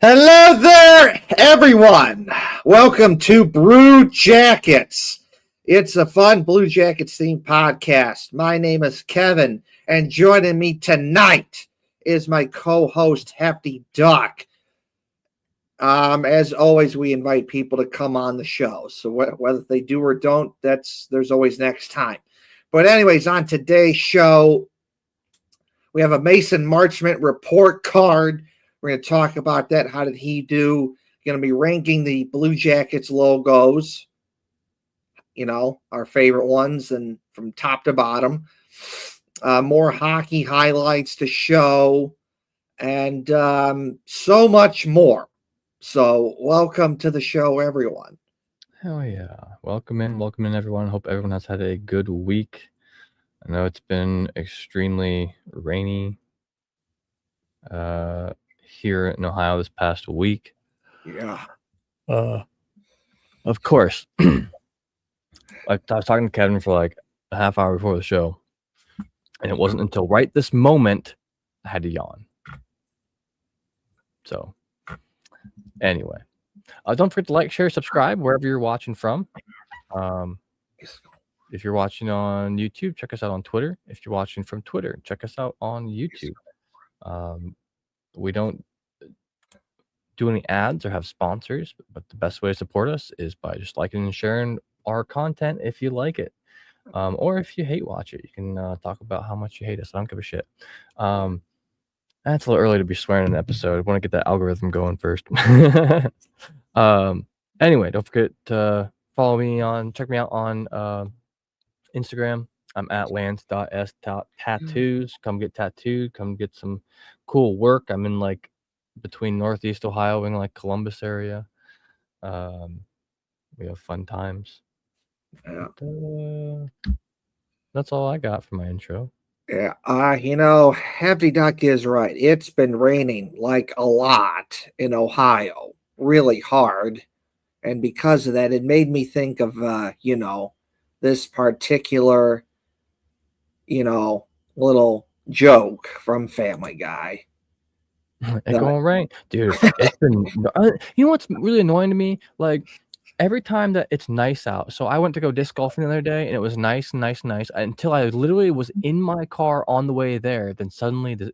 Hello there, everyone. Welcome to Blue Jackets. It's a fun Blue Jackets themed podcast. My name is Kevin, and joining me tonight is my co-host Hefty Duck. As always, we invite people to come on the show. So whether they do or don't, there's always next time. But anyways, on today's show, we have a Mason Marchment report card. We're going to talk about that. How did he do? Going to be ranking the Blue Jackets logos, our favorite ones, and from top to bottom. More hockey highlights to show, and so much more. So welcome to the show, everyone. Hell yeah. Welcome in, everyone. Hope everyone has had a good week. I know it's been extremely rainy here in Ohio this past week. Yeah. Of course. I was talking to Kevin for like a half hour before the show, and it wasn't until right this moment I had to yawn. So, anyway, don't forget to like, share, subscribe wherever you're watching from. If you're watching on YouTube, check us out on Twitter. If you're watching from Twitter, check us out on YouTube. We don't do any ads or have sponsors, but the best way to support us is by just liking and sharing our content if you like it. Or if you hate watch it, you can talk about how much you hate us. I don't give a shit. That's a little early to be swearing in an episode. I want to get that algorithm going first. Anyway, don't forget to check me out on Instagram. I'm at lance.s.tattoos. Come get tattooed. Come get some cool work. I'm in like between Northeast Ohio and like Columbus area. We have fun times. Yeah. That's all I got for my intro. Yeah, Hefty Duck is right. It's been raining like a lot in Ohio, really hard. And because of that, it made me think of, this particular, little joke from Family Guy. It gonna rain, dude. It's been. You know what's really annoying to me? Like every time that it's nice out. So I went to go disc golfing the other day, and it was nice until I literally was in my car on the way there. Then suddenly the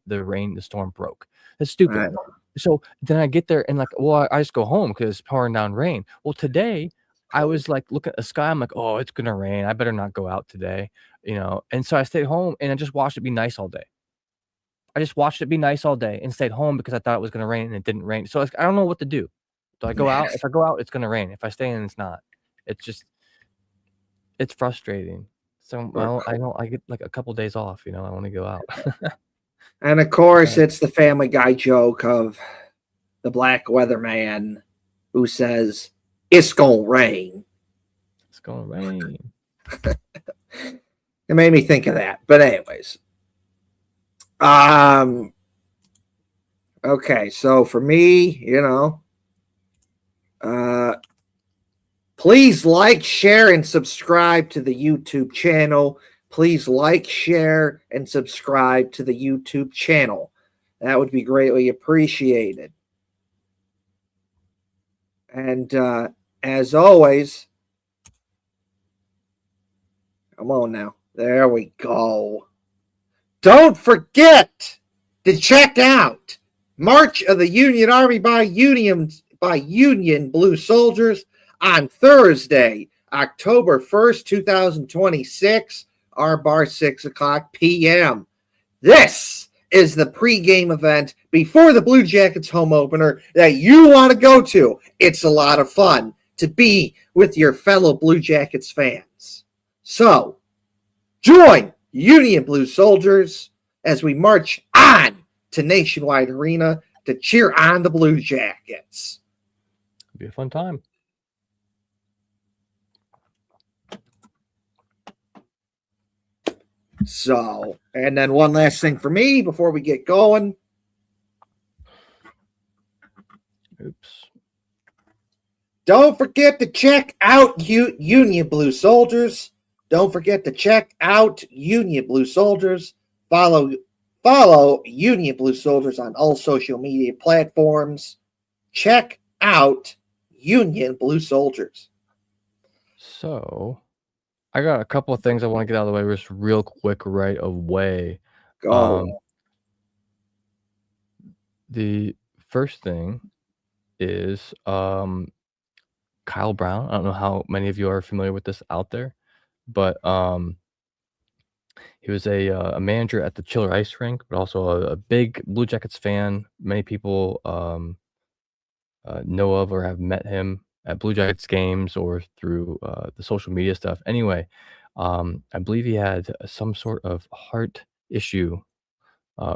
storm broke. That's stupid. Right. So then I get there and like, well, I just go home because it's pouring down rain. Well, today I was like looking at the sky. I'm like, oh, it's gonna rain. I better not go out today, And so I stayed home and I just watched it be nice all day. I just watched it be nice all day and stayed home because I thought it was gonna rain and it didn't rain. So I don't know what to do. Do I go out? If I go out, it's gonna rain. If I stay in, it's not. It's frustrating. So I get like a couple days off. I want to go out. And of course, it's the Family Guy joke of the black weatherman who says, "It's gonna rain." It's gonna rain. It made me think of that. But anyways. Okay, so for me, please like, share, and subscribe to the YouTube channel. Please like, share, and subscribe to the YouTube channel. That would be greatly appreciated. And as always, come on now. There we go. Don't forget to check out March of the Union Army by Union Blue Soldiers on Thursday, October 1st, 2026, our bar 6 o'clock p.m. This is the pregame event before the Blue Jackets home opener that you want to go to. It's a lot of fun to be with your fellow Blue Jackets fans. So, join Union Blue Soldiers as we march on to Nationwide Arena to cheer on the Blue Jackets. It'll be a fun time. So, and then one last thing for me before we get going. Oops. Don't forget to check out Union Blue Soldiers. Don't forget to check out Union Blue Soldiers. Follow Union Blue Soldiers on all social media platforms. Check out Union Blue Soldiers. So, I got a couple of things I want to get out of the way just real quick right away. Go. The first thing is Kyle Brown. I don't know how many of you are familiar with this out there, but he was a manager at the Chiller Ice Rink, but also a big Blue Jackets fan. Many people know of or have met him at Blue Jackets games or through the social media stuff. Anyway, I believe he had some sort of heart issue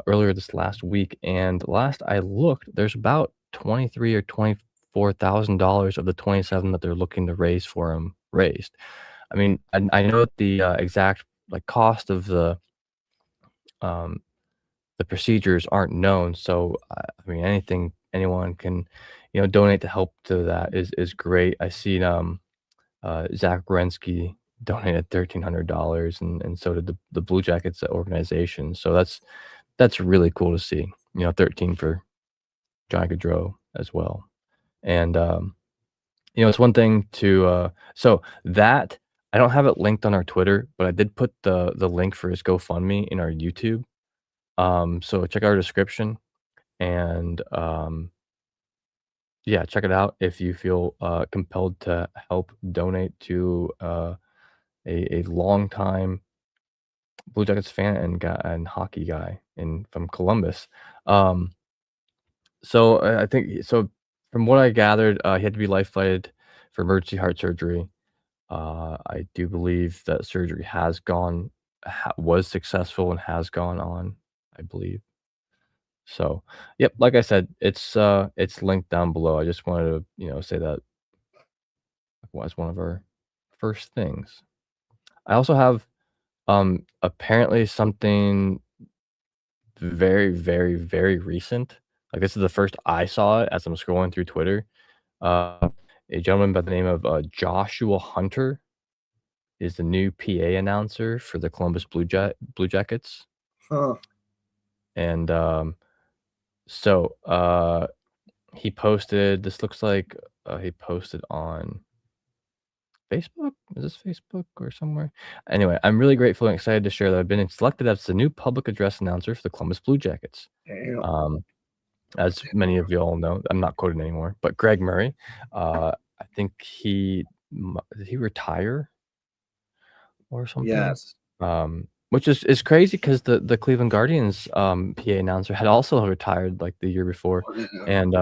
earlier this last week, and last I looked, there's about 23 or $24,000 of the 27 that they're looking to raise for him raised. I mean, I know the exact like cost of um, the procedures aren't known, so I mean anyone can donate to help to that is great. I seen Zach Wierenski donated $1,300, and so did the Blue Jackets organization. So that's really cool to see. 13 for John Gaudreau as well. And it's one thing to so that I don't have it linked on our Twitter, but I did put the link for his GoFundMe in our YouTube. So check out our description and yeah, check it out if you feel compelled to help donate to a long time Blue Jackets fan and hockey guy from Columbus. Um, so I think so. From what I gathered, he had to be life flighted for emergency heart surgery. I do believe that surgery was successful and has gone on, I believe. So, yep, like I said, it's linked down below. I just wanted to, say that was one of our first things. I also have apparently something very, very, very recent. Like this is the first I saw it as I'm scrolling through Twitter. Uh, a gentleman by the name of Joshua Hunter is the new PA announcer for the Columbus Blue Jackets. Huh. And so he posted. This looks like he posted on Facebook. Is this Facebook or somewhere? Anyway, I'm really grateful and excited to share that I've been selected as the new public address announcer for the Columbus Blue Jackets. Damn. As many of you all know, I'm not quoted anymore, but Greg Murray, I think did he retire or something? Yes. Which is crazy because the Cleveland Guardians PA announcer had also retired like the year before, and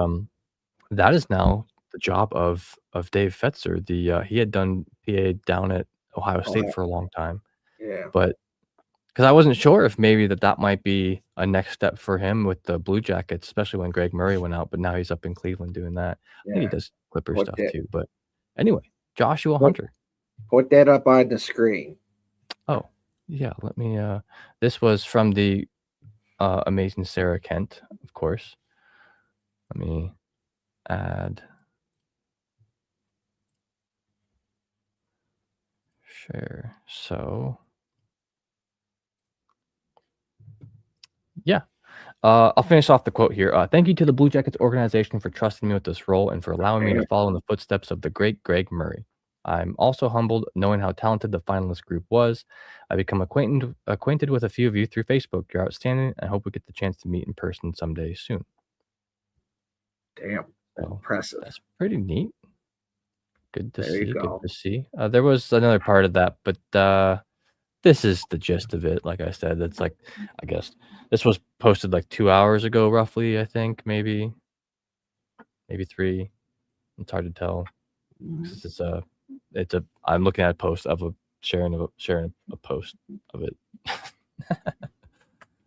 that is now the job of Dave Fetzer. He had done PA down at Ohio State for a long time, Yeah. but because I wasn't sure if maybe that might be a next step for him with the Blue Jackets, especially when Greg Murray went out, but now he's up in Cleveland doing that. I think he does Clipper Put stuff that- too, but anyway, Joshua Put- Hunter. Put that up on the screen. Oh, yeah, let me, this was from the, amazing Sarah Kent, of course. Let me add share. So yeah. I'll finish off the quote here. Thank you to the Blue Jackets organization for trusting me with this role and for allowing me to follow in the footsteps of the great Greg Murray. I'm also humbled knowing how talented the finalist group was. I become acquainted with a few of you through Facebook. You're outstanding. I hope we get the chance to meet in person someday soon. Damn. So, Impressive. that's pretty neat. Good to There see. you Good go. to see. There was another part of that, but this is the gist of it. Like I said, it's like, I guess this was posted like 2 hours ago, roughly. I think maybe 3. It's hard to tell. 'Cause I'm looking at a post of sharing a post of it.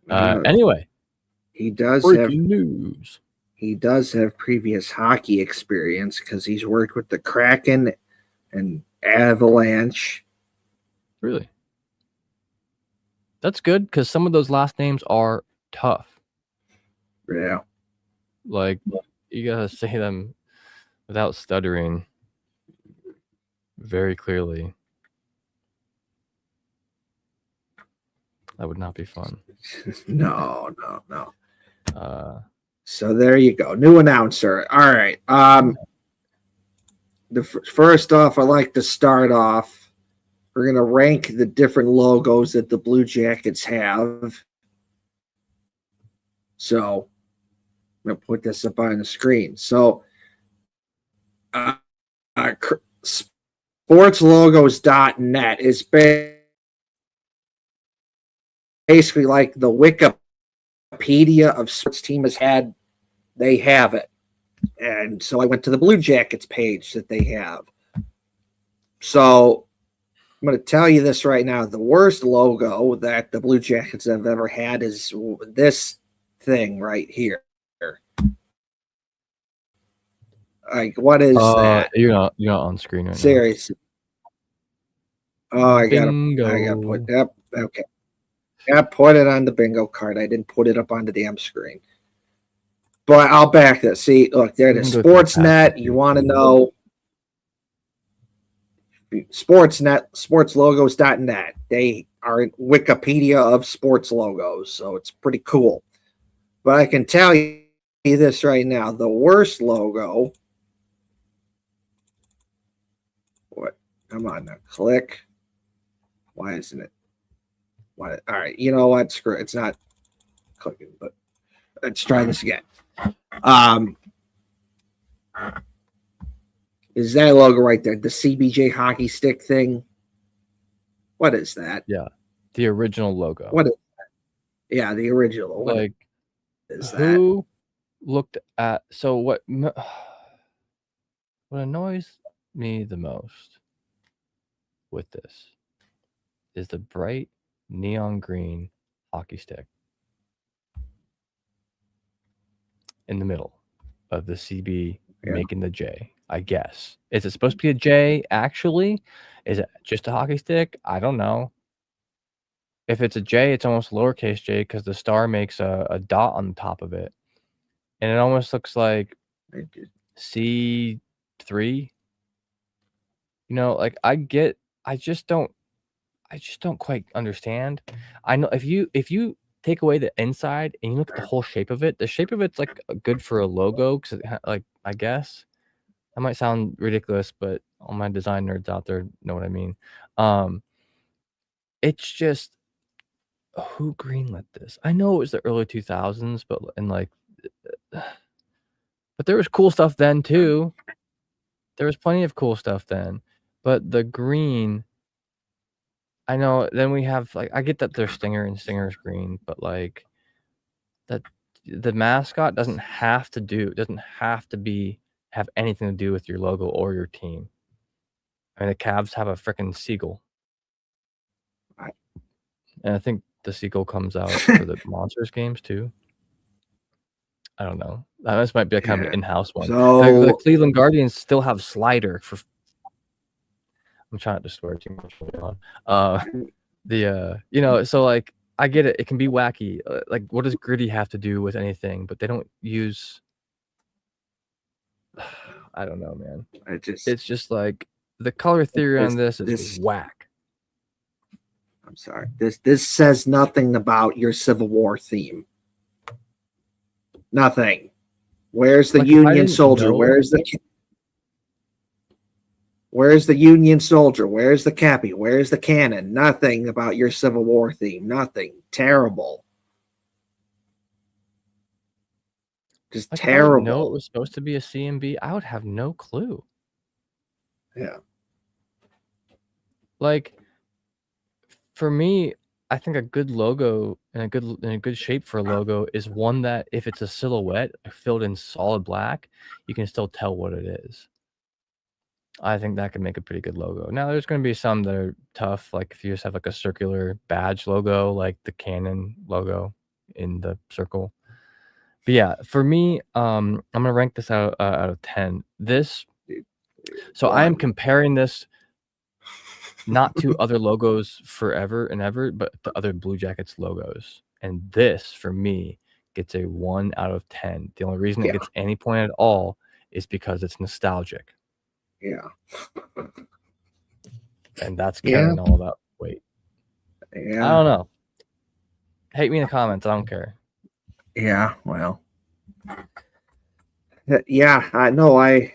Anyway, He does breaking news. He does have previous hockey experience because he's worked with the Kraken and Avalanche. Really? That's good because some of those last names are tough. Yeah. Like, you gotta say them without stuttering very clearly. That would not be fun. No. Uh, So there you go. New announcer. All right. First off, I like to start off. We're gonna rank the different logos that the Blue Jackets have. So I'm gonna put this up on the screen. So, sportslogos.net is basically like the Wikipedia of sports team has had. They have it. And so I went to the Blue Jackets page that they have. So I'm going to tell you this right now. The worst logo that the Blue Jackets have ever had is this thing right here. Like, what is that? You're not on screen right Seriously. now. Oh, I gotta put yep, okay. Yeah, put it on the bingo card. I didn't put it up on the damn screen. But I'll back this. See, look, there it is. Sportsnet. You want to know Sportsnet, sportslogos.net. They are in Wikipedia of sports logos, so it's pretty cool. But I can tell you this right now. The worst logo. What? Come on now. Click. Why isn't it? What? All right. You know what? Screw it. It's not clicking, but let's try this again. Is that logo right there? The CBJ hockey stick thing? What is that? Yeah. The original logo. What is that? Yeah, the original. Like, is who that? Looked at so what annoys me the most with this is the bright neon green hockey stick in the middle of the CB making the J, I guess. Is it supposed to be a J actually? Is it just a hockey stick? I don't know. If it's a J, it's almost lowercase j because the star makes a dot on the top of it. And it almost looks like C3. You know, like I just don't quite understand. I know if you take away the inside and you look at the whole shape of it, the shape of it's like good for a logo because like I guess that might sound ridiculous, but all my design nerds out there know what I mean. It's just who greenlit this? I know it was the early 2000s, but there was cool stuff then too. There was plenty of cool stuff then, but the green. I know. Then we have I get that they're Stinger and Stinger's green, but like that the mascot doesn't have to have anything to do with your logo or your team. I mean, the Cavs have a freaking seagull, and I think the seagull comes out for the Monsters games too. I don't know. This might be a kind of an in-house one. So the Cleveland Guardians still have Slider for. I'm trying not to swear too much. So like I get it. It can be wacky. Like, what does gritty have to do with anything? But they don't use. I don't know, man. It's just like the color theory on this is whack. I'm sorry. This says nothing about your Civil War theme. Nothing. Where's the Union soldier? Where's the Union soldier? Where's the Cappy? Where's the cannon? Nothing about your Civil War theme. Nothing. Terrible. Just terrible. I didn't know it was supposed to be a CMB. I would have no clue. Yeah. Like, for me, I think a good logo and a good shape for a logo is one that if it's a silhouette filled in solid black, you can still tell what it is. I think that can make a pretty good logo. Now, there's going to be some that are tough, like if you just have like a circular badge logo, like the Canon logo in the circle. But yeah, for me, I'm going to rank this out of 10. So I am comparing this not to other logos forever and ever, but to other Blue Jackets logos. And this, for me, gets a 1 out of 10. The only reason it gets any point at all is because it's nostalgic. Yeah. And that's carrying all that weight. Yeah. I don't know. Hate me in the comments. I don't care. Yeah, well. Yeah, I know. I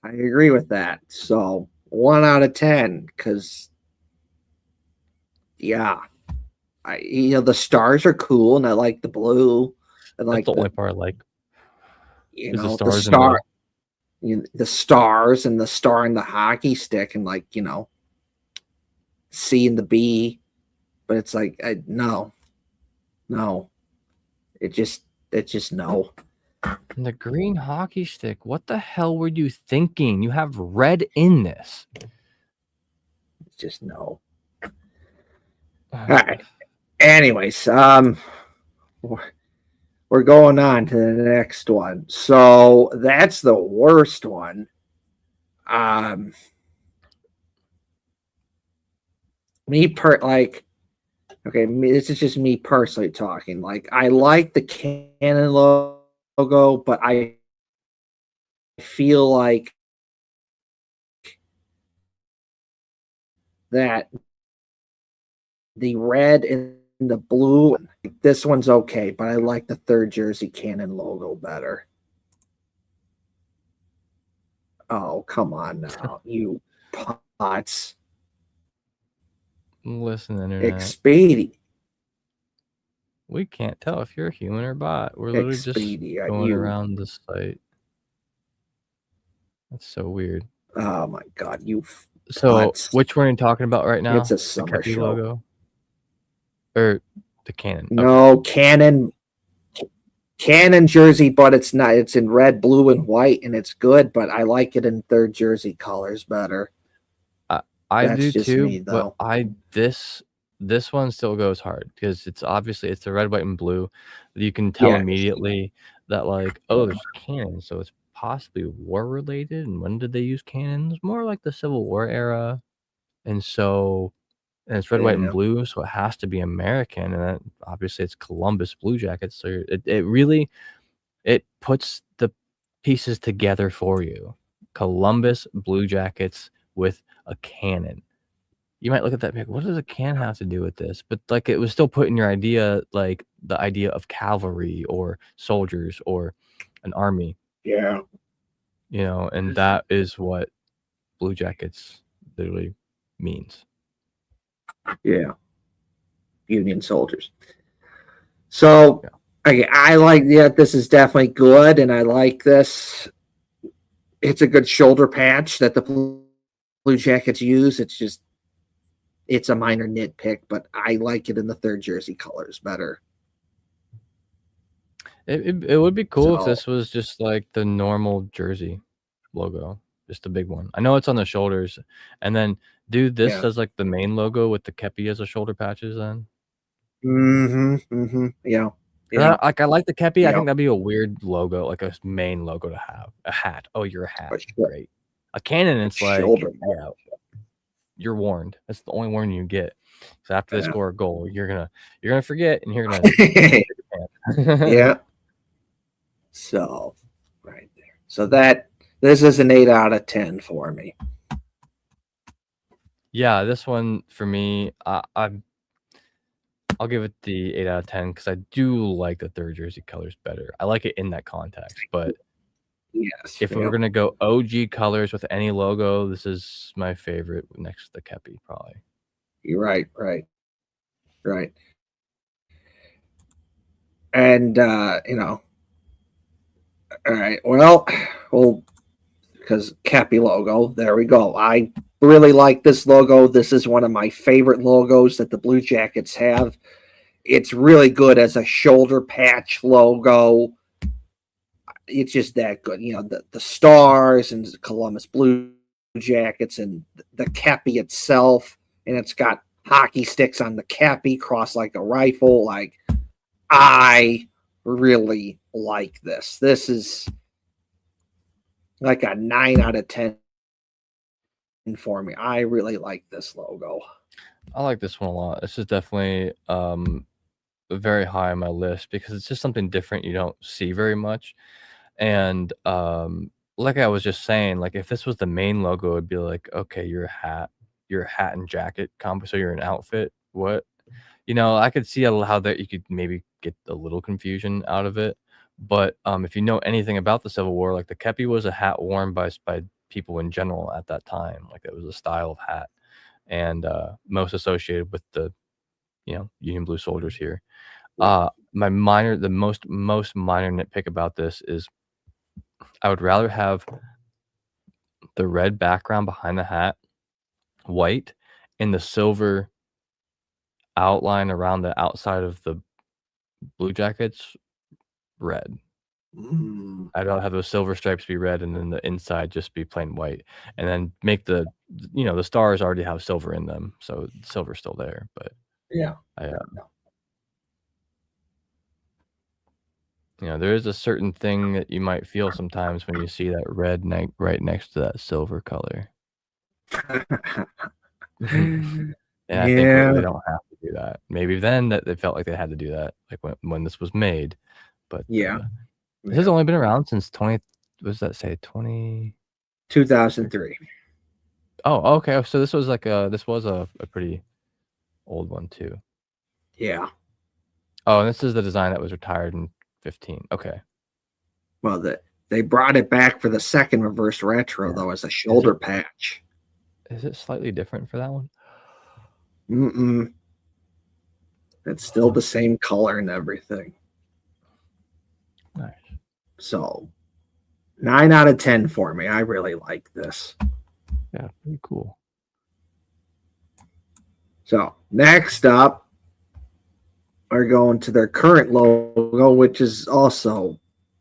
agree with that. So 1 out of 10, because yeah, the stars are cool, and I like the blue, and That's like the only part I like, is the the stars and star, the stars, and the star and the hockey stick, and like C and the B. But it's like no, no, it just no, the green hockey stick. What the hell were you thinking? You have red in this. it's just no. All right. Anyways, we're going on to the next one. So that's the worst one. Um, okay, this is just me personally talking. Like, I like the Canon logo, but I feel like that the red and the blue, this one's okay, but I like the third jersey Canon logo better. Oh, come on now, you pots. Listen, internet. Expedia. We can't tell if you're a human or bot. We're literally just Expedia, going you. around the site. That's so weird. Oh my god, you So, pots. which one are you talking about right now? It's a The summer Kepi show. logo? Or the Canon? Okay. No, Canon jersey, but it's not. It's in red, blue, and white, and it's good. But I like it in third jersey colors better. I That's do just too, me, but though. this one still goes hard because it's the red, white, and blue. You can tell Yeah, immediately that like, oh, there's cannon, so it's possibly war related. And when did they use cannons? More like the Civil War era, and it's red, white, and yeah, blue, so it has to be American, and then obviously it's Columbus Blue Jackets. So it really puts the pieces together for you. Columbus Blue Jackets with a cannon. You might look at that and be like, what does a cannon have to do with this? But like it was still put in your idea, like the idea of cavalry or soldiers or an army, yeah, and that is what Blue Jackets literally means. yeah. Union soldiers. So, Yeah. I like. Yeah, this is definitely good, and I like this. It's a good shoulder patch that the Blue Jackets use. It's a minor nitpick, but I like it in the third jersey colors better. It would be cool if So this was just like the normal jersey logo, just the big one. I know it's on the shoulders, and then do this yeah. as like the main logo with the kepi as a shoulder patches. Then, Yeah. 'cause Yeah. I like the kepi. I Yeah. think that'd be a weird logo, like a main logo to have. A hat. Oh, you're a hat. Great. A cannon. It's like, Shoulder. yeah, you're warned. That's the only warning you get. So after they Yeah. score a goal, you're gonna forget, and you're gonna Yeah. So right there. So this is an 8 out of 10 for me. Yeah, this one for me, I'll give it the 8 out of 10 because I do like the third jersey colors better. I like it in that context, but Yes. if we were gonna go OG colors with any logo, this is my favorite next to the kepi, probably. You're right. Right. And all right. Well, because Cappy logo. There we go. I really like this logo. This is one of my favorite logos that the Blue Jackets have. It's really good as a shoulder patch logo. It's just that good. The stars and Columbus Blue Jackets and the Cappy itself. And it's got hockey sticks on the Cappy crossed like a rifle. Like, I really like this. This is like a 9 out of 10 for me. I really like this logo. I like this one a lot. This is definitely very high on my list because it's just something different you don't see very much. And like I was just saying, like if this was the main logo, it'd be like, okay, you're a hat and jacket combo, so you're an outfit. What? I could see how that you could maybe get a little confusion out of it, But if you know anything about the Civil War, like the kepi was a hat worn by people in general at that time. Like it was a style of hat, and most associated with the Union Blue soldiers here. The most minor nitpick about this is I would rather have the red background behind the hat white and the silver outline around the outside of the Blue Jackets red. Mm. I'd rather have those silver stripes be red and then the inside just be plain white, and then make the stars already have silver in them, so silver's still there. But Yeah. I, No. there is a certain thing that you might feel sometimes when you see that red right next to that silver color. And I think Yeah. they don't have to do that. Maybe then that they felt like they had to do that, like when this was made. But Yeah. this has only been around since 20. What does that say? 2003. Oh, okay. So this was a pretty old one too. Yeah. Oh, and this is the design that was retired in 15. Okay. Well, they brought it back for the second reverse retro though as a shoulder patch. Is it slightly different for that one? Mm-mm. It's still the same color and everything. Nice. So 9 out of 10 for me. I really like this. Yeah, pretty cool. So next up, we're going to their current logo, which is also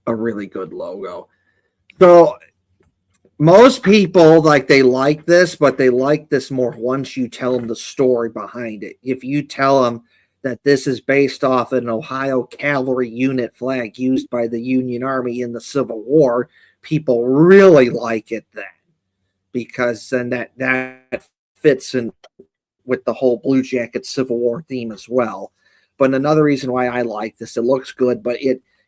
a really good logo. So most people they like this, but they like this more once you tell them the story behind it. If you tell them that this is based off an Ohio cavalry unit flag used by the Union Army in the Civil War, people really like it then, because then that fits in with the whole Blue Jacket Civil War theme as well. But another reason why I like this, it looks good, but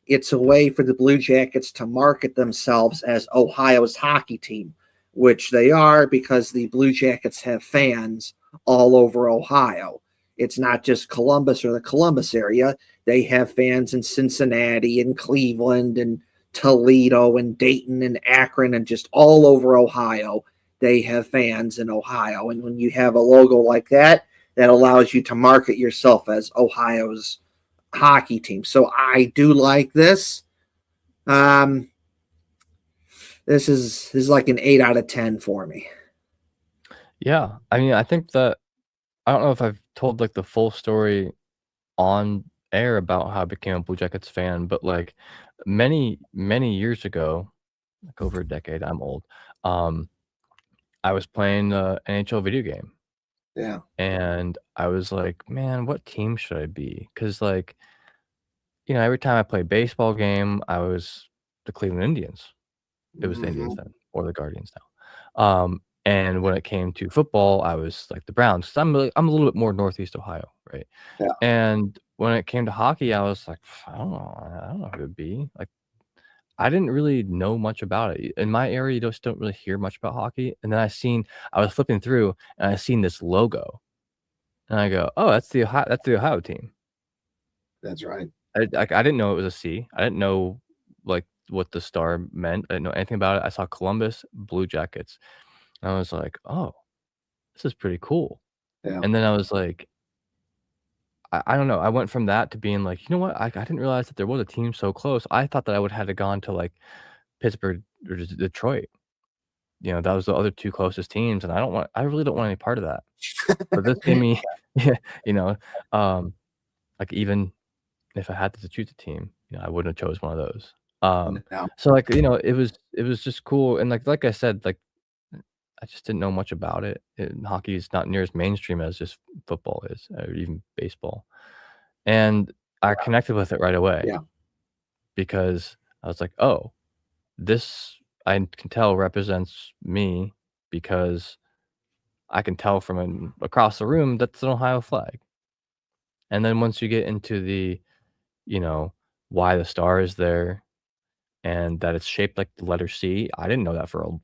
it's a way for the Blue Jackets to market themselves as Ohio's hockey team, which they are because the Blue Jackets have fans all over Ohio. It's not just Columbus or the Columbus area. They have fans in Cincinnati and Cleveland and Toledo and Dayton and Akron and just all over Ohio. They have fans in Ohio. And when you have a logo like that, that allows you to market yourself as Ohio's hockey team. So I do like this. This is like an 8 out of 10 for me. Yeah, I mean, I think that I don't know if I've told the full story on air about how I became a Blue Jackets fan, but many years ago, like over a decade, I'm old. I was playing the NHL video game. Yeah. And I was like, man, what team should I be? Because every time I play a baseball game, I was the Cleveland Indians. It was the Indians then, or the Guardians now. And when it came to football, I was like the Browns, 'cause I'm a little bit more Northeast Ohio, right? Yeah. And when it came to hockey, I was like, I don't know who it would be. Like, I didn't really know much about it. In my area, you just don't really hear much about hockey. And then I was flipping through and I seen this logo, and I go, oh, that's the Ohio team. That's right. I didn't know it was a C. I didn't know what the star meant. I didn't know anything about it. I saw Columbus Blue Jackets, and I was like, oh, this is pretty cool. Yeah. And then I was like, I don't know. I went from that to being like, you know what? I didn't realize that there was a team so close. I thought that I would have gone to Pittsburgh or Detroit. That was the other two closest teams, and I really don't want any part of that. But this gave me, you know, even if I had to choose a team, I wouldn't have chose one of those. No. So it was just cool, and like I said, I just didn't know much about it. Hockey is not near as mainstream as just football is, or even baseball, and I connected with it right away. Yeah. Because I was like, oh, this I can tell represents me, because I can tell from across the room that's an Ohio flag. And then once you get into why the star is there and that it's shaped like the letter C, I didn't know that for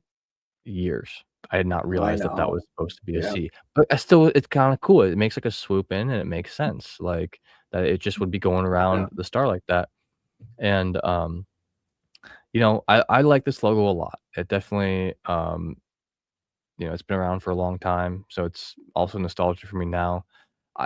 years. I did not realize that know. was supposed to be a Yeah. C. But it's kind of cool. It makes a swoop in, and it makes sense. That it just would be going around the star like that. And I like this logo a lot. It definitely it's been around for a long time, so it's also nostalgia for me now.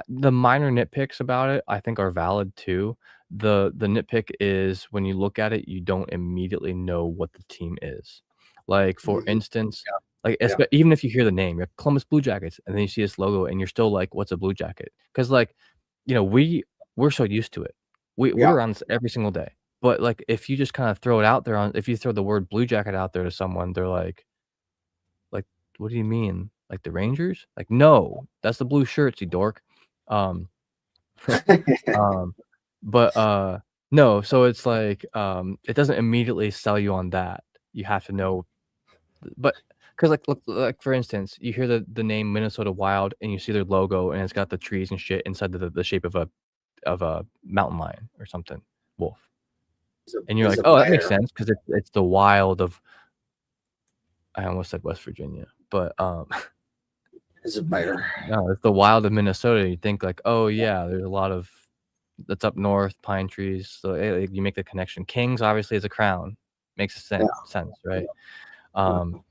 The minor nitpicks about it, I think, are valid too. The nitpick is when you look at it, you don't immediately know what the team is. Like, for Mhm. instance, Yeah. like, Yeah. even if you hear the name, you're Columbus Blue Jackets, and then you see this logo, and you're still like, "What's a Blue Jacket?" Because, like, we're so used to it. We're Yeah. around this every single day. But, like, if you just kinda throw it out there if you throw the word Blue Jacket out there to someone, they're like, "What do you mean? Like the Rangers?" Like, "No, that's the blue shirts, you dork." Um, um, but, no, so it's like, it doesn't immediately sell you on that. You have to know but because like, look, like, for instance, you hear the name Minnesota Wild, and you see their logo, and it's got the trees and shit inside the shape of a mountain lion or something, wolf, and you're Is like, a "Oh, that makes bear. sense because it's the wild of" I almost said West Virginia, but, Is a bear. no, it's the wild of Minnesota. You think like, "Oh, yeah, there's a lot of that's up north, pine trees." So, you make the connection. Kings obviously is a crown. Makes Yeah. sense, Yeah. right? Um,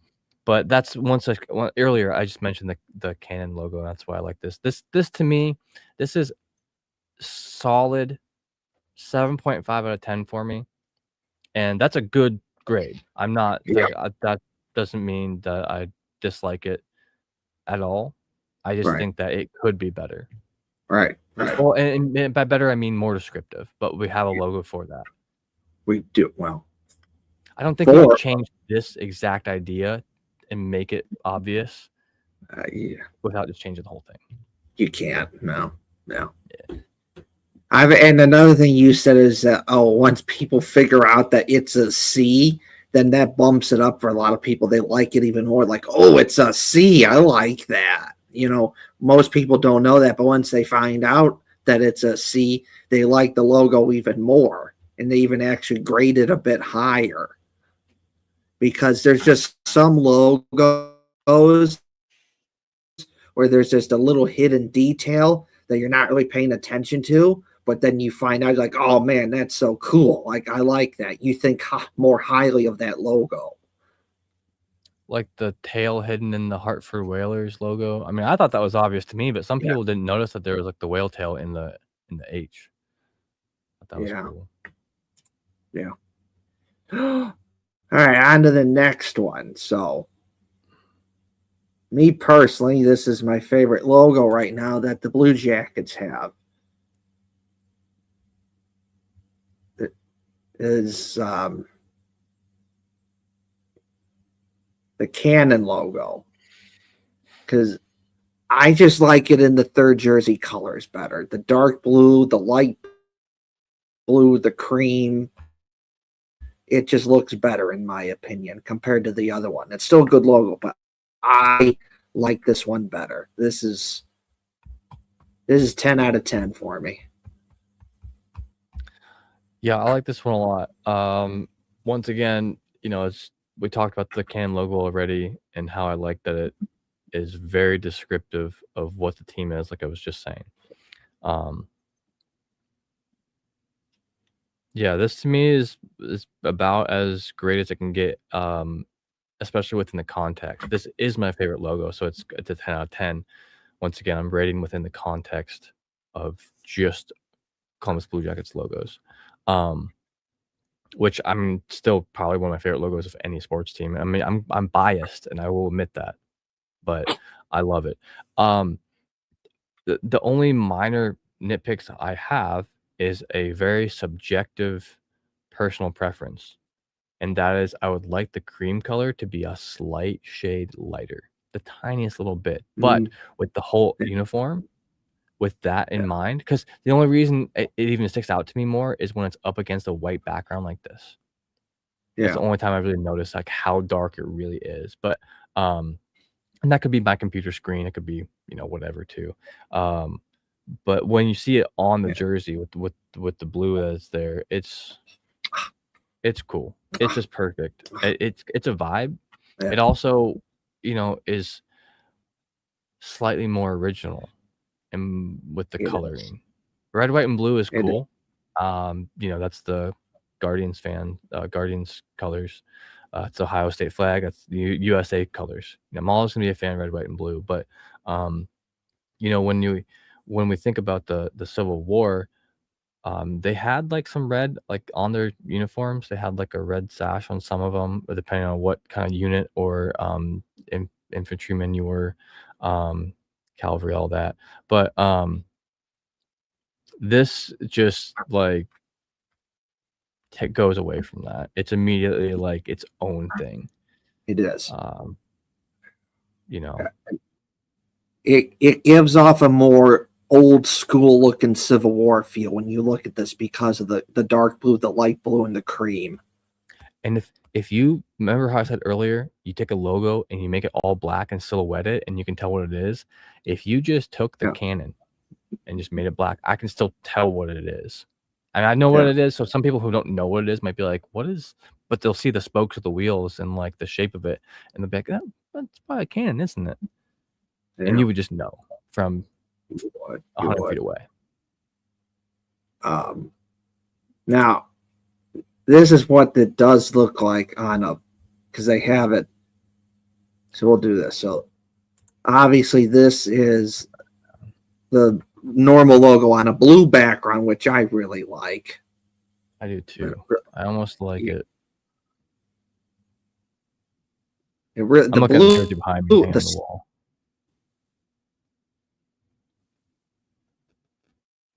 but that's earlier, I just mentioned the Canon logo, and that's why I like this. This to me, this is solid 7.5 out of 10 for me, and that's a good grade. I'm not Yeah. like, that doesn't mean that I dislike it at all. I just Right. think that it could be better. Right. Right. Well, and by better, I mean more descriptive, but we have a logo for that. We do well. I don't think you could Four. change this exact idea and make it obvious Yeah, without just changing the whole thing. you can't. No. No. And another thing you said is that once people figure out that it's a C, then that bumps it up for a lot of people. They like it even more. Like, oh, it's a C. I like that. Most people don't know that, but once they find out that it's a C, they like the logo even more, and they even actually grade it a bit higher because there's just some logos where there's just a little hidden detail that you're not really paying attention to, but then you find out like, oh man, that's so cool. Like I like that. You think more highly of that logo. Like the tail hidden in the Hartford Whalers logo. I mean, I thought that was obvious to me, but some Yeah, people didn't notice that there was like the whale tail in the H. I thought that was yeah, cool. yeah. All right, on to the next one. So, me personally, this is my favorite logo right now that the Blue Jackets have. It is the Canon logo because I just like it in the third jersey colors better. The dark blue, the light blue, the cream. It just looks better in my opinion compared to the other one. It's still a good logo, but I like this one better. This is 10 out of 10 for me. Yeah, I like this one a lot. Once again, we talked about the Canon logo already and how I like that it is very descriptive of what the team is, like I was just saying. Um, yeah, this to me is about as great as it can get, especially within the context. This is my favorite logo, so it's a 10 out of 10. Once again, I'm rating within the context of just Columbus Blue Jackets logos. Um, which I'm still probably one of my favorite logos of any sports team. I mean, I'm biased, and I will admit that, but I love it. Um, the only minor nitpicks I have is a very subjective personal preference, and that is I would like the cream color to be a slight shade lighter, the tiniest little bit. But Mm, with the whole yeah, uniform, with that in mind, because the only reason it even sticks out to me more is when it's up against a white background like this. That's yeah, the only time I really noticed, like, how dark it really is, but, and that could be my computer screen, it could be, whatever too, um, but when you see it on the yeah. jersey with the blue that's there, it's cool. It's just perfect. It's a vibe. Yeah, It also, is slightly more original and with the it is. coloring. Red, white, and blue is It is. cool. That's the Guardians fan, Guardians colors. It's Ohio State flag. That's the USA colors. I'm always gonna be a fan of red, white, and blue. But when we think about the Civil War, they had like some red like on their uniforms. They had like a red sash on some of them, depending on what kind of unit or infantryman you were, cavalry, all that. But this just like goes away from that. It's immediately like its own thing. It is. You know, It gives off a more old school looking Civil War feel when you look at this because of the dark blue, the light blue, and the cream. and if you remember how I said earlier, you take a logo and you make it all black and silhouette it, and you can tell what it is. If you just took the Yeah. cannon and just made it black, I can still tell what it is. And I know what Yeah. it is. So some people who don't know what it is might be like, "What is?" But they'll see the spokes of the wheels and like the shape of it, and they'll be like, "Oh, that's probably a cannon, isn't it?" Yeah. And you would just know from You would. 100 feet away. Now, this is what it does look like on a, because they have it. So we'll do this. So obviously this is the normal logo on a blue background, which I really like. I do too. I almost like it. I'm looking at the jersey behind me hanging on the wall.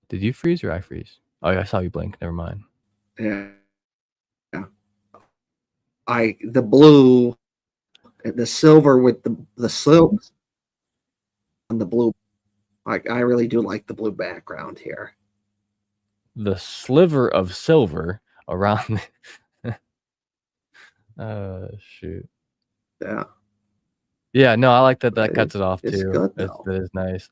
Did you freeze or I freeze? Oh, yeah, I saw you blink. Never mind. Yeah. The blue, the silver with the silver on the blue. Like, I really do like the blue background here. The sliver of silver around. Shoot. Yeah. Yeah, no, I like that. That cuts it off It's too. good, That though. is nice.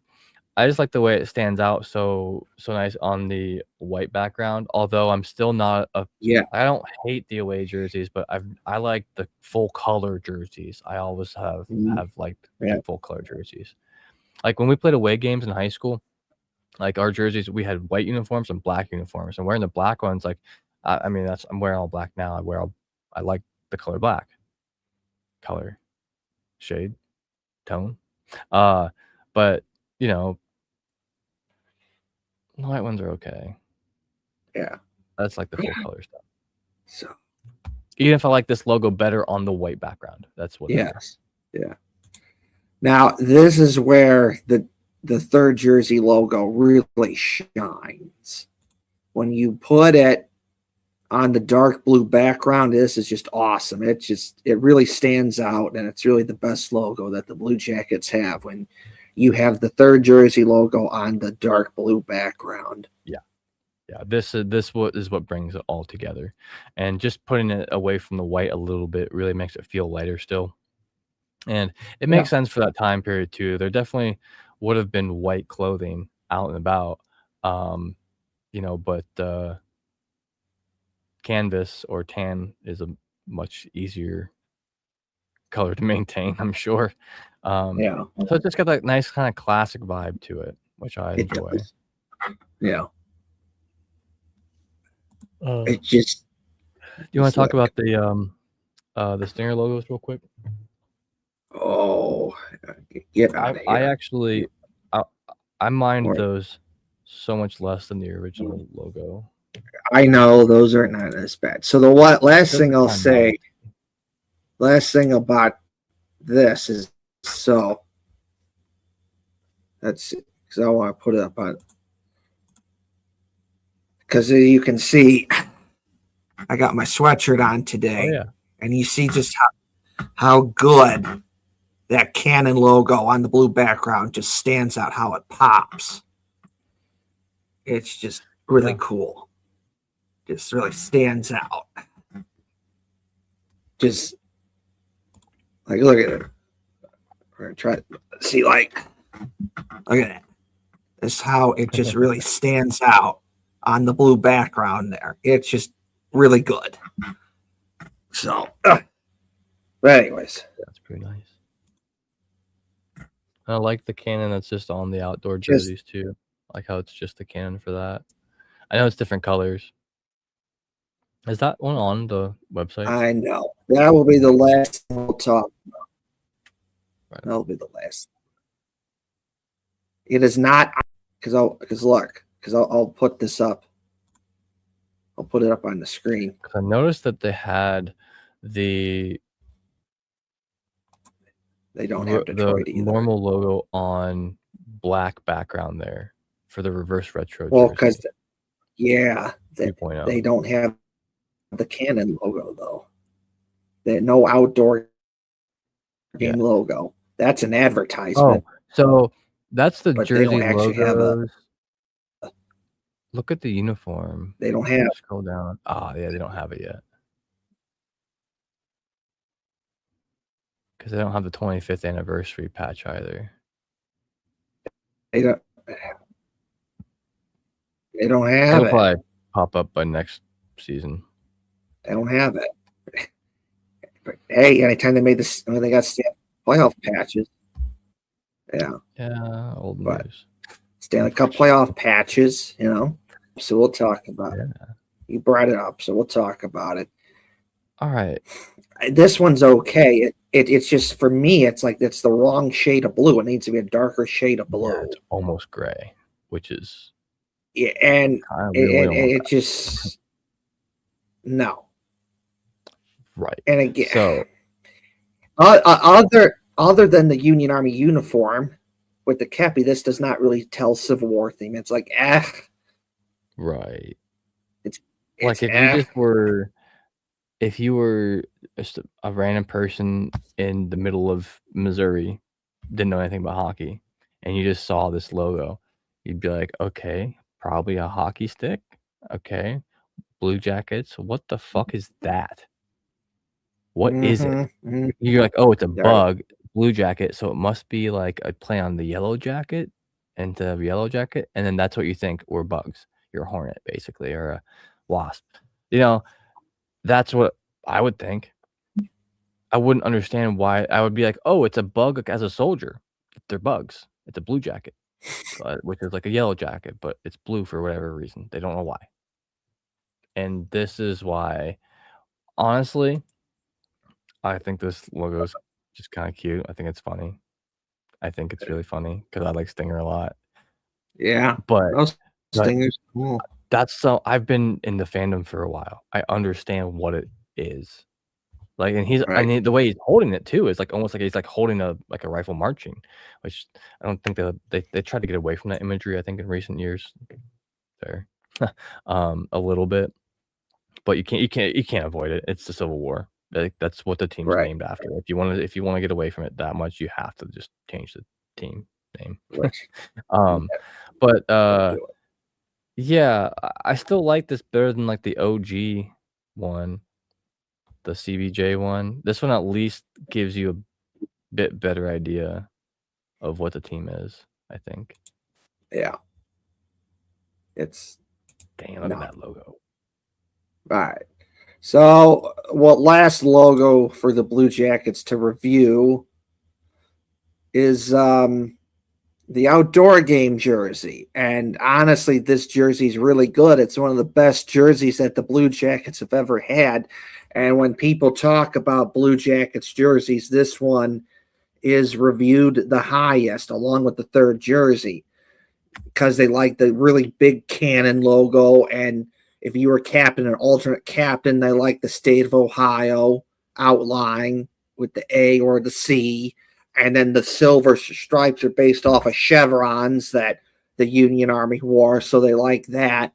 I just like the way it stands out so nice on the white background. Although I'm still not a. Yeah. I don't hate the away jerseys, but I like the full color jerseys. I always have liked full color jerseys. Like when we played away games in high school, like our jerseys, we had white uniforms and black uniforms, and wearing the black ones, like, I mean, I'm wearing all black now. I like the color black, color, shade, tone. But you know, the white ones are okay. Yeah. That's like the full color stuff. So even if I like this logo better on the white background, that's what. Yes. Yeah. Now this is where the third jersey logo really shines. When you put it on the dark blue background, this is just awesome. It really stands out, and it's really the best logo that the Blue Jackets have when you have the third jersey logo on the dark blue background. Yeah, this is what brings it all together, and just putting it away from the white a little bit really makes it feel lighter still, and it makes sense for that time period too. There definitely would have been white clothing out and about, but canvas or tan is a much easier color to maintain, I'm sure. So it's just got that nice kind of classic vibe to it, which I enjoy. Yeah. It just. You want to talk about the Stinger logos real quick? Oh, get out of here. I actually, I mind those so much less than the original logo. I know those are not as bad. So the last thing I'll say, last thing about this is, so that's because I want to put it up on, because you can see I got my sweatshirt on today, and you see just how good that Canon logo on the blue background just stands out, how it pops. It's just really cool. Just really stands out. Just like, look at it. We're gonna try to see, like, look at it. This is how it just really stands out on the blue background there. It's just really good. So, but anyways, that's pretty nice. I like the cannon that's just on the outdoor jerseys too. I like how it's just the cannon for that. I know it's different colors. Is that one on the website? I know. That will be the last thing we'll talk about. Right. That'll be the last. It is not because I'll put this up. I'll put it up on the screen. Because I noticed that they had They don't have the Detroit either. normal logo on black background there for the reverse retro Well, jersey. because yeah, 2.0. they don't have the Canon logo though. That no outdoor game logo. That's an advertisement. Oh, so that's the but jersey they don't actually have logos. Look at the uniform. They don't have. Scroll down. Ah, yeah, they don't have it yet. Because they don't have the 25th anniversary patch either. They don't. They don't have It'll it. probably pop up by next season. They don't have it. But hey, anytime they made this, when they got playoff patches. Yeah, old But news. Stanley Cup playoff patches, So we'll talk about it. You brought it up, so we'll talk about it. All right. This one's okay. It's just for me, it's like it's the wrong shade of blue. It needs to be a darker shade of blue. Yeah, it's almost gray, which is and it just no. Right. And again, so other than the Union Army uniform with the kepi, this does not really tell Civil War theme. It's like right. It's like if you were just a random person in the middle of Missouri, didn't know anything about hockey, and you just saw this logo, you'd be like, okay, probably a hockey stick. Okay, Blue Jackets. What the fuck is that? What is it? You're like, oh, it's a bug, Blue Jacket, so it must be like a play on the Yellow Jacket into Yellow Jacket, and then that's what you think were bugs. You're a hornet, basically, or a wasp. That's what I would think. I wouldn't understand why. I would be like, oh, it's a bug as a soldier. They're bugs. It's a Blue Jacket, which is like a Yellow Jacket, but it's blue for whatever reason. They don't know why. And this is why, honestly, I think this logo is just kind of cute. I think it's funny. I think it's really funny because I like Stinger a lot. Yeah, but Stinger's cool. I've been in the fandom for a while. I understand what it is. Like, and the way he's holding it too is like almost like he's like holding a rifle marching, which I don't think they tried to get away from that imagery. I think in recent years, there, a little bit, but you can't avoid it. It's the Civil War. Like, that's what the team's named after. If you want to get away from it that much, you have to just change the team name. But yeah, I still like this better than like the OG one, the CBJ one. This one at least gives you a bit better idea of what the team is, I think. Yeah. It's dang, look at that logo. All right. So, last logo for the Blue Jackets to review is the outdoor game jersey. And honestly, this jersey is really good. It's one of the best jerseys that the Blue Jackets have ever had. And when people talk about Blue Jackets jerseys, this one is reviewed the highest, along with the third jersey, because they like the really big cannon logo. And if you were captain, an alternate captain, they like the state of Ohio outline with the A or the C. And then the silver stripes are based off of chevrons that the Union Army wore, so they like that.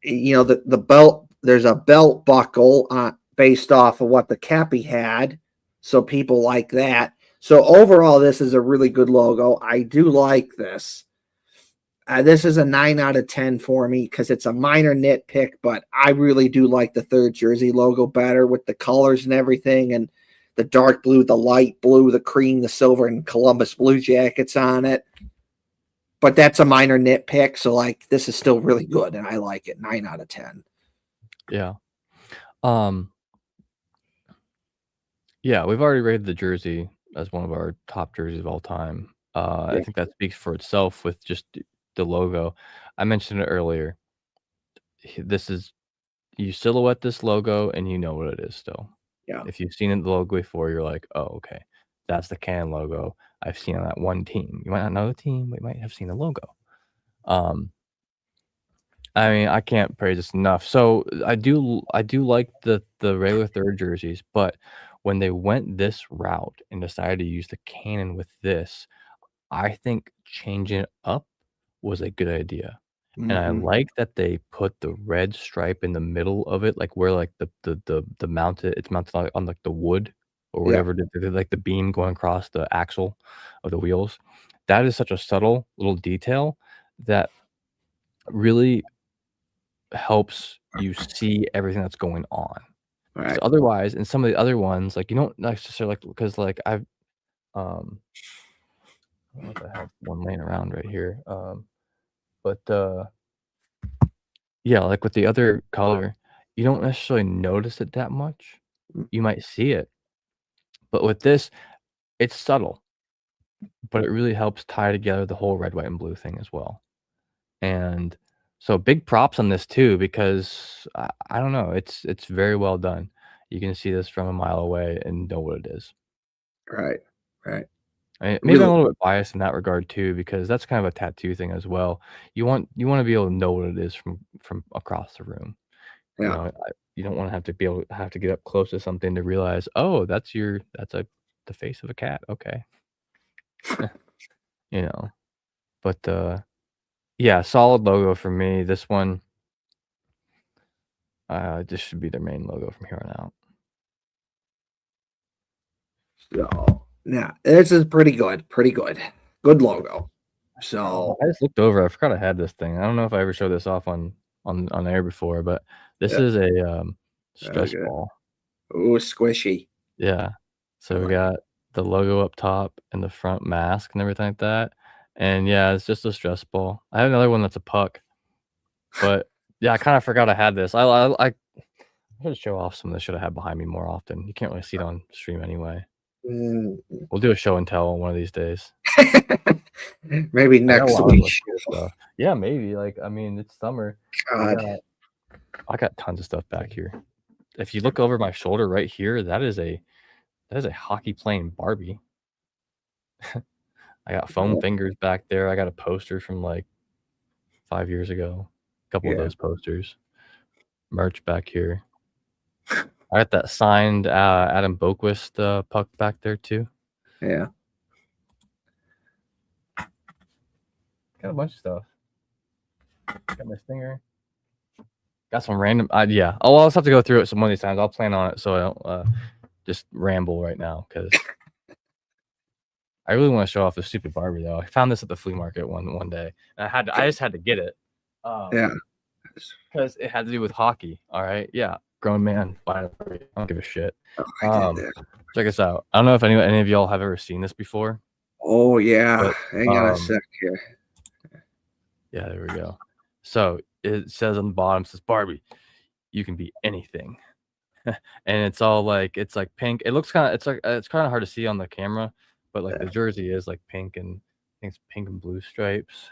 The belt, there's a belt buckle based off of what the kepi had, so people like that. So overall, this is a really good logo. I do like this. This is a 9 out of 10 for me because it's a minor nitpick, but I really do like the third jersey logo better with the colors and everything, and the dark blue, the light blue, the cream, the silver, and Columbus Blue Jackets on it. But that's a minor nitpick, so like this is still really good, and I like it. 9 out of 10. Yeah. Yeah, we've already rated the jersey as one of our top jerseys of all time. I think that speaks for itself with just the logo. I mentioned it earlier. This is you silhouette this logo and you know what it is still. Yeah. If you've seen the logo before, you're like, "Oh, okay. That's the Canon logo I've seen on that one team." You might not know the team, but you might have seen the logo. I mean, I can't praise this enough. So I do like the regular third jerseys, but when they went this route and decided to use the Canon with this, I think changing it up was a good idea. And I Mhm. like that they put the red stripe in the middle of it, like, where, like, the mounted it's mounted on, like, the wood or Yeah. whatever, like, the beam going across the axle of the wheels. That is such a subtle little detail that really helps you see everything that's going on. Because Right. otherwise, in some of the other ones, like, you don't necessarily like because, like, um I don't know if I have one laying around right here, but, yeah, like with the other color, you don't necessarily notice it that much. Mm, You might see it, but with this, it's subtle, but it really helps tie together the whole red, white, and blue thing as well. And so big props on this too, because I don't know, it's very well done. You can see this from a mile away and know what it is. right. Right. Maybe I'm Really. a little bit biased in that regard too, because that's kind of a tattoo thing as well. You wanna be able to know what it is from across the room. You Yeah. know, you don't wanna have to get up close to something to realize, "Oh, that's the face of a cat, okay." You know? But, yeah, solid logo for me. This one, this should be their main logo from here on out. So, yeah, this is pretty good. Pretty good. Good logo. So, I just looked over, I forgot I had this thing. I don't know if I ever showed this off on air before, but this yeah, is a, very stress good. ball. Ooh, squishy. Yeah. I So we like got the logo up top and the front mask and everything like that, and yeah, it's just a stress ball. I have another one that's a puck, but yeah, I kinda forgot I had this. I should show off some of the shit I have behind me more often. You can't really see it on stream anyway. mm. We'll do a show and tell one of these days. Maybe I got a next lot of, week. like, cool stuff. Yeah, maybe, like, I mean, it's summer. We God. got I got tons of stuff back here. If you look over my shoulder right here, that is a hockey playing Barbie. I got foam Oh, fingers back there. I got a poster from, like, 5 years ago. A couple of yeah. those posters. Merch back here. I got that signed, Adam Boquist, puck back there too. Yeah. Got a bunch of stuff. Got my stinger. Got some random yeah. Oh, I'll just have to go through it some one of these times. I'll plan on it so I don't, just ramble right now because I really wanna show off this stupid Barbie, though. I found this at the flea market one day, and I just had to get it, Yeah. because it had to do with hockey, alright? Yeah, grown man buying a Barbie. I don't give a shit. Oh, I did Um, that. check this out. I don't know if any of y'all have ever seen this before, Oh, yeah. but, Hang on a um sec here. yeah, there we go. So, it says on the bottom, it says, "Barbie, you can be anything." And it's, like, pink. It looks kinda it's kinda hard to see on the camera, but, like, the Yeah. jersey is, like, pink and I think it's pink and blue stripes.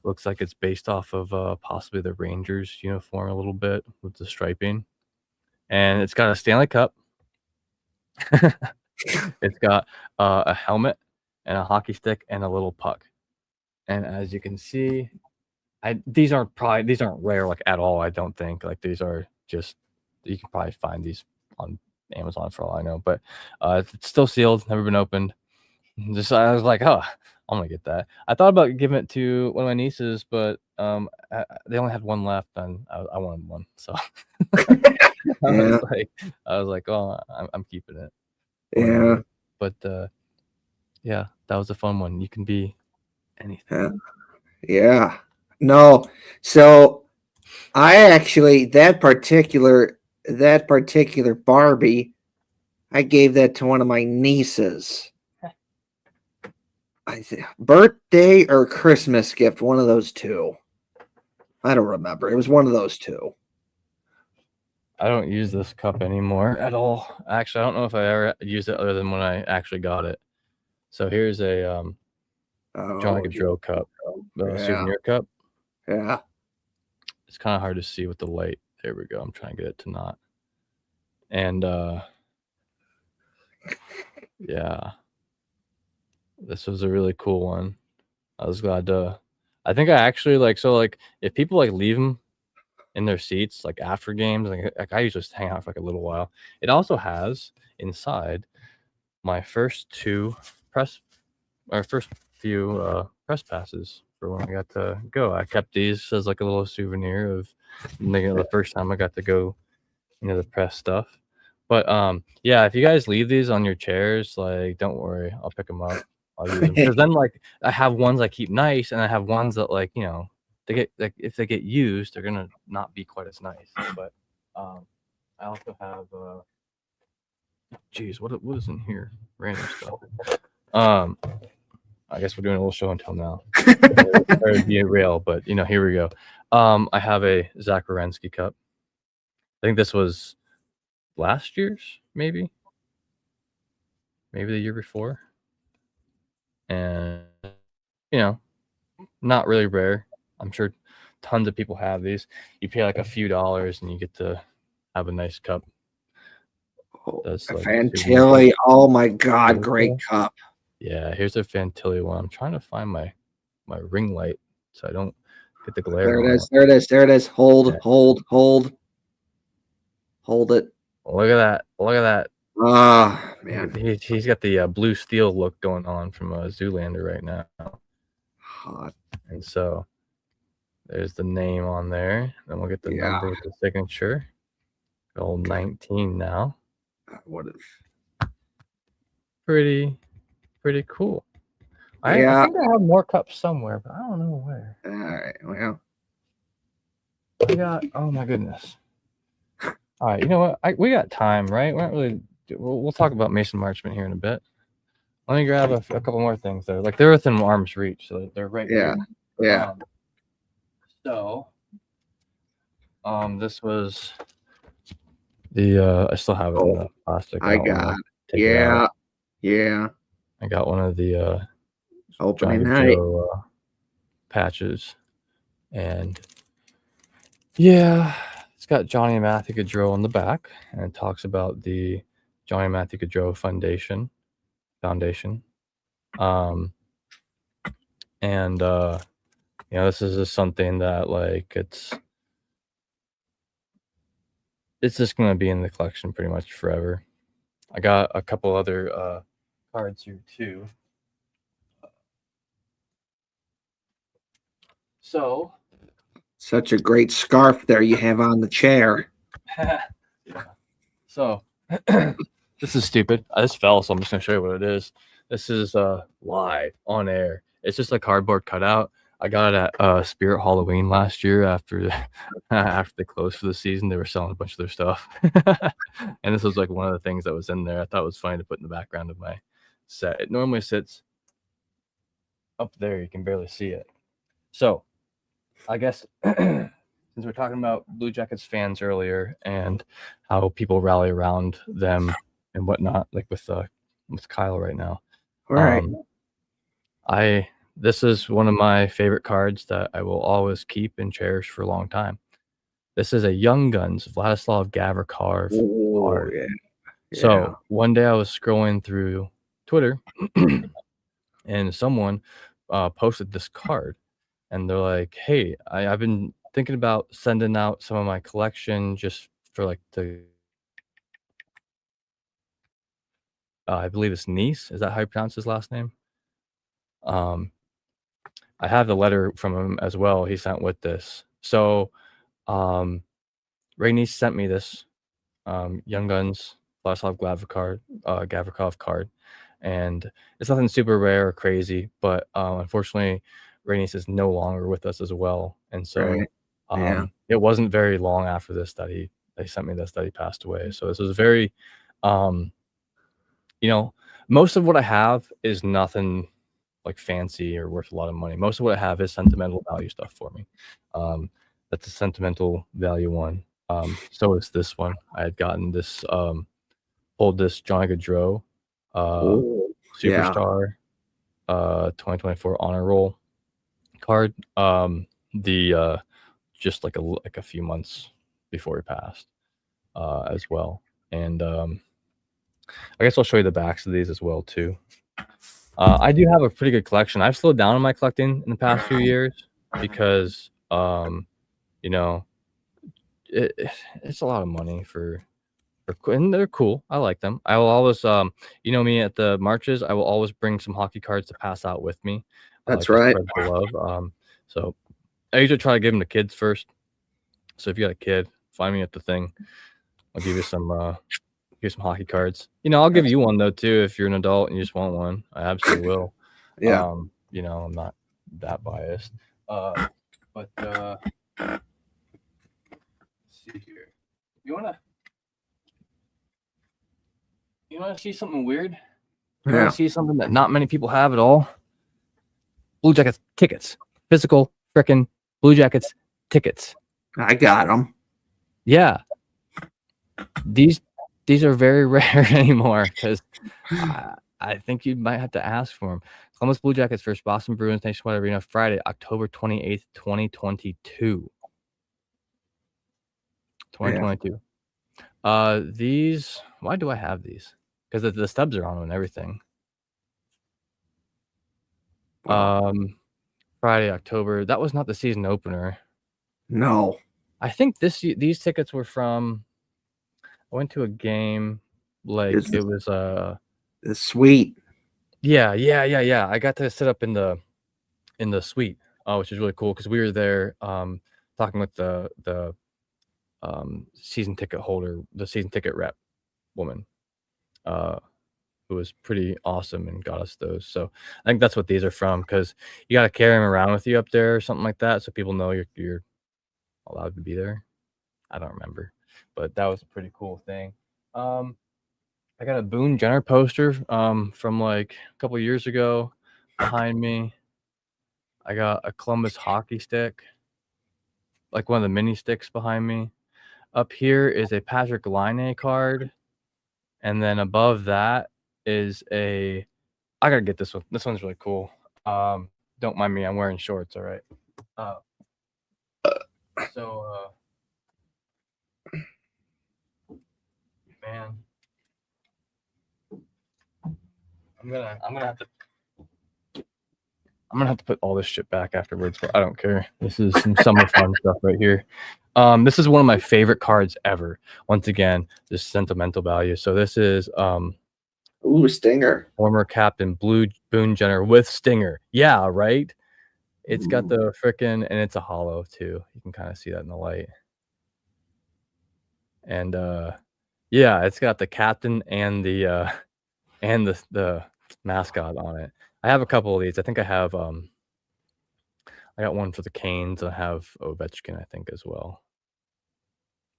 Looks like it's based off of, possibly the Rangers uniform a little bit with the striping, and it's got a Stanley Cup. It's got, a helmet and a hockey stick and a little puck, and as you can see, these aren't rare, like, at all, I don't think, like, these are just you can probably find these on Amazon for all I know, but, it's still sealed, never been opened. Just I was like, "Huh, I'm gonna get that." I thought about giving it to one of my nieces, but, they only had one left, and I wanted one, so I Yeah. was like "Oh, I'm keeping it, Yeah. whatever." But, yeah, that was a fun one. You can be Yeah. anything. Yeah. No. So I actually that particular Barbie, I gave that to one of my nieces. I think birthday or Christmas gift, one of those two. I don't remember. It was one of those two. I don't use this cup anymore at all. Actually, I don't know if I ever used it other than when I actually got it. So here's a, Johnny Oh, Gaudreau cup, yeah. souvenir cup. Yeah. It's kinda hard to see with the light. There we go. I'm trying to get it to not. And yeah, this was a really cool one. I was glad to. I think I actually like if people like leave them in their seats like after games, like I usually just hang out for like a little while. It also has inside my first few press passes for when I got to go. I kept these as like a little souvenir of the first time I got to go, the press stuff. But yeah, if you guys leave these on your chairs, like don't worry, I'll pick them up. I'll use them because then like I have ones I keep nice, and I have ones that like they get like if they get used, they're gonna not be quite as nice. But I also have geez, what is in here? Random stuff. I guess we're doing a little show and tell now. Or be real, but here we go. I have a Zach Werenski cup. I think this was last year's, maybe the year before, and not really rare. I'm sure tons of people have these. You pay like a few dollars and you get to have a nice cup. That's like Fantilli. Oh my god, great cup. Yeah, here's a Fantilli one. I'm trying to find my ring light so I don't get the glare. There it is. Hold it. Look at that. Ah, man. He's got the blue steel look going on from Zoolander right now. Hot. And so there's the name on there. Then we'll get the number with the signature. Old 19 now. What is pretty cool. I think I have more cups somewhere, but I don't know where. All right, well. We got, oh my goodness. All right, you know what? We got time, right? We're not really. We'll talk about Mason Marchment here in a bit. Let me grab a couple more things there. Like they're within arm's reach, so they're right here. Yeah. So, this was the. I still have it in the plastic. I got. Yeah. I got one of the opening night patches, and yeah. It's got Johnny Matthew Gaudreau on the back, and it talks about the Johnny Matthew Gaudreau Foundation. And this is just something that like it's just gonna be in the collection pretty much forever. I got a couple other cards here too. So such a great scarf there you have on the chair. Yeah. So this is stupid. I just fell, so I'm just gonna show you what it is. This is live on air. It's just a cardboard cutout. I got it at Spirit Halloween last year after they closed for the season. They were selling a bunch of their stuff, and this was like one of the things that was in there. I thought it was funny to put in the background of my set. It normally sits up there. You can barely see it. So I guess since we're talking about Blue Jackets fans earlier and how people rally around them and whatnot, like with Kyle right now. Right. This is one of my favorite cards that I will always keep and cherish for a long time. This is a Young Guns Vladislav Gavrikov card. Yeah. So one day I was scrolling through Twitter and someone posted this card. And they're like, hey, I've been thinking about sending out some of my collection just for like I believe it's Nice. Is that how you pronounce his last name? I have the letter from him as well. He sent with this. So Ray Nice sent me this Young Guns Vladislav Gavrikov card. And it's nothing super rare or crazy, but unfortunately, Ray Nice is no longer with us as well. And so it wasn't very long after this that they sent me this that he passed away. So this was very most of what I have is nothing like fancy or worth a lot of money. Most of what I have is sentimental value stuff for me. That's a sentimental value one. So is this one. I had gotten this pulled this Johnny Gaudreau Superstar 2024 honor roll card. Just like a few months before he passed as well. And I guess I'll show you the backs of these as well too. I do have a pretty good collection. I've slowed down on my collecting in the past few years because you know, it's a lot of money for and they're cool. I like them. I will always you know me at the marches, I will always bring some hockey cards to pass out with me. That's To right. spread the love. So I usually try to give them to kids first. So if you got a kid, find me at the thing. I'll give you some hockey cards. You know, I'll give you one though too if you're an adult and you just want one. I absolutely will. Yeah. You know, I'm not that biased. But let's see here. You wanna see something weird? You wanna see something that not many people have at all? Blue Jackets tickets. Physical frickin' Blue Jackets tickets. I got them. Yeah. These are very rare anymore because I think you might have to ask for them. Columbus Blue Jackets versus Boston Bruins Nationwide Arena Friday, October 28th, 2022. 2022. These, why do I have these? Because the stubs are on them and everything. Wow. Friday, October. That was not the season opener. No. I think these tickets were from, I went to a game, like it was it's sweet. Yeah. I got to sit up in the suite, which is really cool because we were there talking with the season ticket holder, the season ticket rep woman, who was pretty awesome and got us those. So I think that's what these are from, because you got to carry them around with you up there or something like that, so people know you're allowed to be there. I don't remember, but that was a pretty cool thing. I got a Boone Jenner poster from like a couple years ago behind me. I got a Columbus hockey stick, like one of the mini sticks behind me. Up here is a Patrick Laine card, and then above that is I gotta get this one. This one's really cool. Don't mind me, I'm wearing shorts, all right? Man, I'm gonna have to put all this shit back afterwards, but I don't care. This is some summer fun stuff right here. This is one of my favorite cards ever. Once again, this sentimental value. So this is ooh, Stinger. Former captain Boone Jenner with Stinger. Yeah, right? It's got the frickin', and it's a hollow too. You can kind of see that in the light. And yeah, it's got the captain and the mascot on it. I have a couple of these. I think I have I got one for the Canes. I have Ovechkin, I think, as well.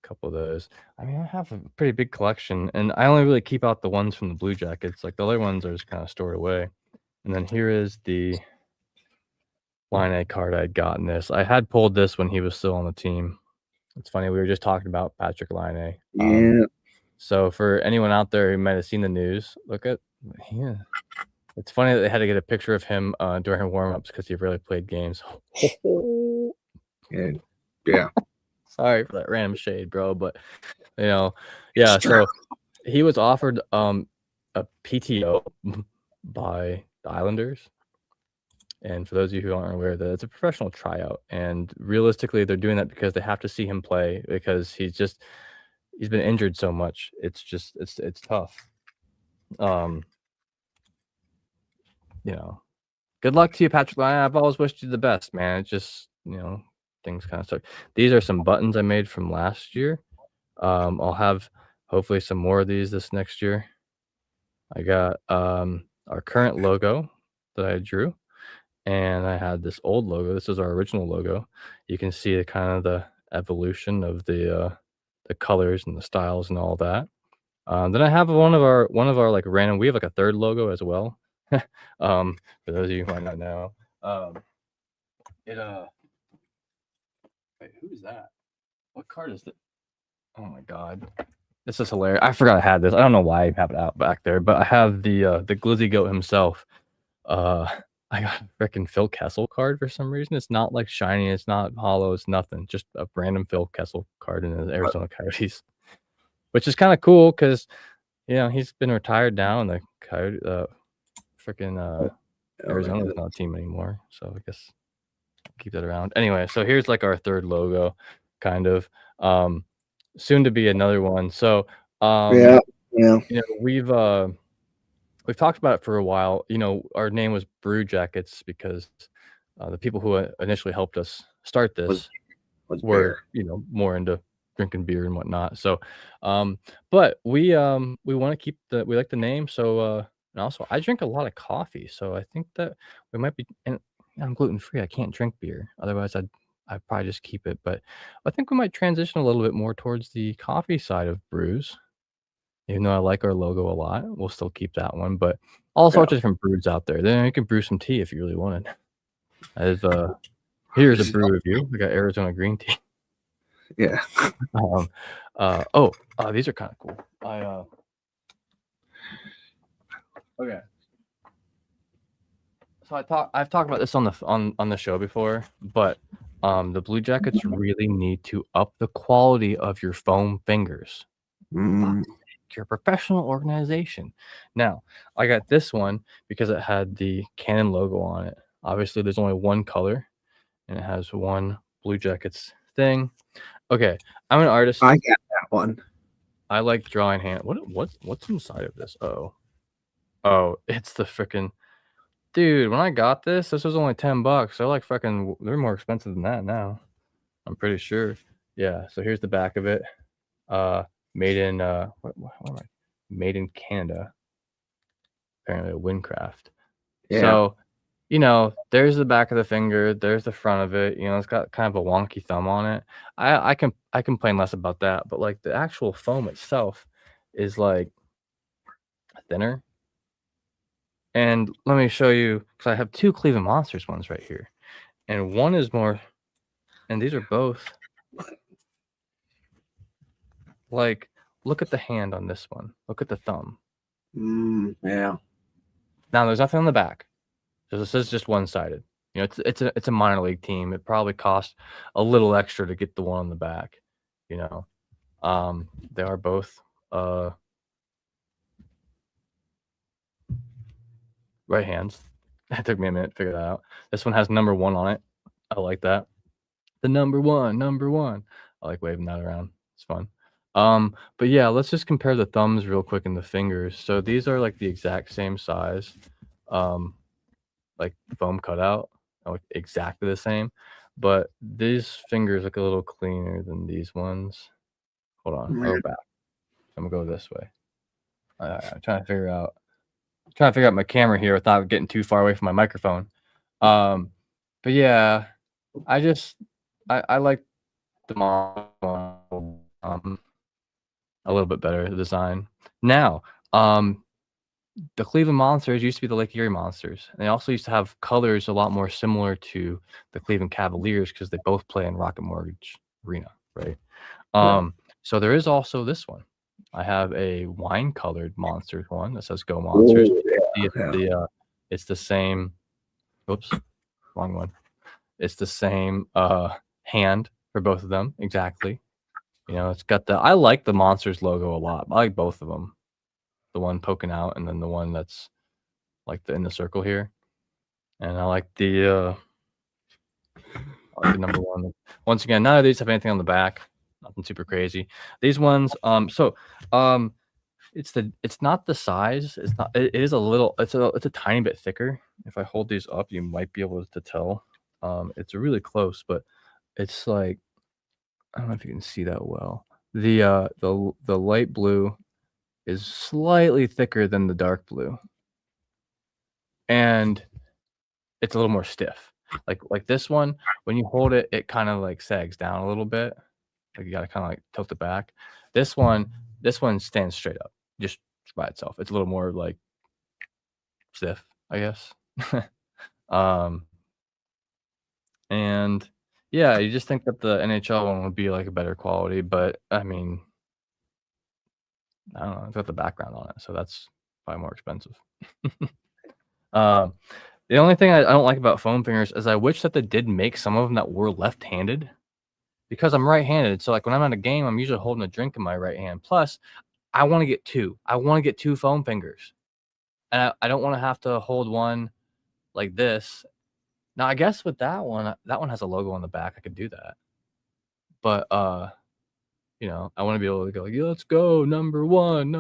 A couple of those. I mean, I have a pretty big collection, and I only really keep out the ones from the Blue Jackets. Like the other ones are just kind of stored away. And then here is the Laine card I had gotten this. I had pulled this when he was still on the team. It's funny, we were just talking about Patrick Laine. Yeah. So for anyone out there who might have seen the news, look at It's funny that they had to get a picture of him during warm-ups because he really played games. Yeah. Sorry for that random shade, bro, but yeah. So he was offered a PTO by the Islanders. And for those of you who aren't aware, that it's a professional tryout, and realistically, they're doing that because they have to see him play, because he's been injured so much. It's tough. Good luck to you, Patrick Laine. I've always wished you the best, man. It's just, things kind of suck. These are some buttons I made from last year. I'll have hopefully some more of these this next year. I got our current logo that I drew, and I had this old logo. This is our original logo. You can see the evolution of the colors and the styles and all that. Then I have one of our like random. We have like a third logo as well. For those of you who might not know, wait, who is that? What card is that? Oh my god, this is hilarious. I forgot I had this. I don't know why I have it out back there, but I have the Glizzy Goat himself. I got a freaking Phil Kessel card for some reason. It's not like shiny, it's not hollow, it's nothing. Just a random Phil Kessel card in the Arizona Coyotes, which is kind of cool because he's been retired now, and the Coyote, freaking Arizona's not a team anymore. So I guess keep that around. Anyway, so here's like our third logo, kind of. Soon to be another one. So Yeah. we've talked about it for a while. Our name was Brew Jackets because the people who initially helped us start this were more into drinking beer and whatnot. So but we want to keep we like the name. So and also I drink a lot of coffee, so I think that we might be, and I'm gluten free. I can't drink beer. Otherwise I'd probably just keep it. But I think we might transition a little bit more towards the coffee side of brews. Even though I like our logo a lot, we'll still keep that one. But all sorts of different brews out there. Then you can brew some tea if you really wanted. As here's a brew review. We got Arizona green tea. Yeah. These are kind of cool. Okay. So I've talked about this on the show before, but the Blue Jackets really need to up the quality of your foam fingers. You're a professional organization. Now, I got this one because it had the Canon logo on it. Obviously, there's only one color, and it has one Blue Jackets thing. Okay, I'm an artist. I got that one. I like drawing hand. What's inside of this? Oh, it's the freaking dude. When I got this was only $10. They're like freaking. They're more expensive than that now. I'm pretty sure. Yeah. So here's the back of it. Made in made in Canada. Apparently a Windcraft. Yeah. So, there's the back of the finger, there's the front of it. It's got kind of a wonky thumb on it. I complain less about that, but like the actual foam itself is like thinner. And let me show you, because I have two Cleveland Monsters ones right here, and one is more, and these are both. Like, look at the hand on this one. Look at the thumb. Yeah. Now there's nothing on the back. So this is just one-sided. It's a minor league team. It probably cost a little extra to get the one on the back. They are both right hands. It took me a minute to figure that out. This one has number 1 on it. I like that. The number one. I like waving that around. It's fun. But yeah, let's just compare the thumbs real quick and the fingers. So these are like the exact same size. Like foam cutout, like exactly the same, but these fingers look a little cleaner than these ones. Hold on, I'll go back. I'm gonna go this way. I'm trying to figure out my camera here without getting too far away from my microphone. But yeah, I like the model a little bit better, the design. Now, the Cleveland Monsters used to be the Lake Erie Monsters. And they also used to have colors a lot more similar to the Cleveland Cavaliers because they both play in Rocket Mortgage Arena, right? So there is also this one. I have a wine-colored Monsters one that says Go Monsters. It's the same. Oops, wrong one. It's the same hand for both of them, exactly. It's got I like the Monsters logo a lot. I like both of them. The one poking out and then the one that's like in the circle here. And I like the number 1. Once again, none of these have anything on the back. Nothing super crazy. These ones, it's not the size. It is a little. It's a tiny bit thicker. If I hold these up, you might be able to tell. It's really close, but it's like, I don't know if you can see that well. The light blue is slightly thicker than the dark blue, and it's a little more stiff. Like this one, when you hold it, it kind of like sags down a little bit. Like you got to kind of like tilt it back. This one stands straight up, just by itself. It's a little more like stiff, I guess. And yeah, you just think that the NHL one would be like a better quality, but I mean, I don't know. It's got the background on it, so that's probably more expensive. The only thing I don't like about foam fingers is I wish that they did make some of them that were left-handed, because I'm right-handed. So like when I'm at a game, I'm usually holding a drink in my right hand. Plus, I want to get two. I want to get two foam fingers, and I don't want to have to hold one like this. Now, I guess with that one has a logo on the back. I could do that, but you know, I want to be able to go like, yeah, let's go number one,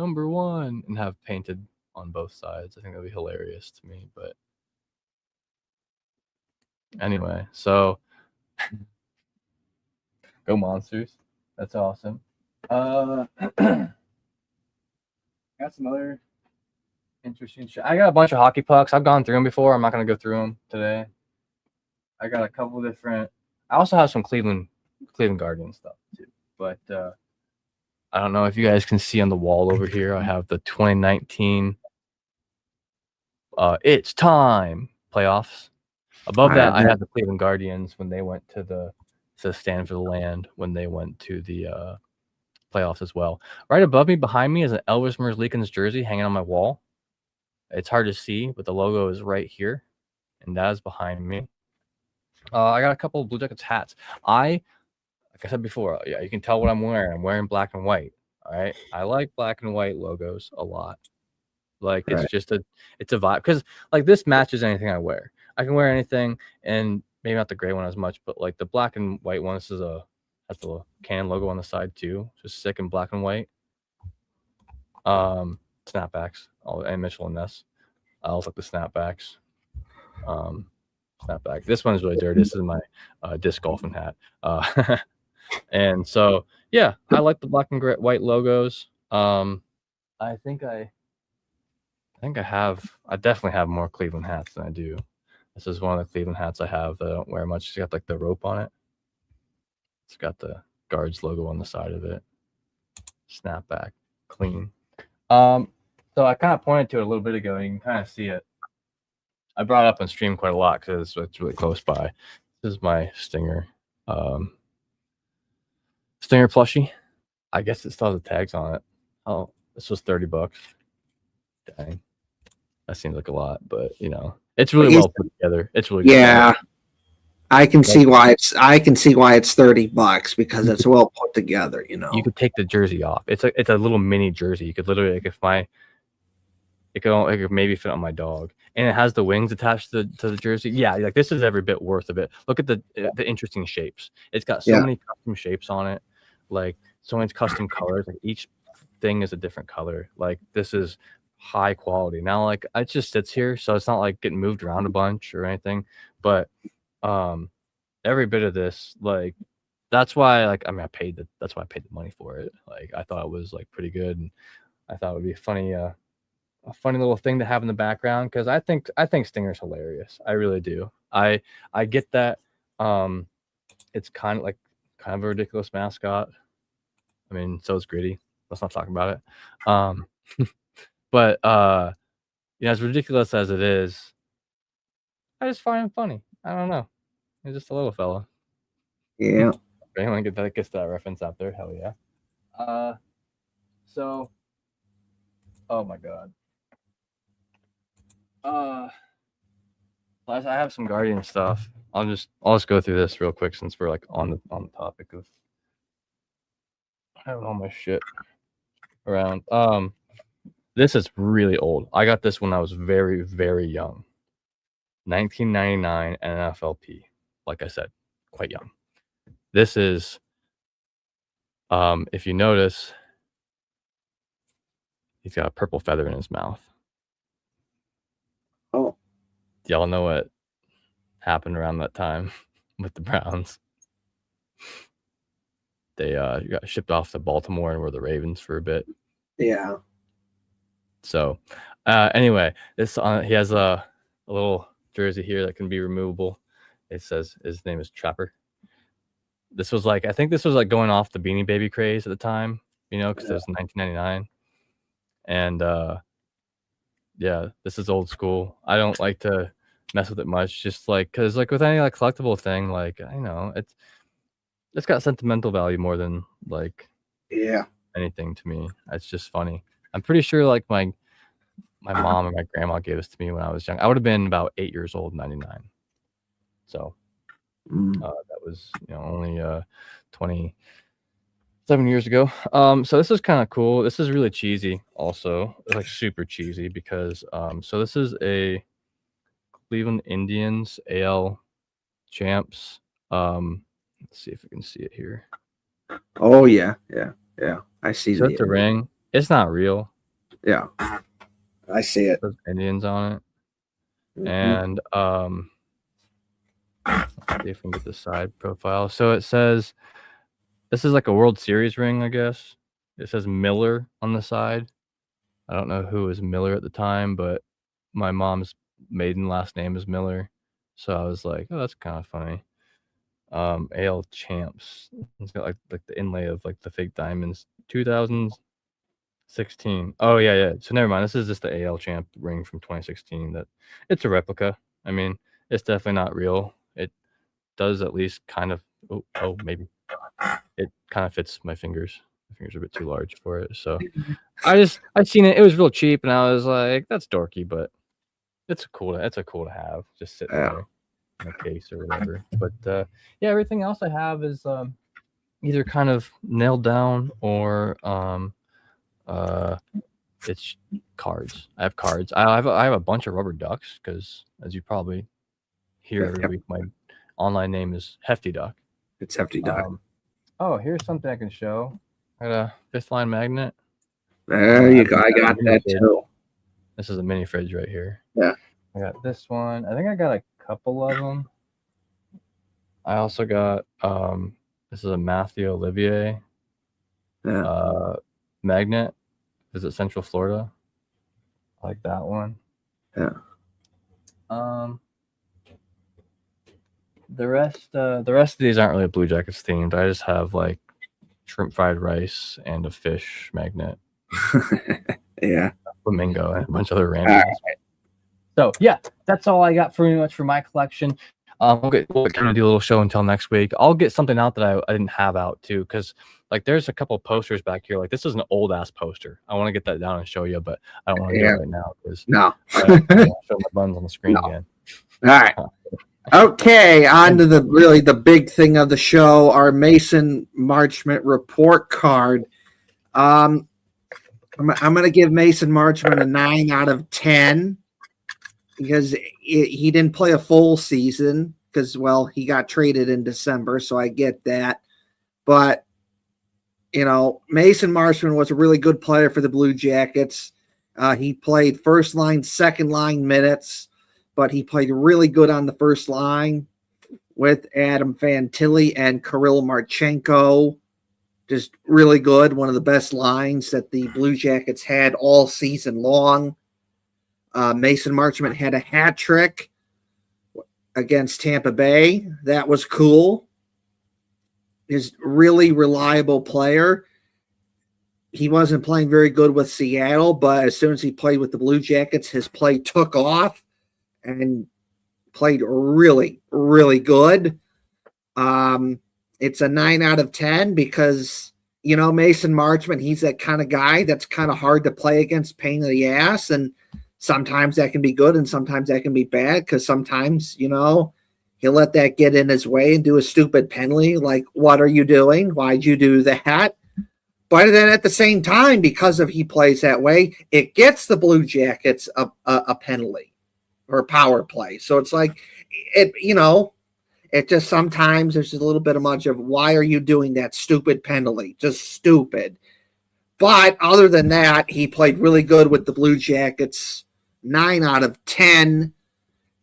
and have painted on both sides. I think that'd be hilarious to me. But anyway, so go Monsters. That's awesome. Got some other interesting shit. I got a bunch of hockey pucks. I've gone through them before. I'm not gonna go through them today. I got a couple different. I also have some Cleveland Guardian stuff too. But I don't know if you guys can see on the wall over here. I have the 2019 It's Time playoffs. Above that, I have the Cleveland Guardians when they went to the Stand for the Land, when they went to the playoffs as well. Right above me, behind me, is an Elvis Merzlikins jersey hanging on my wall. It's hard to see, but the logo is right here, and that is behind me. I got a couple of Blue Jackets hats. Like I said before, yeah, you can tell what I'm wearing. I'm wearing black and white. All right, I like black and white logos a lot. Like it's just it's a vibe, because like this matches anything I wear. I can wear anything, and maybe not the gray one as much, but like the black and white one. This is has the Canon logo on the side too, just sick in black and white. Snapbacks, and Mitchell and Ness. I also like the snapbacks. Snapback. This one is really dirty. This is my disc golfing hat. And so yeah, I like the black and white logos. I definitely have more Cleveland hats than I do. This is one of the Cleveland hats I have that I don't wear much. It's got like the rope on it. It's got the Guards logo on the side of it. Snapback, clean. So I kind of pointed to it a little bit ago, and you can kind of see it. I brought it up on stream quite a lot because it's really close by. This is my Stinger. Stinger plushie. I guess it still has the tags on it. Oh, this was $30. Dang. That seems like a lot, but you know, it's really well put together. It's really good. Yeah. I can see why it's $30 because it's well put together, you know. You could take the jersey off. It's a little mini jersey. You could literally, like, it could maybe fit on my dog, and it has the wings attached to the jersey. Yeah, like this is every bit worth of it. Look at the interesting shapes. It's got so many custom shapes on it, like so many custom colors. Like each thing is a different color. Like this is high quality. Now, like it just sits here, so it's not like getting moved around a bunch or anything. But every bit of this, like that's why, like I mean, that's why I paid the money for it. Like I thought it was like pretty good, and I thought it would be a funny little thing to have in the background, because I think Stinger's hilarious. I really do. I get that it's kind of a ridiculous mascot. I mean, so is Gritty. Let's not talk about it. But you know, as ridiculous as it is, I just find him funny. I don't know. He's just a little fella. Yeah. If anyone gets that reference out there, hell yeah. So, oh my god. I have some Guardian stuff. I'll just go through this real quick since we're like on the topic of having all my shit around. This is really old. I got this when I was very, very young. 1999 NFLP. Like I said, quite young. This is, if you notice, he's got a purple feather in his mouth. Oh. Y'all know what happened around that time with the Browns? They got shipped off to Baltimore and were the Ravens for a bit. Yeah. So, anyway, he has a little jersey here that can be removable. It says his name is Trapper. This was like, I think this was like going off the Beanie Baby craze at the time, you know, because it was 1999. And yeah, this is old school. I don't like to mess with it much, just like because like with any like collectible thing, like I know it's got sentimental value more than like anything to me. It's just funny. I'm pretty sure like my my mom and my grandma gave this to me when I was young. I would have been about 8 years old, 99. So that was only 27 years ago. So this is kind of cool. This is really cheesy. Also, it's like super cheesy because so this is a Cleveland Indians AL champs. Let's see if we can see it here. Oh yeah. I see So it's a ring. It's not real. Yeah, I see it. There's Indians on it. And let's see if we can get the side profile. So it says this is like a World Series ring, I guess. It says Miller on the side. I don't know who was Miller at the time, but my mom's maiden last name is Miller. So I was like, oh, that's kind of funny. AL champs. It's got like the inlay of like the fake diamonds. 2016. Oh yeah. So never mind. This is just the AL champ ring from 2016. That it's a replica. I mean, it's definitely not real. It does at least kind of. Oh, maybe it kind of fits my fingers. My fingers are a bit too large for it. So I seen it. It was real cheap, and I was like, that's dorky, but it's cool to have just sitting there in a case or whatever. But yeah, everything else I have is either kind of nailed down or it's cards. I have cards. I have a bunch of rubber ducks because, as you probably hear every week, my online name is Hefty Duck. It's Hefty Duck. Here's something I can show. I got a fifth line magnet. There you go. I got that too. This is a mini fridge right here. Yeah. I got this one. I think I got a couple of them. I also got this is a Matthew Olivier magnet. Visit Central Florida. I like that one. Yeah. The rest of these aren't really Blue Jackets themed. I just have like shrimp fried rice and a fish magnet. Yeah. A flamingo and a bunch of other random. Right. So yeah, that's all I got pretty much for my collection. We'll kind of do a little show until next week. I'll get something out that I didn't have out too, because like there's a couple of posters back here. Like this is an old ass poster. I want to get that down and show you, but I don't want to do it right now because I want to show my buns on the screen again. All right. Okay, on to the big thing of the show, our Mason Marchment report card. I'm going to give Mason Marchment a 9 out of 10 because he didn't play a full season because, well, he got traded in December, so I get that. But, Mason Marchment was a really good player for the Blue Jackets. He played first line, second line minutes. But he played really good on the first line with Adam Fantilli and Kirill Marchenko. Just really good. One of the best lines that the Blue Jackets had all season long. Mason Marchment had a hat trick against Tampa Bay. That was cool. He's a really reliable player. He wasn't playing very good with Seattle, but as soon as he played with the Blue Jackets, his play took off. And played really, really good. It's a 9 out of 10 because, Mason Marchment, he's that kind of guy that's kind of hard to play against, pain in the ass. And sometimes that can be good and sometimes that can be bad because sometimes, he'll let that get in his way and do a stupid penalty. Like, what are you doing? Why'd you do that? But then at the same time, because he plays that way, it gets the Blue Jackets a penalty. Or power play. So it's like, it just sometimes there's a little bit of much of why are you doing that stupid penalty? Just stupid. But other than that, he played really good with the Blue Jackets, 9 out of 10.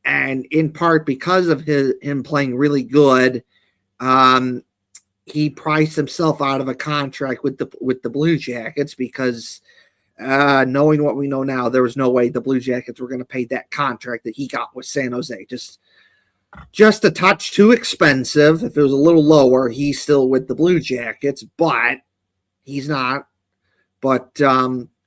And in part because of him playing really good, he priced himself out of a contract with the Blue Jackets because knowing what we know now, there was no way the Blue Jackets were going to pay that contract that he got with San Jose. Just a touch too expensive. If it was a little lower, he's still with the Blue Jackets, but he's not. But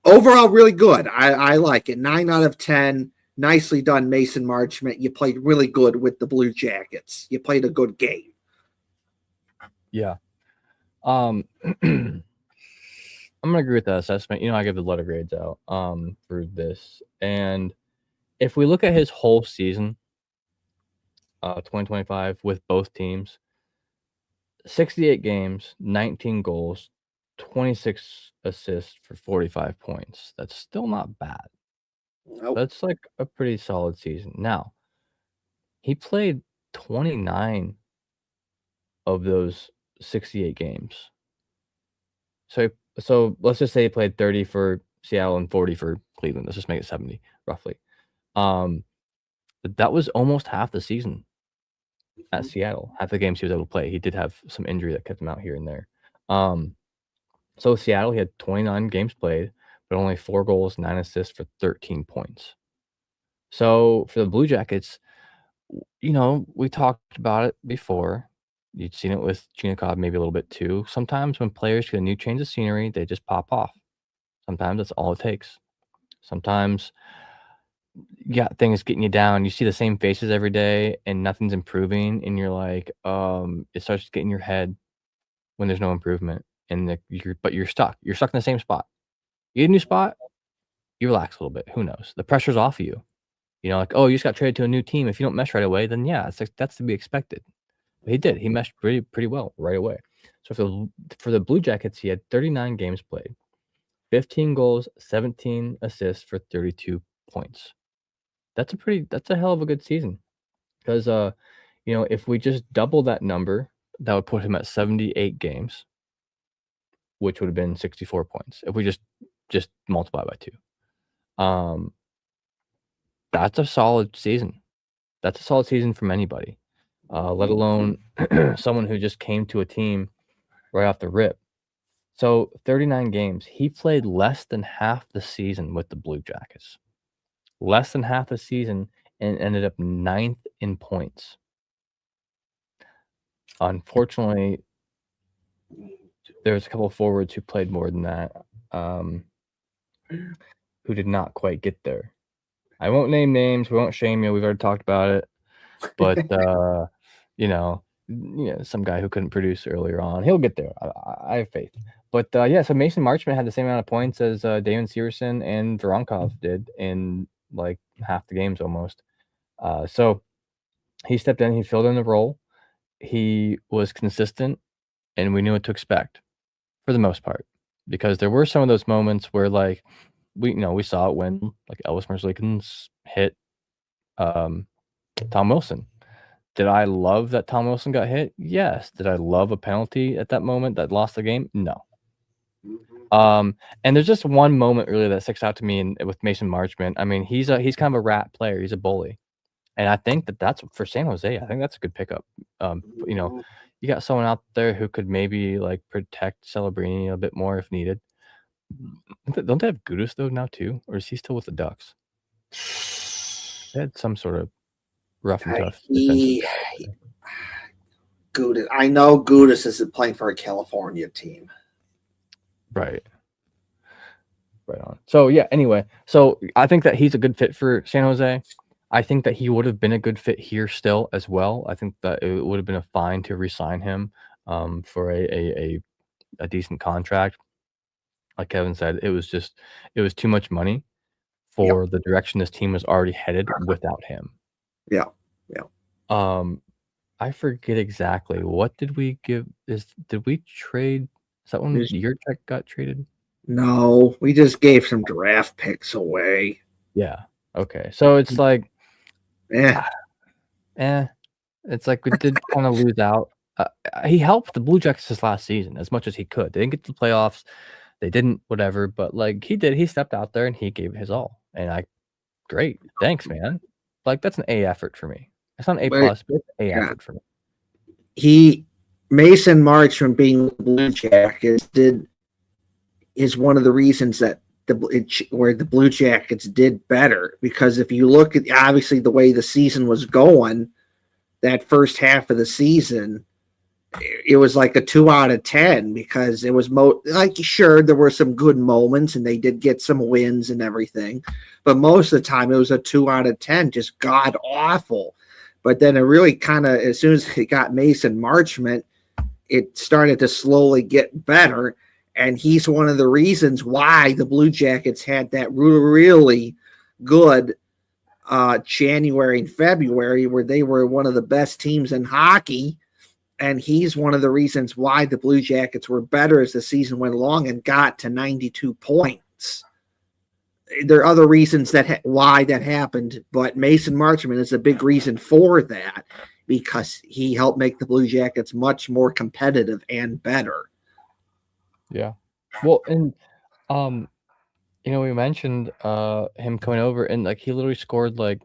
overall, really good. I like it. 9 out of 10. Nicely done, Mason Marchment. You played really good with the Blue Jackets. You played a good game. Yeah. I'm gonna agree with that assessment. I give the letter grades out for this, and if we look at his whole season, 2025 with both teams, 68 games, 19 goals, 26 assists for 45 points. That's still not bad. Nope. That's like a pretty solid season. Now, he played 29 of those 68 games. So let's just say he played 30 for Seattle and 40 for Cleveland. Let's just make it 70 roughly. But that was almost half the season at Seattle. Half the games he was able to play. He did have some injury that kept him out here and there. So Seattle, he had 29 games played, but only 4 goals, 9 assists for 13 points. So for the Blue Jackets, we talked about it before. You'd seen it with Chinikov maybe a little bit too. Sometimes when players get a new change of scenery, they just pop off. Sometimes that's all it takes. Sometimes you got things getting you down. You see the same faces every day and nothing's improving, and you're like, it starts to get in your head when there's no improvement, and you're stuck. You're stuck in the same spot. You get a new spot, you relax a little bit. Who knows? The pressure's off of you. Like, oh, you just got traded to a new team. If you don't mesh right away, then yeah, that's to be expected. But he did. He meshed pretty well right away. So for the Blue Jackets, he had 39 games played, 15 goals, 17 assists for 32 points. That's a hell of a good season. Because if we just double that number, that would put him at 78 games, which would have been 64 points. If we just multiply by 2. That's a solid season. That's a solid season from anybody, let alone someone who just came to a team right off the rip. So 39 games. He played less than half the season with the Blue Jackets. Less than half the season and ended up 9th in points. Unfortunately, there's a couple of forwards who played more than that, who did not quite get there. I won't name names. We won't shame you. We've already talked about it. But, some guy who couldn't produce earlier on, he'll get there. I have faith. But, so Mason Marchment had the same amount of points as Damon Severson and Voronkov did in, like, half the games almost. So he stepped in. He filled in the role. He was consistent, and we knew what to expect for the most part. Because there were some of those moments where, like, we saw it when, like, Elvis Merzlikins hit Tom Wilson. Did I love that Tom Wilson got hit? Yes. Did I love a penalty at that moment that lost the game? No. And there's just one moment really that sticks out to me with Mason Marchment. I mean, he's kind of a rat player. He's a bully. And I think that's for San Jose. I think that's a good pickup. You got someone out there who could maybe like protect Celebrini a bit more if needed. Don't they have Gudis though now too, or is he still with the Ducks? They had some sort of rough and tough defensive guy. Gudis. I know Gudis isn't playing for a California team. Right on. So yeah, anyway, so I think that he's a good fit for San Jose. I think that he would have been a good fit here still as well. I think that it would have been fine to re-sign him for a decent contract. Like Kevin said, it was too much money for the direction this team was already headed without him. Yeah. I forget exactly what did we give. Did we trade? Is that when your check got traded? No, we just gave some draft picks away. Yeah. Okay. So it's like, It's like we did kind of lose out. He helped the Blue Jackets this last season as much as he could. They didn't get to the playoffs. They didn't, whatever. But like he did, he stepped out there and he gave his all. And great, thanks, man. Like that's an A effort for me. It's not an A plus, but it's an A effort for me. Mason March from being the Blue Jackets is one of the reasons that where the Blue Jackets did better, because if you look at obviously the way the season was going, that first half of the season, it was like a 2 out of 10 because it was sure there were some good moments and they did get some wins and everything, but most of the time it was a 2 out of 10, just god awful. But then it really kind of, as soon as it got Mason Marchment, it started to slowly get better. And he's one of the reasons why the Blue Jackets had that really good January and February, where they were one of the best teams in hockey. And he's one of the reasons why the Blue Jackets were better as the season went along and got to 92 points. There are other reasons why that happened, but Mason Marchment is a big reason for that, because he helped make the Blue Jackets much more competitive and better. Yeah. Well, and we mentioned him coming over, and like he literally scored like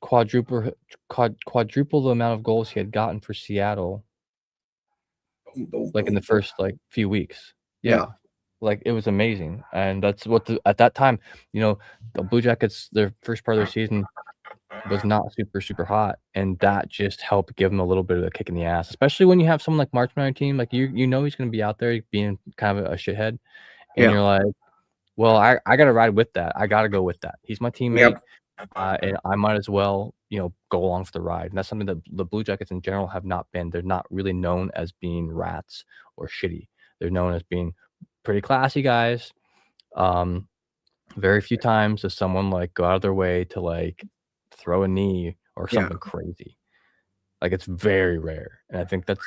quadruple the amount of goals he had gotten for Seattle, like in the first like few weeks. Yeah. Like it was amazing, and that's what at that time, the Blue Jackets, their first part of their season was not super hot, and that just helped give them a little bit of a kick in the ass, especially when you have someone like Marchment on your team. Like he's going to be out there being kind of a shithead, and you're like, well, I got to ride with that. I got to go with that. He's my teammate, and I might as well go along for the ride. And that's something that the Blue Jackets in general have not been. They're not really known as being rats or shitty. They're known as being pretty classy guys. Very few times does someone like go out of their way to like throw a knee or something crazy. Like it's very rare, and I think that's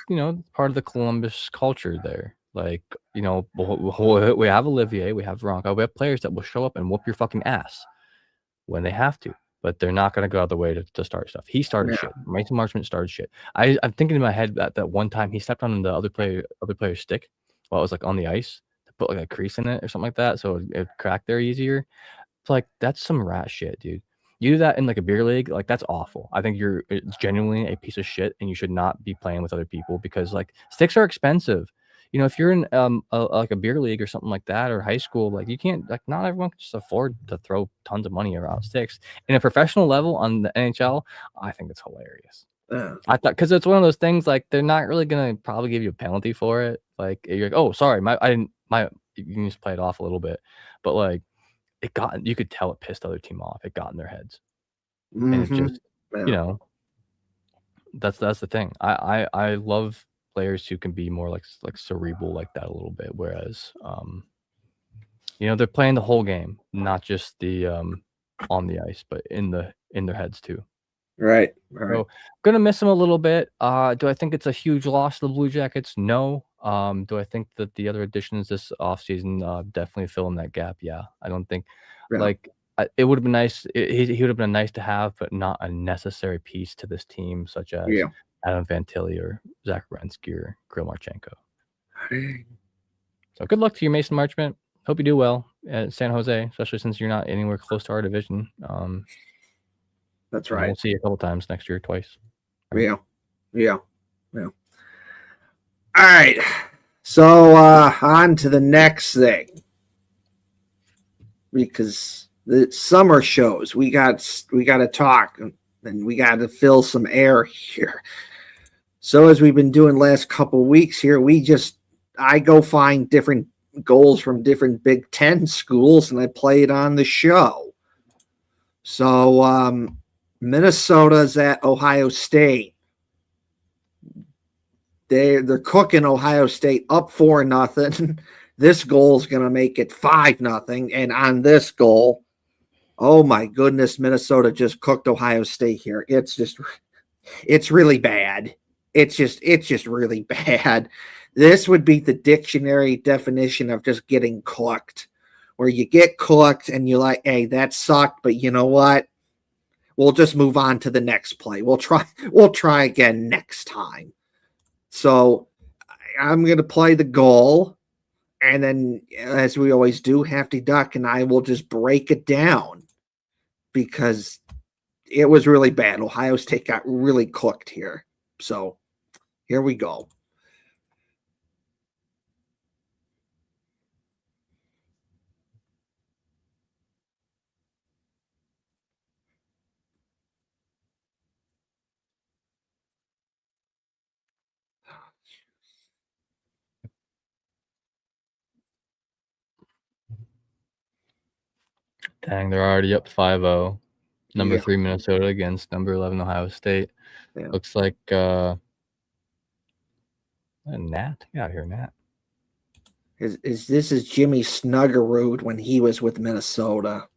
part of the Columbus culture there. Like we have Olivier, we have Veronica, we have players that will show up and whoop your fucking ass when they have to, but they're not going to go out of the way to start stuff. He started shit. Mason Marchment started shit. I'm thinking in my head that one time he stepped on the other player's stick while it was like on the ice to put like a crease in it or something like that, so it cracked there easier. It's like that's some rat shit, dude. You do that in like a beer league, like that's awful. I think it's genuinely a piece of shit, and you should not be playing with other people because like sticks are expensive. If you're in like a beer league or something like that, or high school, like you can't, like not everyone can just afford to throw tons of money around sticks. In a professional level on the NHL, I think it's hilarious. I thought, because it's one of those things like they're not really gonna probably give you a penalty for it. Like you're like, oh sorry, you can just play it off a little bit, but like you could tell it pissed the other team off. It got in their heads, and it just that's the thing. I love players who can be more like cerebral like that a little bit, whereas they're playing the whole game, not just the on the ice, but in their heads too. Right. So gonna miss them a little bit. Do I think it's a huge loss to the Blue Jackets? No. Do I think that the other additions this offseason definitely fill in that gap? Yeah. I don't think it would have been nice. He would have been nice to have, but not a necessary piece to this team, such as Adam Fantilli or Zach Werenski or Kirill Marchenko. So good luck to you, Mason Marchment. Hope you do well at San Jose, especially since you're not anywhere close to our division. That's right. We'll see you a couple times next year, twice. Yeah. All right. So on to the next thing, because the summer shows we got to talk, and we got to fill some air here. So as we've been doing last couple weeks here, I go find different goals from different Big Ten schools, and I play it on the show. So Minnesota's at Ohio State. They're cooking Ohio State up 4-0. This goal is going to make it 5-0. And on this goal, oh my goodness, Minnesota just cooked Ohio State here. It's really bad. It's just really bad. This would be the dictionary definition of just getting cooked, where you get cooked and you're like, hey, that sucked, but you know what? We'll just move on to the next play. We'll try again next time. So I'm going to play the goal, and then, as we always do, Hefty Duck and I will just break it down, because it was really bad. Ohio State got really cooked here. So here we go. Dang, they're already up 5-0. Number 3 Minnesota against number 11 Ohio State. Looks like Nat. Get out of here, Nat. This is Jimmy Snuggerud when he was with Minnesota,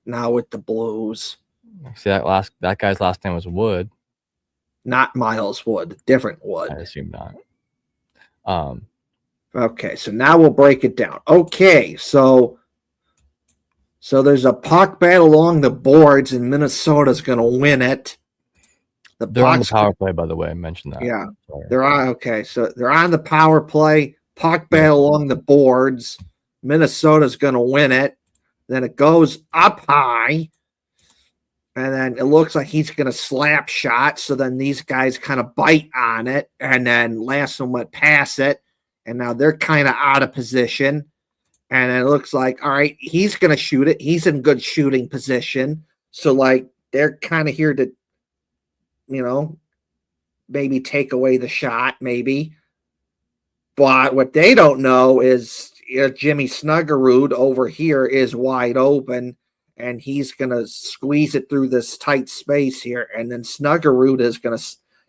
now with the Blues. See that guy's last name was Wood. Not Miles Wood, different Wood. I assume not. Okay, so now we'll break it down. Okay, so there's a puck battle along the boards, and Minnesota's going to win it. They're on the power play, by the way. I mentioned that. Yeah, they're on. Okay, so they're on the power play. Puck battle along the boards. Minnesota's going to win it. Then it goes up high, and then it looks like he's going to slap shot. So then these guys kind of bite on it, and then last one went past it, and now they're kind of out of position. And it looks like, all right, he's going to shoot it. He's in good shooting position. So, like, they're kind of here to, maybe take away the shot, maybe. But what they don't know is Jimmy Snuggerud over here is wide open, and he's going to squeeze it through this tight space here. And then Snuggerud is going to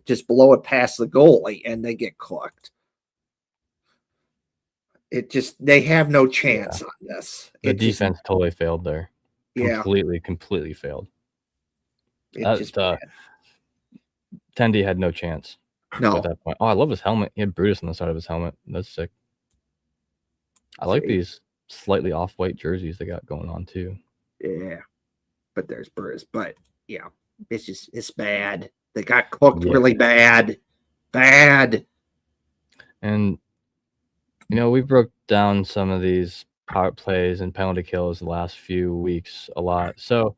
just blow it past the goalie, and they get cooked. They have no chance on this. The defense totally failed there. Completely failed. Tendy had no chance. No. At that point. Oh, I love his helmet. He had Brutus on the side of his helmet. That's sick. I like these slightly off-white jerseys they got going on too. Yeah, but there's Brutus. But yeah, it's bad. They got cooked really bad. And we broke down some of these power plays and penalty kills the last few weeks a lot. So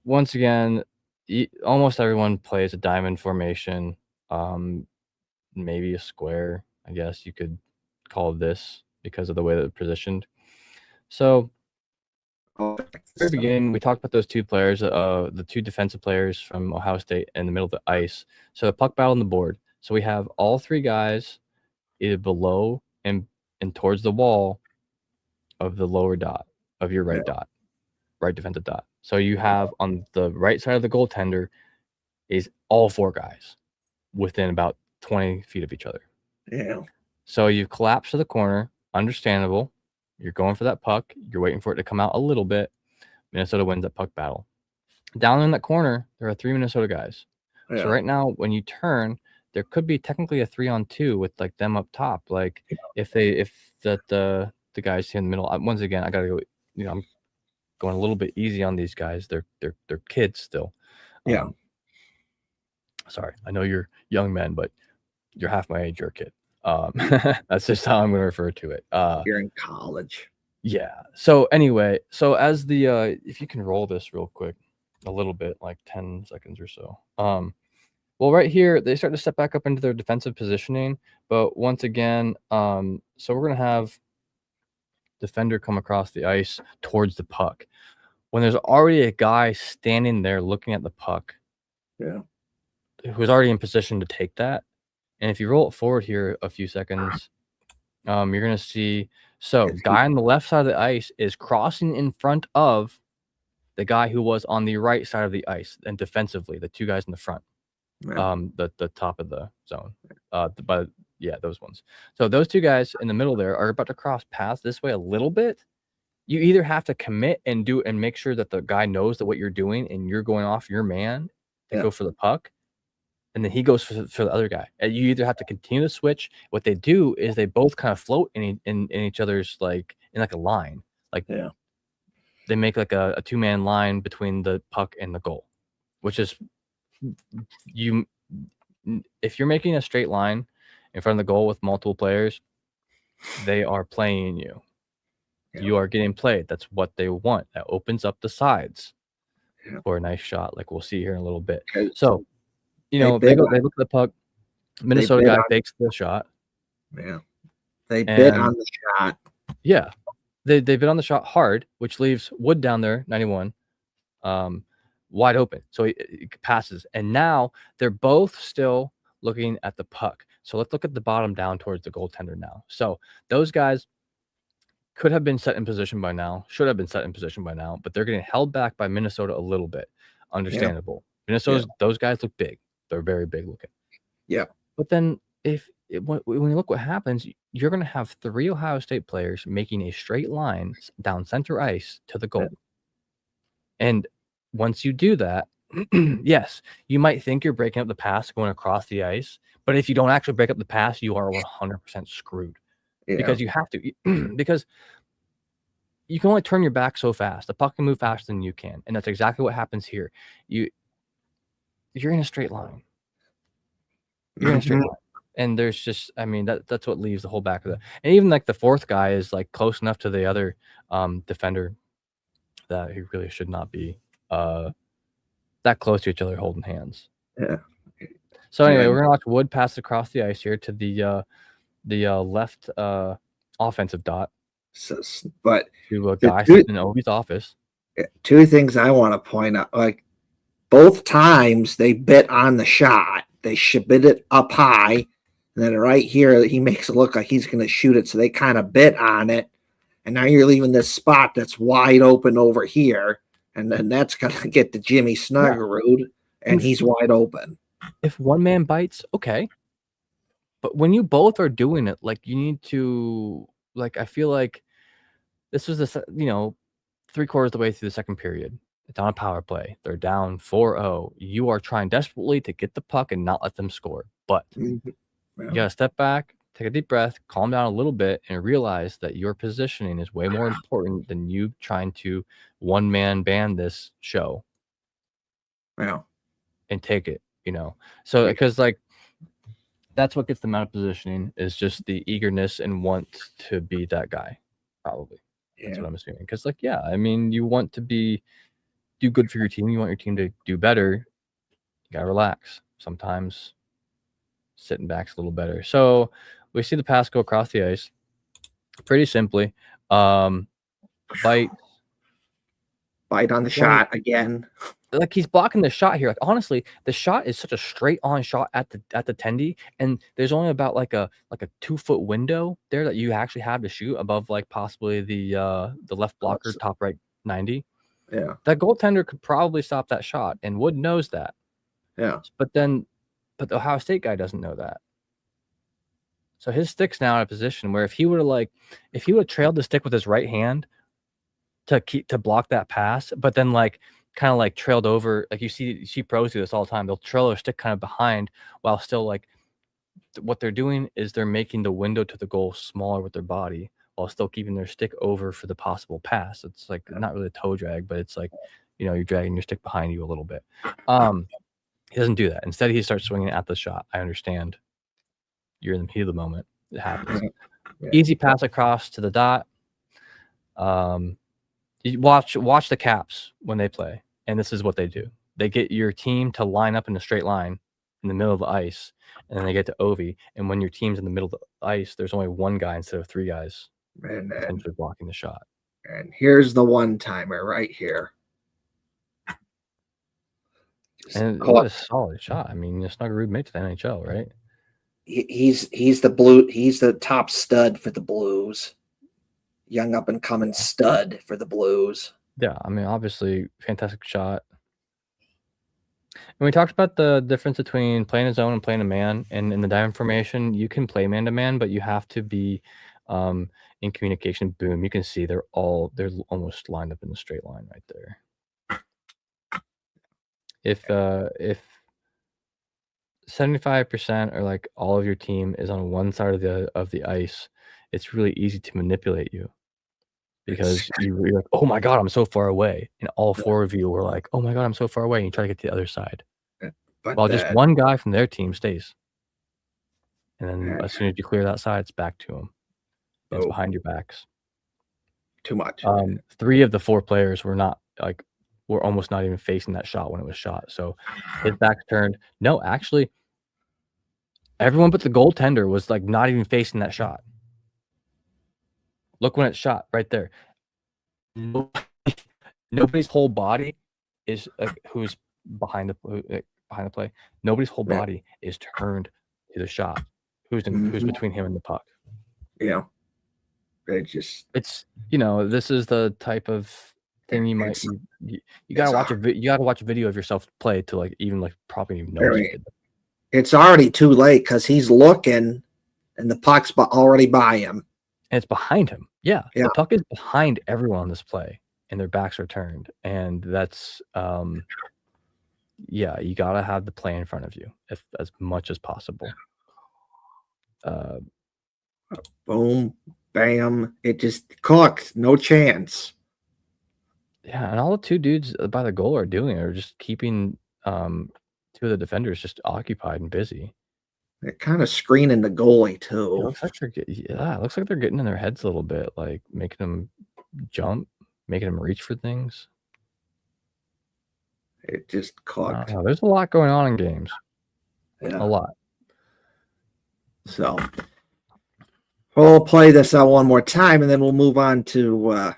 once again, almost everyone plays a diamond formation, maybe a square, I guess you could call this because of the way that it's positioned. So at the very beginning, we talked about those two players, the two defensive players from Ohio State in the middle of the ice. So the puck battle on the board. So we have all three guys either below and towards the wall of the lower dot of your right dot, right defensive dot. So you have on the right side of the goaltender is all four guys within about 20 feet of each other. Yeah. So you collapse to the corner, understandable. You're going for that puck. You're waiting for it to come out a little bit. Minnesota wins that puck battle. Down in that corner, there are three Minnesota guys. Yeah. So right now, when you turn, there could be technically a 3-on-2 with like them up top. Like if the guys here in the middle. Once again, I gotta go. I'm going a little bit easy on these guys. They're kids still. Yeah. Sorry, I know you're young men, but you're half my age. You're a kid. That's just how I'm going to refer to it. You're in college. Yeah. So anyway, as the if you can roll this real quick, a little bit, like 10 seconds or so. Well, right here they start to step back up into their defensive positioning, but once again, so we're going to have defender come across the ice towards the puck when there's already a guy standing there looking at the puck. Yeah. Who's already in position to take that. And if you roll it forward here a few seconds, you're going to see, guy on the left side of the ice is crossing in front of the guy who was on the right side of the ice, and defensively, the two guys in the front, the top of the zone, those ones. So those two guys in the middle there are about to cross paths this way a little bit. You either have to commit and make sure that the guy knows that what you're doing and you're going off your man to go for the puck. And then he goes for the other guy. And you either have to continue to switch. What they do is they both kind of float in each other's in like a line. They make like a two-man line between the puck and the goal, which is if you're making a straight line in front of the goal with multiple players, they are playing you. Yeah. You are getting played. That's what they want. That opens up the sides for a nice shot, like we'll see here in a little bit. So. They look at the puck. Minnesota guy fakes the shot. Yeah. They bid on the shot. Yeah. They bid on the shot hard, which leaves Wood down there, 91, wide open. So he passes. And now they're both still looking at the puck. So let's look at the bottom down towards the goaltender now. So those guys could have been set in position by now, should have been set in position by now, but they're getting held back by Minnesota a little bit. Understandable. Those guys look big. They're very big looking. Yeah. But then if when you look what happens, you're going to have 3 Ohio State players making a straight line down center ice to the goal. And once you do that, yes, you might think you're breaking up the pass going across the ice, but if you don't actually break up the pass, you are 100% screwed. Because you have to, because you can only turn your back so fast. The puck can move faster than you can, and that's exactly what happens here. You're in a straight line. You're in a straight line. And there's just, I mean, that's what leaves the whole back of the, and even like the fourth guy is like close enough to the other defender that he really should not be that close to each other holding hands. Yeah. So anyway, we're gonna watch Wood pass across the ice here to the left offensive dot. But to a guy sitting in Ovi's office. 2 things I want to point out. Like both times they bit on the shot. They bit it up high. And then right here, he makes it look like he's going to shoot it. So they kind of bit on it. And now you're leaving this spot that's wide open over here. And then that's going to get to Jimmy Snuggerud. And he's wide open. If one man bites, okay. But when you both are doing it, like you need to, like, I feel like this was the, 3/4 of the way through the second period. It's on a power play. They're down 4-0. You are trying desperately to get the puck and not let them score. But you got to step back, take a deep breath, calm down a little bit, and realize that your positioning is way more important than you trying to one-man band this show. Yeah. And take it, So, because, like, that's what gets them out of positioning is just the eagerness and want to be that guy, probably. That's what I'm assuming. Because, like, yeah, I mean, you want to do good for your team. You want your team to do better. You got to relax. Sometimes sitting back's a little better. So we see the pass go across the ice pretty simply. Bite on the shot again. Like he's blocking the shot here. Like honestly, the shot is such a straight on shot at the tendy, and there's only about like a 2-foot window there that you actually have to shoot above like possibly the left blocker top right 90. Yeah. That goaltender could probably stop that shot, and Wood knows that. Yeah. But the Ohio State guy doesn't know that. So his stick's now in a position where if he would have trailed the stick with his right hand to block that pass, but then like kind of like trailed over, like you see pros do this all the time. They'll trail their stick kind of behind while still like what they're doing is they're making the window to the goal smaller with their body while still keeping their stick over for the possible pass. It's like not really a toe drag, but it's like, you're dragging your stick behind you a little bit. He doesn't do that. Instead, he starts swinging at the shot. I understand. You're in the heat of the moment. It happens. Yeah. Easy pass across to the dot. You watch the Caps when they play, and this is what they do. They get your team to line up in a straight line in the middle of the ice, and then they get to Ovi. And when your team's in the middle of the ice, there's only one guy instead of 3 guys essentially blocking the shot. And here's the one-timer right here. And what a solid shot. I mean, Snuggerud made to the NHL, right? He's the top stud for the Blues. Young up and coming stud for the Blues. Yeah, I mean, obviously, fantastic shot. And we talked about the difference between playing a zone and playing a man. And in the diamond formation, you can play man to man, but you have to be in communication. Boom, you can see they're almost lined up in the straight line right there. If 75% or like all of your team is on one side of the ice, it's really easy to manipulate you because you're like, oh my God, I'm so far away. And all 4 of you were like, oh my God, I'm so far away. And you try to get to the other side. While just one guy from their team stays. And then as soon as you clear that side, it's back to him. It's behind your backs. Too much. 3 of the 4 players were almost not even facing that shot when it was shot. So his back's turned. No, actually, everyone but the goaltender was like not even facing that shot. Look when it's shot right there. Nobody's whole body is who's behind the play. Nobody's whole body is turned to the shot. Who's between him and the puck? Yeah. It's this is the type of thing you gotta watch you gotta watch a video of yourself play to like even like probably even know. It's already too late because he's looking and the puck's already by him. And it's behind him. Yeah, Yeah. the puck is behind everyone on this play, and their backs are turned, and that's yeah, you gotta have the play in front of you as much as possible. Boom, bam, it just cooked. No chance. Yeah, and all the 2 dudes by the goal are doing are just keeping 2 of the defenders just occupied and busy. They're kind of screening the goalie It too. looks like it looks like they're getting in their heads a little bit, like making them jump, making them reach for things. It just I cooked. don't know, there's a lot going on in games. Yeah. A lot. So we'll play this out one more time, and then we'll move on to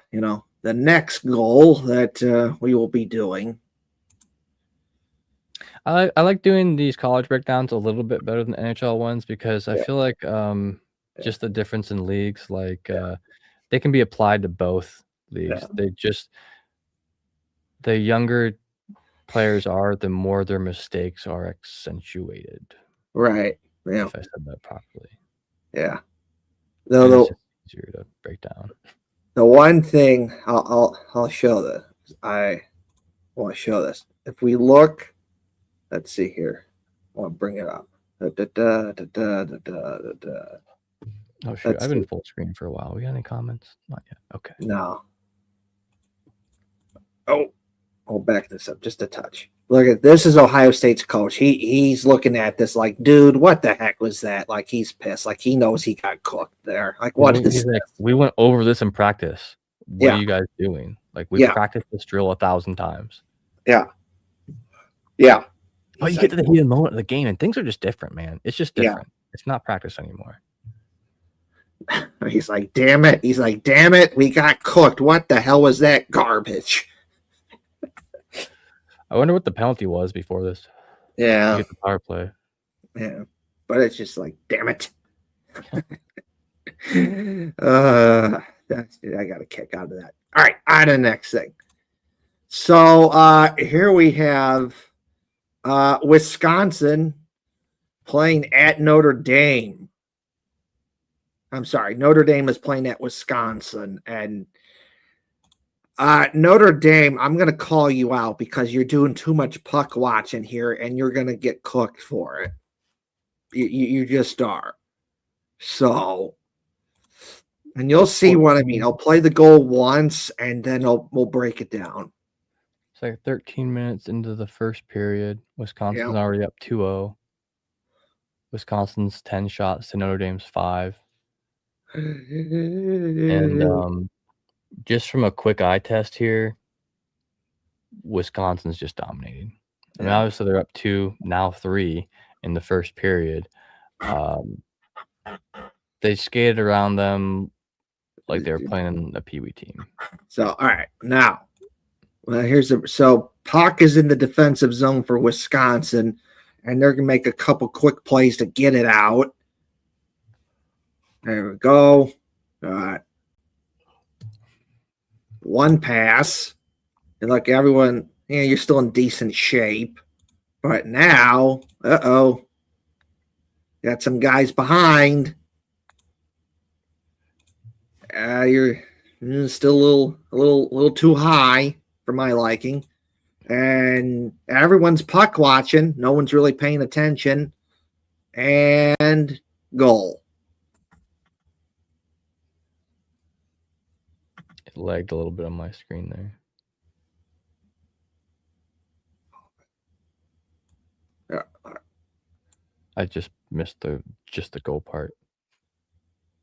the next goal that we will be doing. I like doing these college breakdowns a little bit better than NHL ones because I feel like just the difference in leagues, like they can be applied to both leagues. They just the younger players are, the more their mistakes are accentuated. Right. Yeah. If I said that properly. Yeah. And it's just easier to break down. The one thing I'll show this. I want to show this. If we look, let's see here. I want to bring it up. Oh shoot! I've been full screen for a while. We got any comments? Not yet. Okay. No. Oh, I'll back this up just a touch. Look at this is Ohio State's coach. He's looking at this like, dude, what the heck was that? Like he's pissed. Like he knows he got cooked there. Like what is this? Like, we went over this in practice. What are you guys doing? Like we practiced this drill 1,000 times. Yeah. Yeah. But you get to the heated moment of the game and things are just different, man. It's just different. It's not practice anymore. He's like, damn it. He's like, damn it. We got cooked. What the hell was that garbage? I wonder what the penalty was before this. Yeah. You get the power play. Yeah. But it's just like, damn it. I got a kick out of that. All right. On to the next thing. So here we have Wisconsin playing at Notre Dame. I'm sorry, Notre Dame is playing at Wisconsin. And Notre Dame, I'm going to call you out because you're doing too much puck watching here and you're going to get cooked for it. You just are. So, and you'll see what I mean. I'll play the goal once and then we'll break it down. It's like 13 minutes into the first period. Wisconsin's already up 2-0. Wisconsin's 10 shots to Notre Dame's 5. And just from a quick eye test here, Wisconsin's just dominating. I mean, obviously they're up 2, now 3 in the first period. They skated around them like they were playing a Pee Wee team. So, all right, now, so puck is in the defensive zone for Wisconsin, and they're gonna make a couple quick plays to get it out. There we go. All right. One pass. And look, everyone, you're still in decent shape. But now, got some guys behind. You're still a little too high for my liking. And everyone's puck watching. No one's really paying attention. And goal. It lagged a little bit on my screen there. Yeah. I just missed the goal part.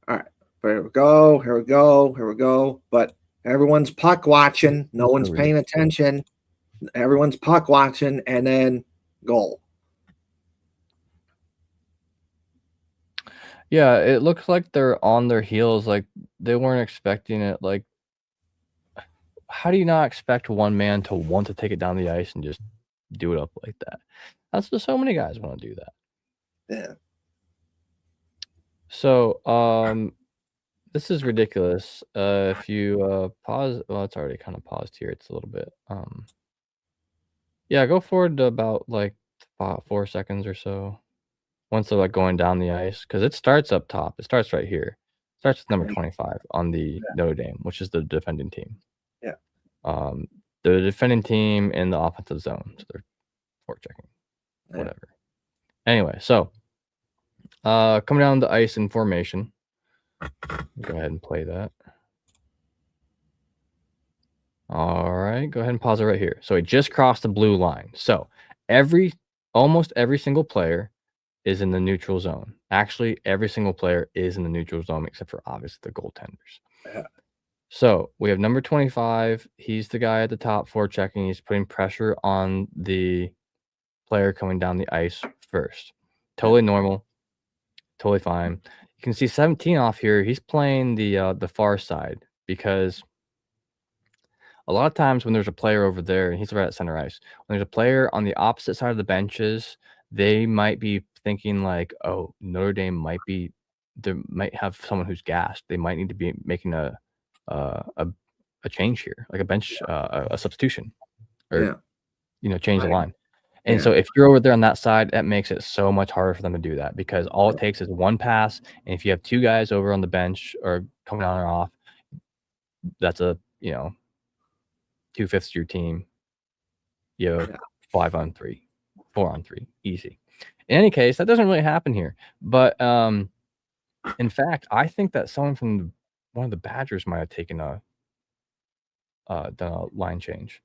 All right. Here we go. But everyone's puck watching. No one's paying attention. Everyone's puck watching, and then goal. Yeah, it looks like they're on their heels. Like they weren't expecting it. Like, how do you not expect one man to want to take it down the ice and just do it up like that? That's what so many guys want to do that. Yeah. So, this is ridiculous. If you pause, well, it's already kind of paused here. It's a little bit. Yeah, go forward to about like 4 seconds or so. once they're like going down the ice, because it starts up top. It starts right here. It starts with number 25 on the Notre Dame, which is the defending team. Yeah. The defending team in the offensive zone, so they're forechecking, whatever. Anyway, so coming down the ice in formation. Go ahead and play that. All right, go ahead and pause it right here. So it just crossed the blue line. So almost every single player is in the neutral zone. Actually, every single player is in the neutral zone except for obviously the goaltenders. Yeah. So we have number 25. He's the guy at the top forechecking. He's putting pressure on the player coming down the ice first. Totally normal. Totally fine. You can see 17 off here. He's playing the far side because a lot of times when there's a player over there, and he's right at center ice, when there's a player on the opposite side of the benches, they might be thinking like, oh, Notre Dame might have someone who's gassed. They might need to be making a change here, like a bench, a substitution, or change the line. And so if you're over there on that side, that makes it so much harder for them to do that because all it takes is one pass. And if you have two guys over on the bench or coming on or off, that's a 2/5 of your team. 5-on-3, 4-on-3, easy. In any case, that doesn't really happen here. But in fact, I think that someone from one of the Badgers might have taken done a line change.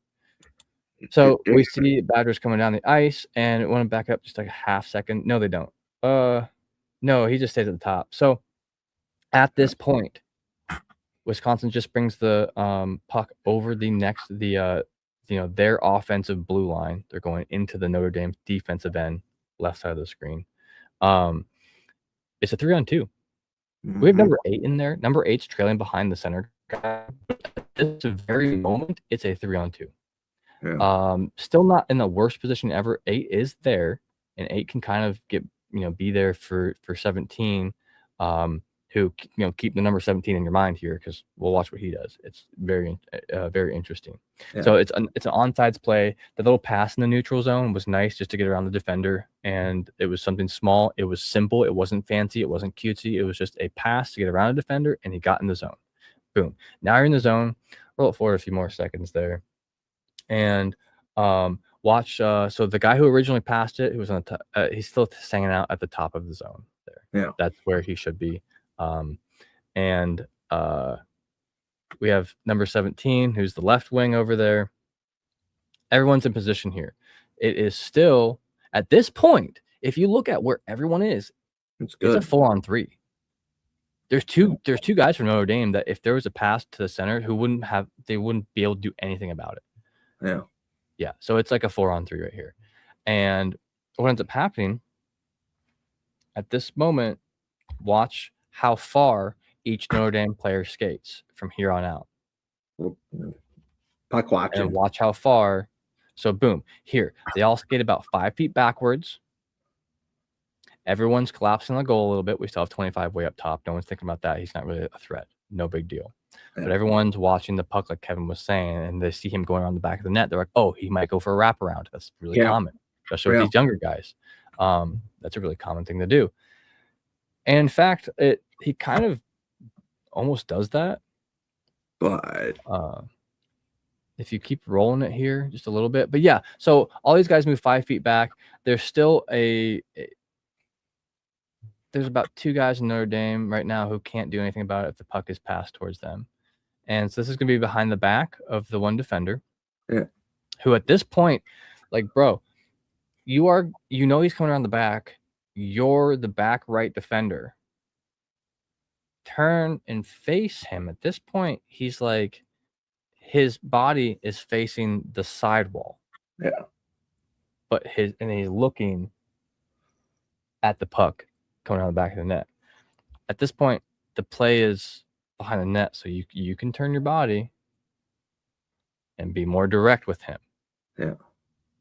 So we see Badgers coming down the ice, and it went back up just like a half second. No, they don't. No, he just stays at the top. So at this point, Wisconsin just brings the puck over their offensive blue line. They're going into the Notre Dame defensive end, left side of the screen. It's a 3-on-2. We have number 8 in there. Number 8's trailing behind the center guy. At this very moment, it's a 3-on-2. Yeah. Still not in the worst position ever. 8 is there, and 8 can kind of be there for 17. Who keep the number 17 in your mind here because we'll watch what he does. It's very interesting. Yeah. So it's an onside play. The little pass in the neutral zone was nice just to get around the defender, and it was something small. It was simple. It wasn't fancy. It wasn't cutesy. It was just a pass to get around a defender, and he got in the zone. Boom. Now you're in the zone. Roll it forward a few more seconds there. And watch. So the guy who originally passed it, who was on the he's still hanging out at the top of the zone there. Yeah. That's where he should be. And we have number 17, who's the left wing over there. Everyone's in position here. It is still, at this point, if you look at where everyone is, it's a 4-on-3. There's two guys from Notre Dame that if there was a pass to the center, they wouldn't be able to do anything about it. Yeah. Yeah. So it's like a 4-on-3 right here. And what ends up happening at this moment, watch how far each Notre Dame player skates from here on out. Puck watching. And watch how far. So boom, here. They all skate about 5 feet backwards. Everyone's collapsing the goal a little bit. We still have 25 way up top. No one's thinking about that. He's not really a threat. No big deal. Yeah. But everyone's watching the puck like Kevin was saying, and they see him going around the back of the net. They're like, oh, he might go for a wraparound. That's really common, especially with these younger guys. That's a really common thing to do. And in fact, he kind of almost does that. But if you keep rolling it here just a little bit. But yeah, so all these guys move 5 feet back. There's still there's about 2 guys in Notre Dame right now who can't do anything about it if the puck is passed towards them. And so this is going to be behind the back of the one defender. Yeah. Who at this point, like, bro, he's coming around the back. You're the back right defender. Turn and face him. At this point, he's like, his body is facing the sidewall. Yeah. But he's looking at the puck coming out the back of the net. At this point, the play is behind the net, so you can turn your body and be more direct with him. Yeah.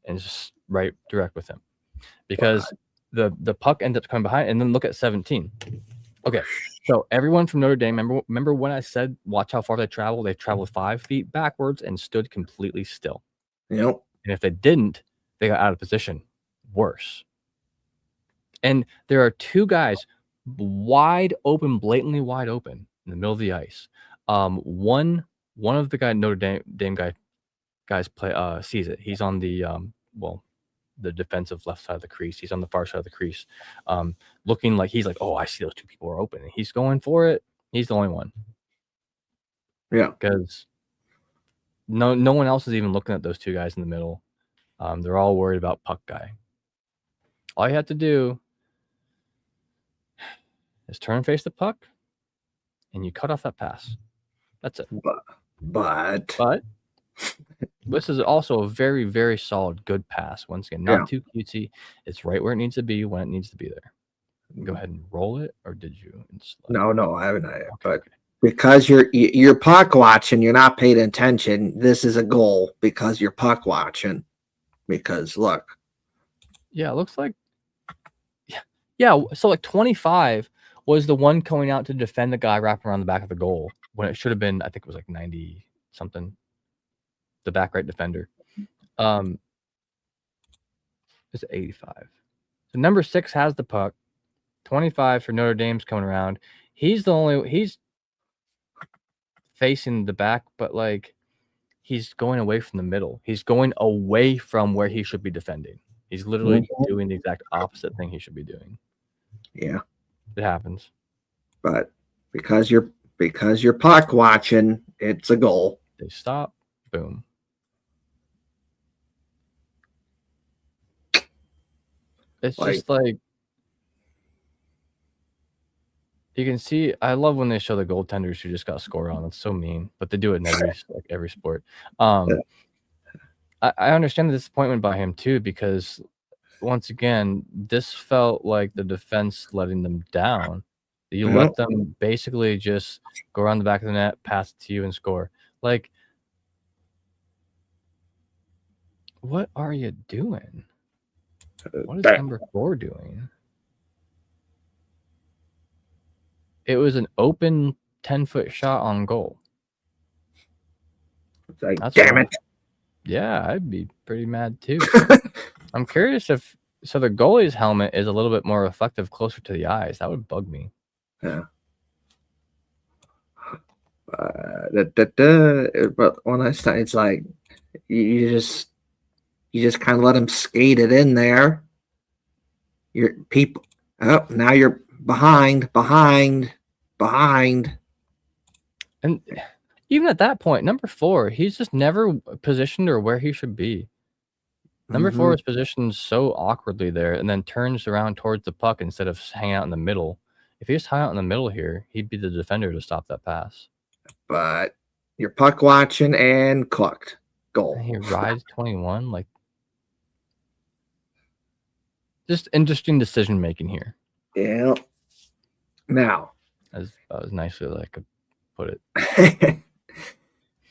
And just right direct with him. Because the puck ends up coming behind, and then look at 17. Okay, so everyone from Notre Dame, remember when I said watch how far they travel? They traveled 5 feet backwards and stood completely still. Yep. And if they didn't, they got out of position. Worse. And there are two guys wide open, blatantly wide open in the middle of the ice. One of the Notre Dame guys sees it. He's on the the defensive left side of the crease. He's on the far side of the crease, looking like he's like, oh, I see those two people are open, and he's going for it. He's the only one. Yeah, because no one else is even looking at those two guys in the middle. They're all worried about puck guy. All you have to do is turn and face the puck, and you cut off that pass. That's it. But this is also a very, very solid, good pass. Once again, not too cutesy. It's right where it needs to be when it needs to be there. Go ahead and roll it, or did you? No, I haven't. But because you're puck watching, you're not paying attention. This is a goal because you're puck watching. Because look, yeah, it looks like So like 25 was the one going out to defend the guy wrapping around the back of the goal when it should have been. I think it was like 90 something. The back right defender. It's 85. So number 6 has the puck. 25 for Notre Dame's coming around. He's facing the back, but like he's going away from the middle. He's going away from where he should be defending. He's literally doing the exact opposite thing he should be doing. Yeah. It happens. But because you're puck watching, it's a goal. They stop. Boom. It's just like you can see. I love when they show the goaltenders who just got scored on. It's so mean, but they do it in every sport. I understand the disappointment by him too, because once again, this felt like the defense letting them down. You let them basically just go around the back of the net, pass it to you, and score. Like, what are you doing? What is number 4 doing? It was an open 10-foot shot on goal. Like, damn it. Yeah, I'd be pretty mad too. I'm curious if the goalie's helmet is a little bit more reflective closer to the eyes. That would bug me. Yeah. But when I start, it's like you just kind of let them skate it in there. Your people. Oh, now you're behind. And even at that point, number 4, he's just never positioned or where he should be. Number 4 is positioned so awkwardly there, and then turns around towards the puck instead of hanging out in the middle. If he just hung out in the middle here, he'd be the defender to stop that pass. But you're puck watching and cooked. Goal. And he rides 21. Like, just interesting decision making here. Yeah. Now, as nicely as I could put it.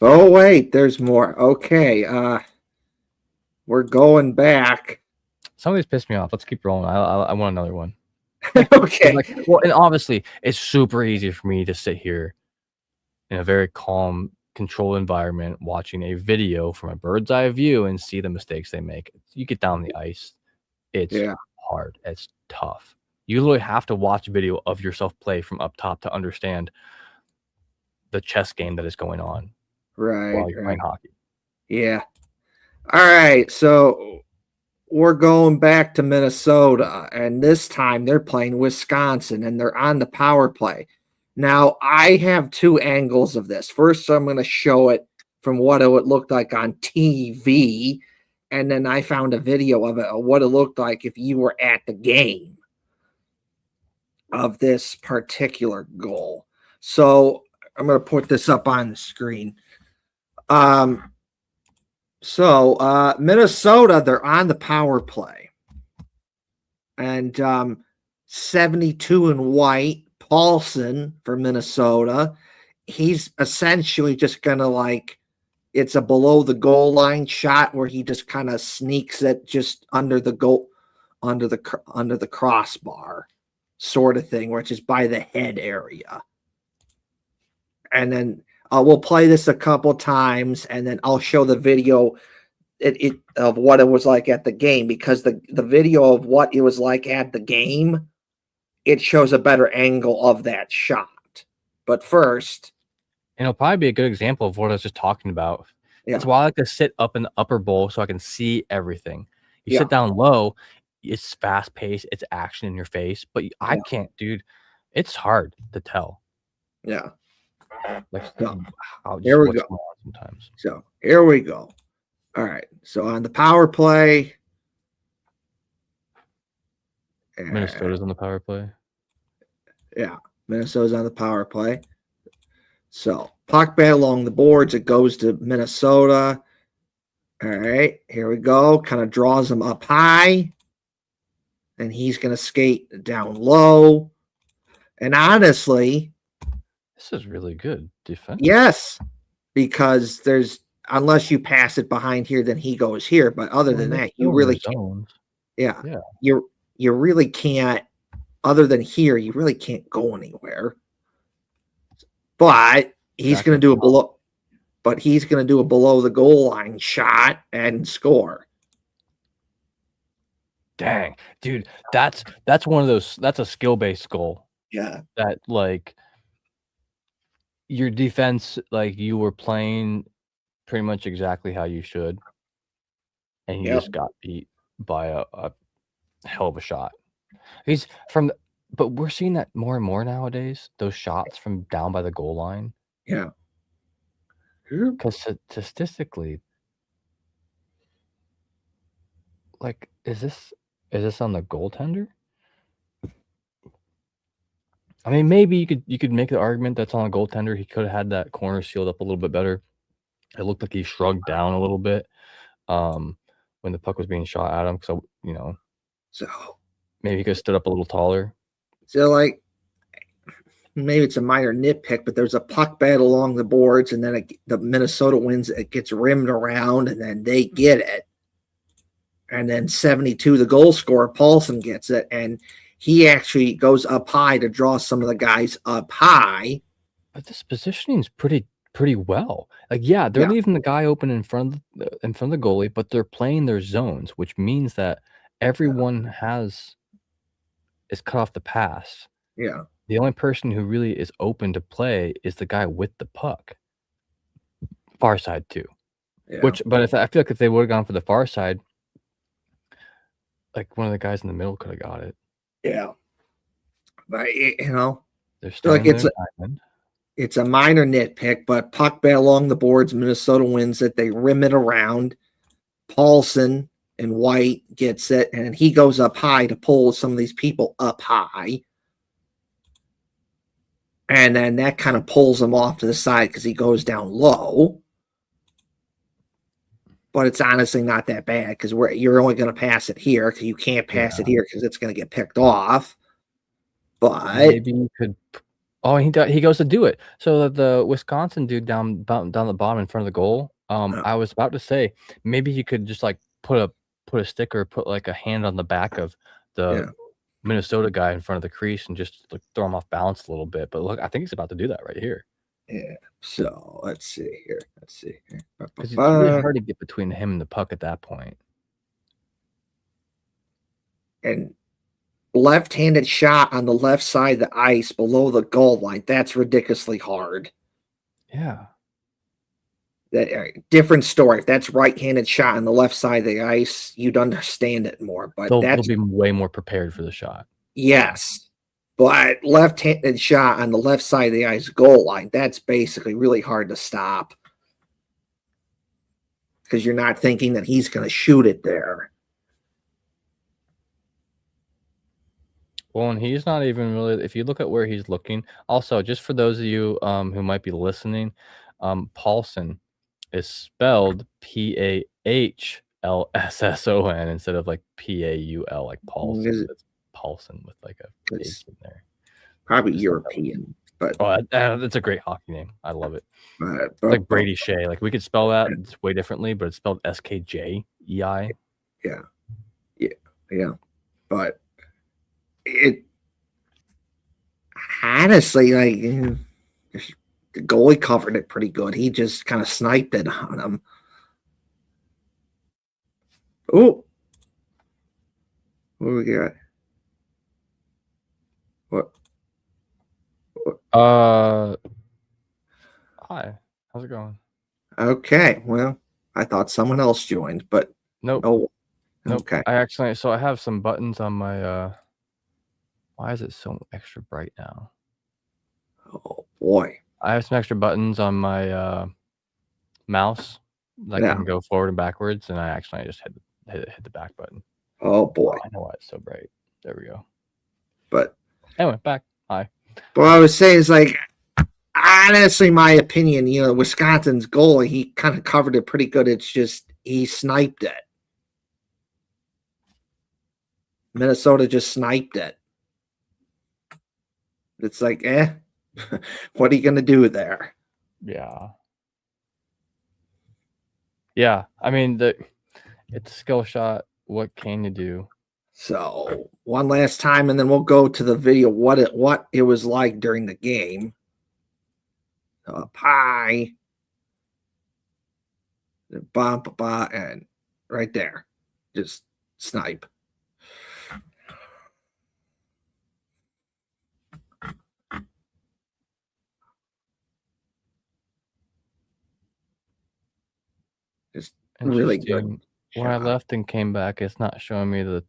Oh wait, there's more. Okay, we're going back. Some of these piss me off. Let's keep rolling. I want another one. Okay. And obviously, it's super easy for me to sit here in a very calm, controlled environment, watching a video from a bird's eye view and see the mistakes they make. You get down the ice, it's hard. It's tough. You literally have to watch a video of yourself play from up top to understand the chess game that is going on while you're playing hockey. Yeah. All right. So we're going back to Minnesota, and this time they're playing Wisconsin, and they're on the power play. Now, I have 2 angles of this. First, I'm going to show it from what it would look like on TV, and then I found a video of it, of what it looked like if you were at the game of this particular goal. So I'm going to put this up on the screen. So Minnesota, they're on the power play. And 72 in white, Paulson for Minnesota. He's essentially just going to it's a below the goal line shot where he just kind of sneaks it just under the goal, under the crossbar sort of thing, which is by the head area. And then we'll play this a couple times, and then I'll show the video of what it was like at the game, because the video of what it was like at the game, it shows a better angle of that shot. But first, And it'll probably be a good example of what I was just talking about. That's yeah, why I like to sit up in the upper bowl so I can see everything. You yeah, sit down low, it's fast paced, it's action in your face, but I yeah, can't, dude. It's hard to tell, yeah. like So how here just we what's go. going on sometimes. So here we go. All right. So on the power play, Minnesota's on the power play. yeah, Minnesota's on the power play. So puck bat along the boards, it goes to Minnesota. All right, here we go. Kind of draws him up high. And he's going to skate down low. And honestly, This is really good defense. yes, because there's, unless you pass it behind here, then he goes here. But other than that, you really can't. Zones. Yeah, Yeah. You really can't. Other than here, you really can't go anywhere. But he's going to do a below. But he's going to do a below the goal line shot and score. Dang, dude, that's one of those. That's a skill-based goal. Yeah. That like your defense, like you were playing pretty much exactly how you should, and you just got beat by a hell of a shot. He's from, but we're seeing that more and more nowadays. Those shots from down by the goal line. Yeah. Because statistically, like, is this on the goaltender? I mean, maybe you could make the argument that's on a goaltender. He could have had that corner sealed up a little bit better. It looked like he shrugged down a little bit when the puck was being shot at him. So So maybe he could have stood up a little taller. So like maybe it's a minor nitpick, but there's a puck battle along the boards, and then the Minnesota wins. It gets rimmed around, and then they get it. And then 72, the goal scorer, Paulson gets it, and he actually goes up high to draw some of the guys up high. But this positioning's pretty well. Like, yeah, they're leaving the guy open in front of the goalie, but they're playing their zones, which means that everyone is cut off the pass. Yeah. The only person who really is open to play is the guy with the puck. Far side too. Yeah. But I feel like if they would have gone for the far side, like one of the guys in the middle could have got it. Yeah. But they're still like it's a minor nitpick, but puck bat along the boards, Minnesota wins it. They rim it around. Paulson and White gets it, and he goes up high to pull some of these people up high. And then that kind of pulls him off to the side because he goes down low. But it's honestly not that bad because you're only going to pass it here because you can't pass it here because it's going to get picked off. But maybe you could. Oh, he goes to do it. So the Wisconsin dude down the bottom in front of the goal. I was about to say maybe you could just like put a sticker, put like a hand on the back of the Minnesota guy in front of the crease and just like throw him off balance a little bit. But look, I think he's about to do that right here. Yeah. So let's see here. Because it's really hard to get between him and the puck at that point. And left-handed shot on the left side of the ice below the goal line. That's ridiculously hard. Yeah. Different story. If that's right-handed shot on the left side of the ice, you'd understand it more. But they'll be way more prepared for the shot. Yes. But left-handed shot on the left side of the ice goal line, that's basically really hard to stop. Because you're not thinking that he's going to shoot it there. Well, and he's not even really, if you look at where he's looking, also, just for those of you who might be listening, Paulson is spelled Pahlsson instead of like Paul, like Paulson. It's Paulson with like a H in there. Probably European, but that's a great hockey name. I love it. Like Brady Shea. Like we could spell that way differently, but it's spelled SKJEI. Yeah. But it honestly, like the goalie covered it pretty good. He just kind of sniped it on him. Oh, what do we got? What? Hi. How's it going? Okay, well, I thought someone else joined, but Nope. oh, Nope. okay. I accidentally. So I have some buttons on my. Why is it so extra bright now? Oh boy. I have some extra buttons on my mouse that Yeah. can go forward and backwards, and I accidentally just hit the back button. Oh boy. I know why it's so bright. There we go. But anyway, back. Hi. what I was saying is, like, honestly, my opinion, Wisconsin's goalie, he kind of covered it pretty good. It's just he sniped it. Minnesota just sniped it. It's like, what are you gonna do there? Yeah. Yeah. I mean, it's a skill shot. What can you do? So one last time, and then we'll go to the video. What it was like during the game. Pie, and right there, just snipe. Just really good. When I left and came back, it's not showing me the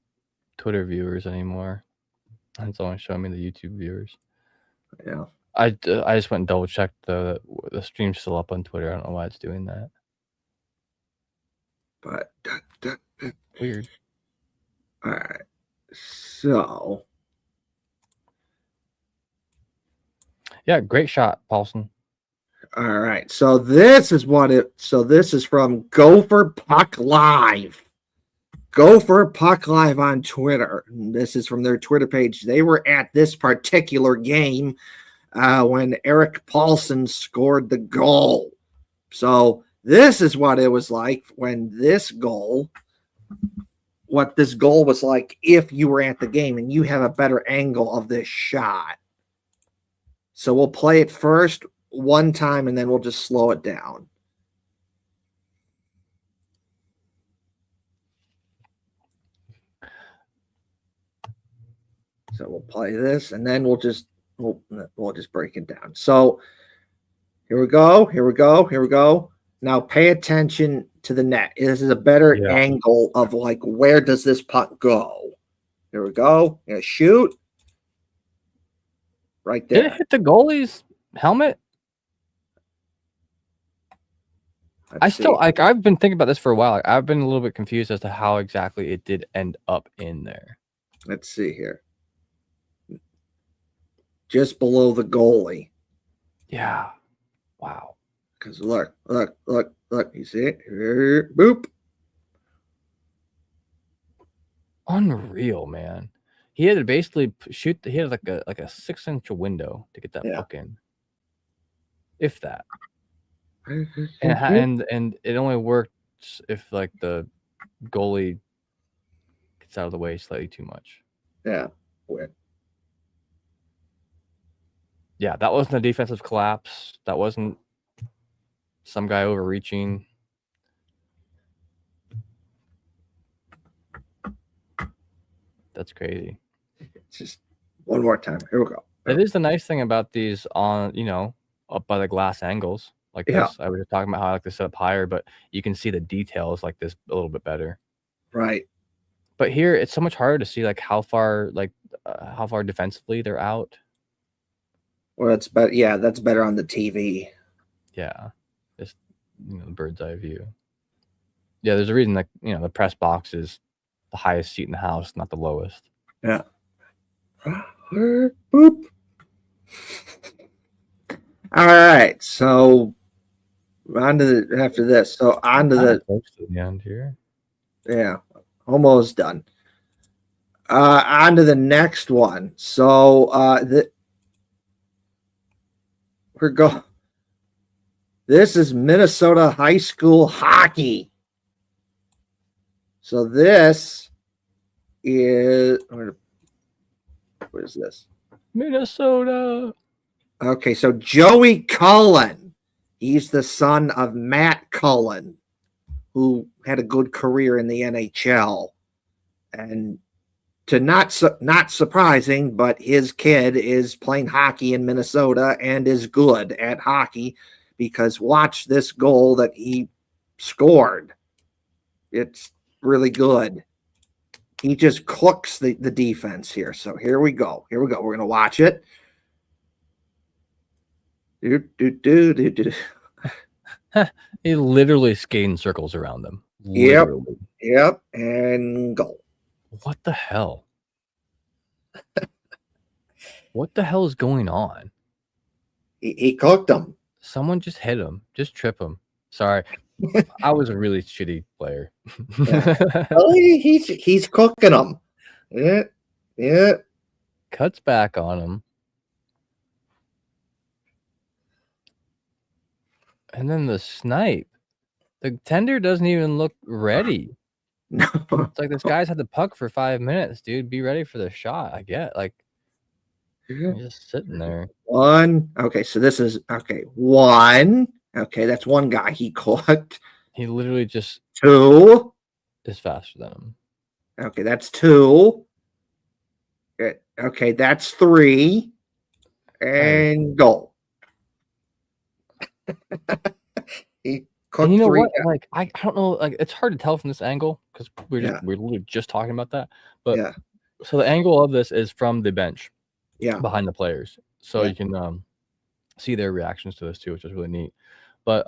Twitter viewers anymore. It's only showing me the YouTube viewers. Yeah. I just went and double checked the stream's still up on Twitter. I don't know why it's doing that. But weird. All right. So yeah, great shot, Paulson. All right. So this is from Gopher Puck Live. Gopher Puck Live on Twitter. This is from their Twitter page. They were at this particular game when Eric Paulson scored the goal. So this is what it was like when what this goal was like if you were at the game and you have a better angle of this shot. So we'll play it first one time and then we'll just slow it down. So we'll play this and then we'll just break it down. So here we go. Now pay attention to the net. This is a better angle of like where does this puck go? Here we go. Shoot. Right there. Did it hit the goalie's helmet? I've been thinking about this for a while. I've been a little bit confused as to how exactly it did end up in there. Let's see here. Just below the goalie. Yeah. Wow. Because look. You see it? Here, boop. Unreal, man. He had to basically shoot. He had like a 6-inch window to get that puck in, if that. And it only works if like the goalie gets out of the way slightly too much. Yeah. Yeah, that wasn't a defensive collapse. That wasn't some guy overreaching. That's crazy. Just one more time. Here we go. It is the nice thing about these on, up by the glass angles like this. I was just talking about how I like to set up higher, but you can see the details like this a little bit better. Right. But here it's so much harder to see like how far defensively they're out. Well, it's better. Yeah, that's better on the TV. Yeah, just the bird's eye view. Yeah, there's a reason that the press box is the highest seat in the house, not the lowest. Yeah. Boop. All right, so on to after this. So on to the end here. Yeah, almost done. On to the next one. So this is Minnesota high school hockey. So this is what is this? Minnesota. Okay, so Joey Cullen. He's the son of Matt Cullen. who had a good career in the NHL. And to not surprising, but his kid is playing hockey in Minnesota and is good at hockey, because watch this goal that he scored. It's really good. He just cooks the defense here. So here we go. We're going to watch it. He literally skating circles around them. Yep. Literally. Yep. And go. What the hell? What the hell is going on? He cooked them. Someone just hit him. Just trip him. Sorry. I was a really shitty player. Oh, he's cooking them. Yeah. Yeah. Cuts back on him. And then the snipe. The tender doesn't even look ready. No. It's like this guy's had the puck for 5 minutes, dude. Be ready for the shot. I get like you're just sitting there. One. Okay, so this is okay. One. Okay, that's one guy he cooked. He literally just Two. is faster than him. Okay, that's two. Okay, that's three. And goal. He cooked And you know three. what? Like I don't know. Like it's hard to tell from this angle because we're literally just talking about that. But so the angle of this is from the bench, behind the players, so you can see their reactions to this too, which is really neat. But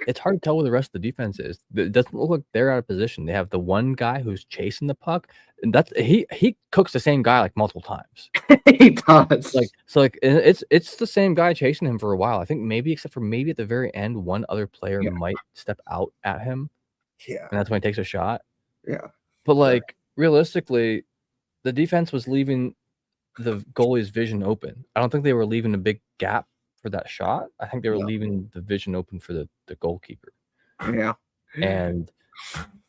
it's hard to tell where the rest of the defense is. It doesn't look like they're out of position. They have the one guy who's chasing the puck, and that's he cooks the same guy like multiple times. He does. Like it's the same guy chasing him for a while. I think maybe except for maybe at the very end, one other player might step out at him. Yeah. And that's when he takes a shot. Yeah. But like realistically, the defense was leaving the goalie's vision open. I don't think they were leaving a big gap for that shot. I think they were leaving the vision open for the goalkeeper. Yeah. And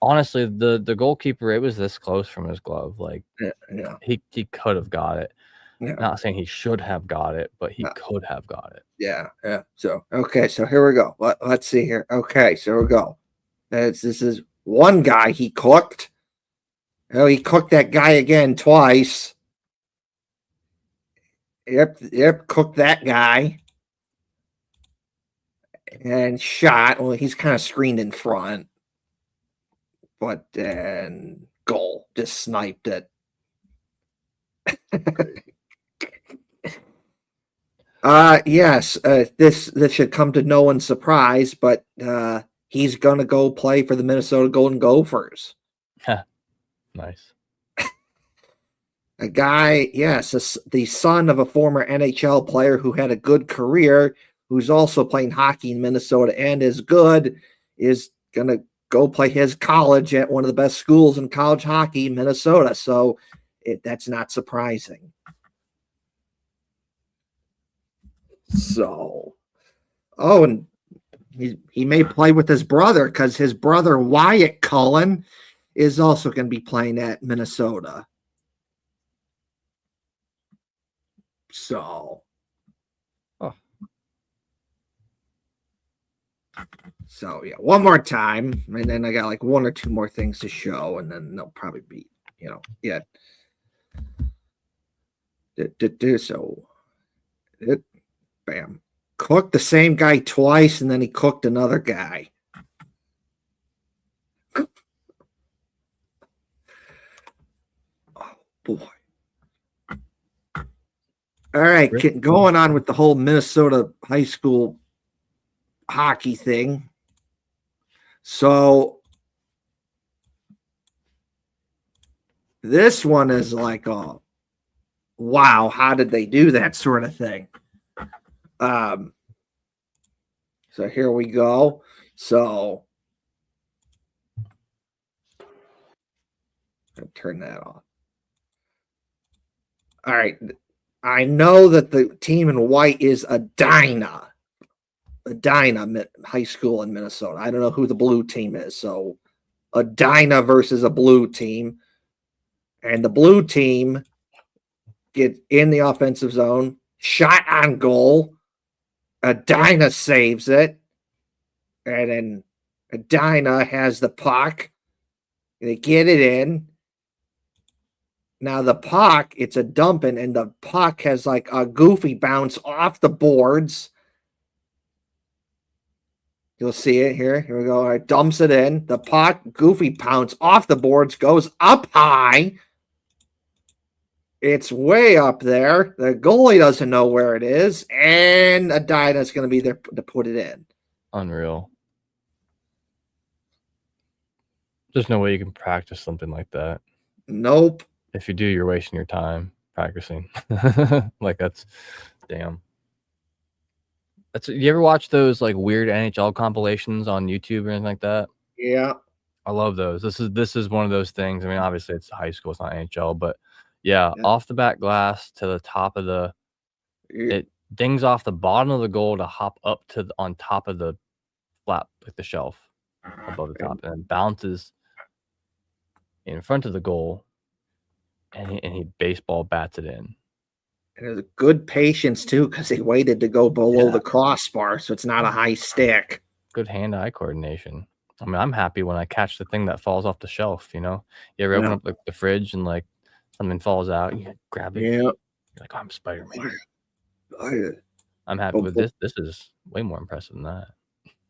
honestly, the goalkeeper, it was this close from his glove. Like he could have got it. Yeah. Not saying he should have got it, but he could have got it. Yeah. Yeah. So okay, so here we go. Let's see here. Okay, so here we go. This is one guy he cooked. Oh, he cooked that guy again twice. Yep, cooked that guy. And shot. Well, he's kind of screened in front. But then goal. Just sniped it. Yes, this should come to no one's surprise, but he's gonna go play for the Minnesota Golden Gophers. Nice. A guy, yes, the son of a former NHL player who had a good career, who's also playing hockey in Minnesota and is good, is gonna go play his college at one of the best schools in college hockey, Minnesota. So that's not surprising. So, and he may play with his brother, because his brother Wyatt Cullen is also going to be playing at Minnesota. So, yeah, one more time, and then I got like one or two more things to show, and then they'll probably be, So, bam. Cooked the same guy twice, and then he cooked another guy. Oh, boy. All right, going on with the whole Minnesota high school hockey thing. So, this one is like, wow, how did they do that sort of thing? So here we go. So I'll turn that off. All right. I know that the team in white is Edina High School in Minnesota. I don't know who the blue team is. So Edina versus a blue team. And the blue team get in the offensive zone, shot on goal. Edina saves it. And then Edina has the puck. They get it in. Now the puck, it's a dumping, and the puck has like a goofy bounce off the boards. You'll see it here. Here we go. All right, dumps it in. The puck, goofy pounce off the boards, goes up high. It's way up there. The goalie doesn't know where it is, and Edina's going to be there to put it in. Unreal. There's no way you can practice something like that. Nope. If you do, you're wasting your time practicing. Like that's damn. That's you ever watch those like weird NHL compilations on YouTube or anything like that? Yeah. I love those. This is one of those things. I mean, obviously it's high school, it's not NHL, but yeah, off the back glass to the top of the it dings off the bottom of the goal to hop up to on top of the flap, like the shelf above the top, and then bounces in front of the goal, and he baseball bats it in. And there's good patience too, because he waited to go below the crossbar, so it's not a high stick. Good hand-eye coordination. I mean, I'm happy when I catch the thing that falls off the shelf. You know, you ever open up like the fridge and like something falls out, you grab it. Yeah. You're like, oh, I'm Spider-Man. I'm happy with this. This is way more impressive than that.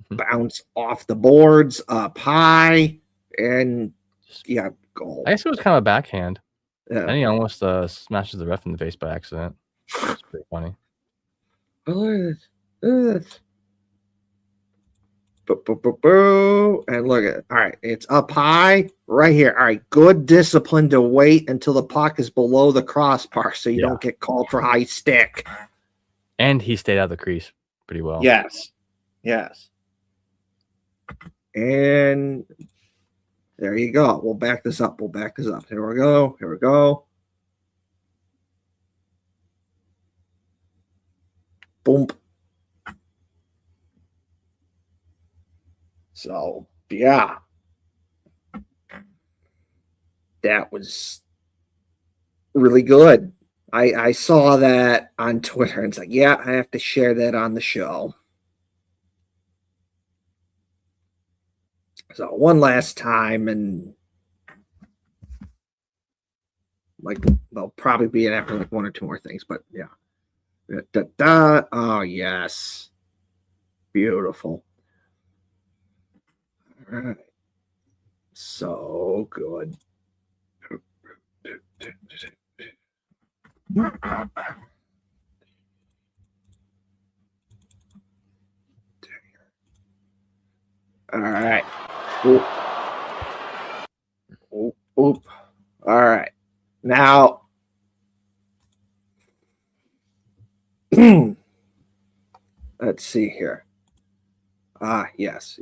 Bounce off the boards, up high, and goal. I guess it was kind of a backhand. Yeah. And he almost smashes the ref in the face by accident. It's pretty funny. And look at it. All right, it's up high right here. All right, good discipline to wait until the puck is below the crossbar so you don't get called for high stick. And he stayed out of the crease pretty well. Yes. And there you go. We'll back this up. Here we go. Boom. So, yeah. That was really good. I saw that on Twitter, and it's like, yeah, I have to share that on the show. So one last time, and like there'll probably be after like one or two more things, but yeah. Oh yes, beautiful. All right, so good. All right. Oop. All right. Now, let's see here. Yes.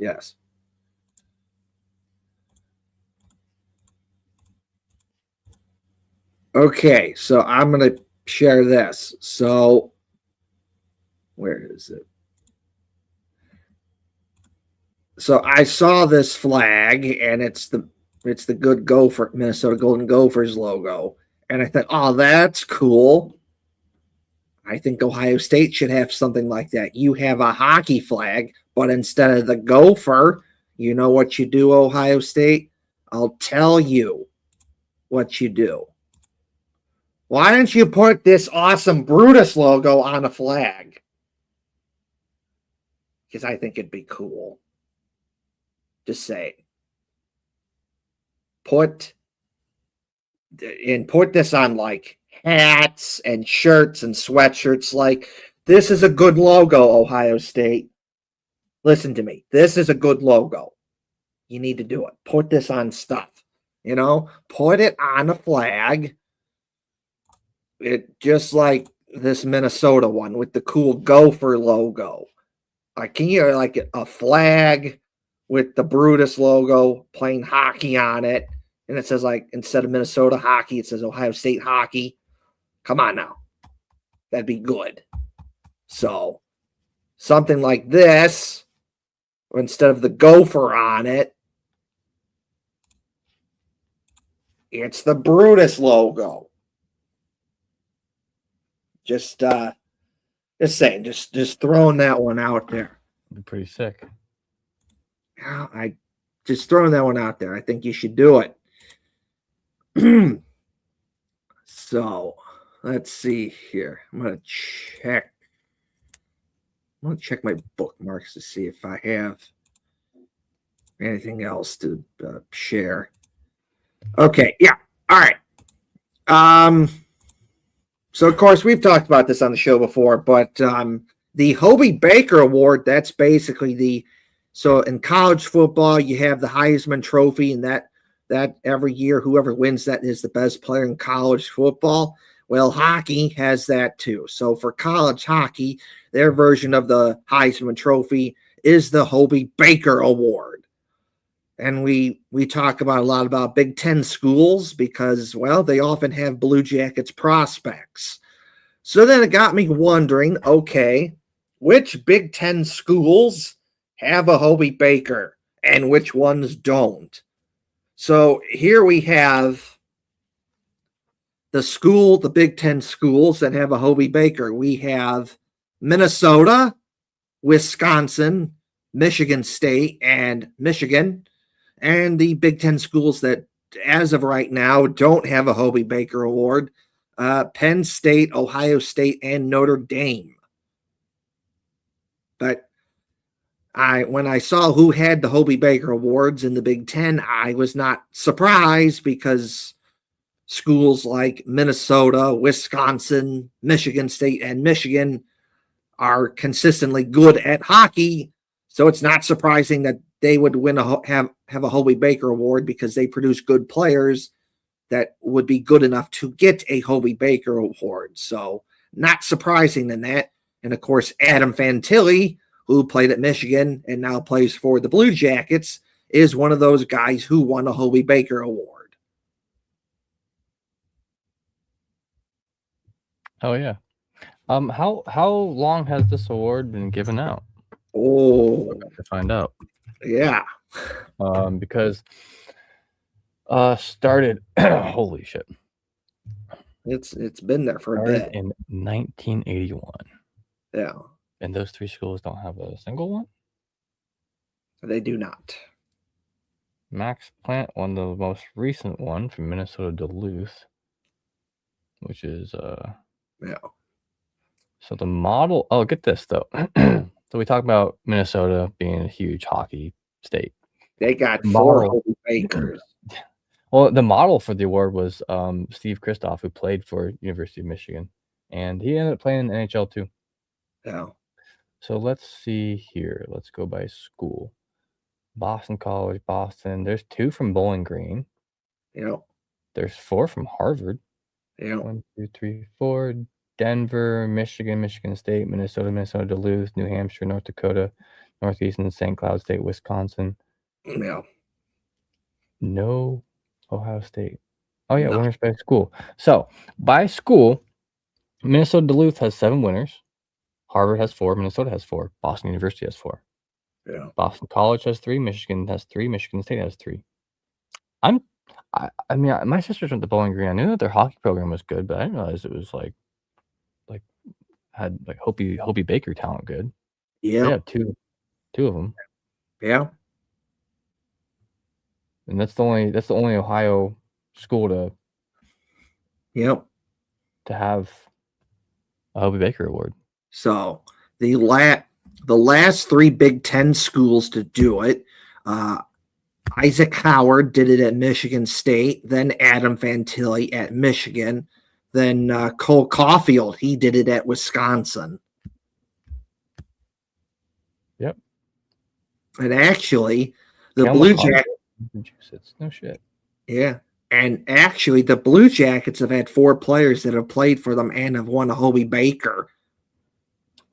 Okay, so I'm going to share this. So, where is it? So I saw this flag, and it's the good Gopher, Minnesota Golden Gophers logo. And I thought, oh, that's cool. I think Ohio State should have something like that. You have a hockey flag, but instead of the Gopher, you know what you do, Ohio State? I'll tell you what you do. Why don't you put this awesome Brutus logo on a flag? Because I think it'd be cool. Just say, put this on like hats and shirts and sweatshirts. Like, this is a good logo, Ohio State. Listen to me. This is a good logo. You need to do it. Put this on stuff. Put it on a flag. It just like this Minnesota one with the cool Gopher logo. Like, can you like a flag with the Brutus logo playing hockey on it? And it says, like, instead of Minnesota hockey, it says Ohio State hockey. Come on now. That'd be good. So, something like this, or instead of the Gopher on it, it's the Brutus logo. Just saying, just throwing that one out there. It'd be pretty sick. I just throwing that one out there. I think you should do it. So let's see here. I'm gonna check my bookmarks to see if I have anything else to share. Okay, yeah. All right. So of course we've talked about this on the show before, but the Hobie Baker Award, that's basically so in college football you have the Heisman Trophy, and that every year whoever wins that is the best player in college football. Well, hockey has that too. So for college hockey, their version of the Heisman Trophy is the Hobie Baker Award. And we talk about a lot about Big Ten schools because, well, they often have Blue Jackets prospects. So then it got me wondering, okay, which Big Ten schools have a Hobie Baker and which ones don't? So here we have the Big Ten schools that have a Hobie Baker. We have Minnesota, Wisconsin, Michigan State, and Michigan. And the Big Ten schools that, as of right now, don't have a Hobie Baker Award, Penn State, Ohio State, and Notre Dame. But when I saw who had the Hobie Baker Awards in the Big Ten, I was not surprised because schools like Minnesota, Wisconsin, Michigan State, and Michigan are consistently good at hockey. So it's not surprising that they would have a Hobie Baker Award because they produce good players that would be good enough to get a Hobie Baker Award. So not surprising in that. And of course, Adam Fantilli, who played at Michigan and now plays for the Blue Jackets, is one of those guys who won a Hobie Baker Award. Oh yeah. How long has this award been given out? Oh, To find out. Yeah. Because started holy shit. It's been there for started a bit. In 1981. Yeah. And those three schools don't have a single one? They do not. Max Plant won the most recent one from Minnesota Duluth, which is Yeah. So the model, oh, get this though. So we talk about Minnesota being a huge hockey state. They got four Hobie Bakers. Well, the model for the award was Steve Kristoff, who played for University of Michigan, and he ended up playing in the NHL too. Yeah. So let's see here. Let's go by school. Boston College, Boston. There's 2 from Bowling Green. Yeah. There's 4 from Harvard. Yeah. 1, 2, 3, 4. Denver, Michigan, Michigan State, Minnesota, Minnesota Duluth, New Hampshire, North Dakota, Northeastern St. Cloud State, Wisconsin. Yeah. No Ohio State. Oh yeah, winners by school. So by school, Minnesota Duluth has 7 winners. Harvard has 4. Minnesota has 4. Boston University has 4. Yeah. Boston College has 3. Michigan has 3. Michigan State has 3. I mean, my sisters went to Bowling Green. I knew that their hockey program was good, but I didn't realize it was had like Hobie Baker talent good. Yeah. They have two of them. Yeah. And that's the only Ohio school to have a Hobie Baker Award. So the last 3 Big Ten schools to do it, Isaac Howard did it at Michigan State, then Adam Fantilli at Michigan, then Cole Caulfield, he did it at Wisconsin. Yep. And actually, the Blue Jackets. No shit. Yeah. And actually, the Blue Jackets have had 4 players that have played for them and have won a Hobie Baker.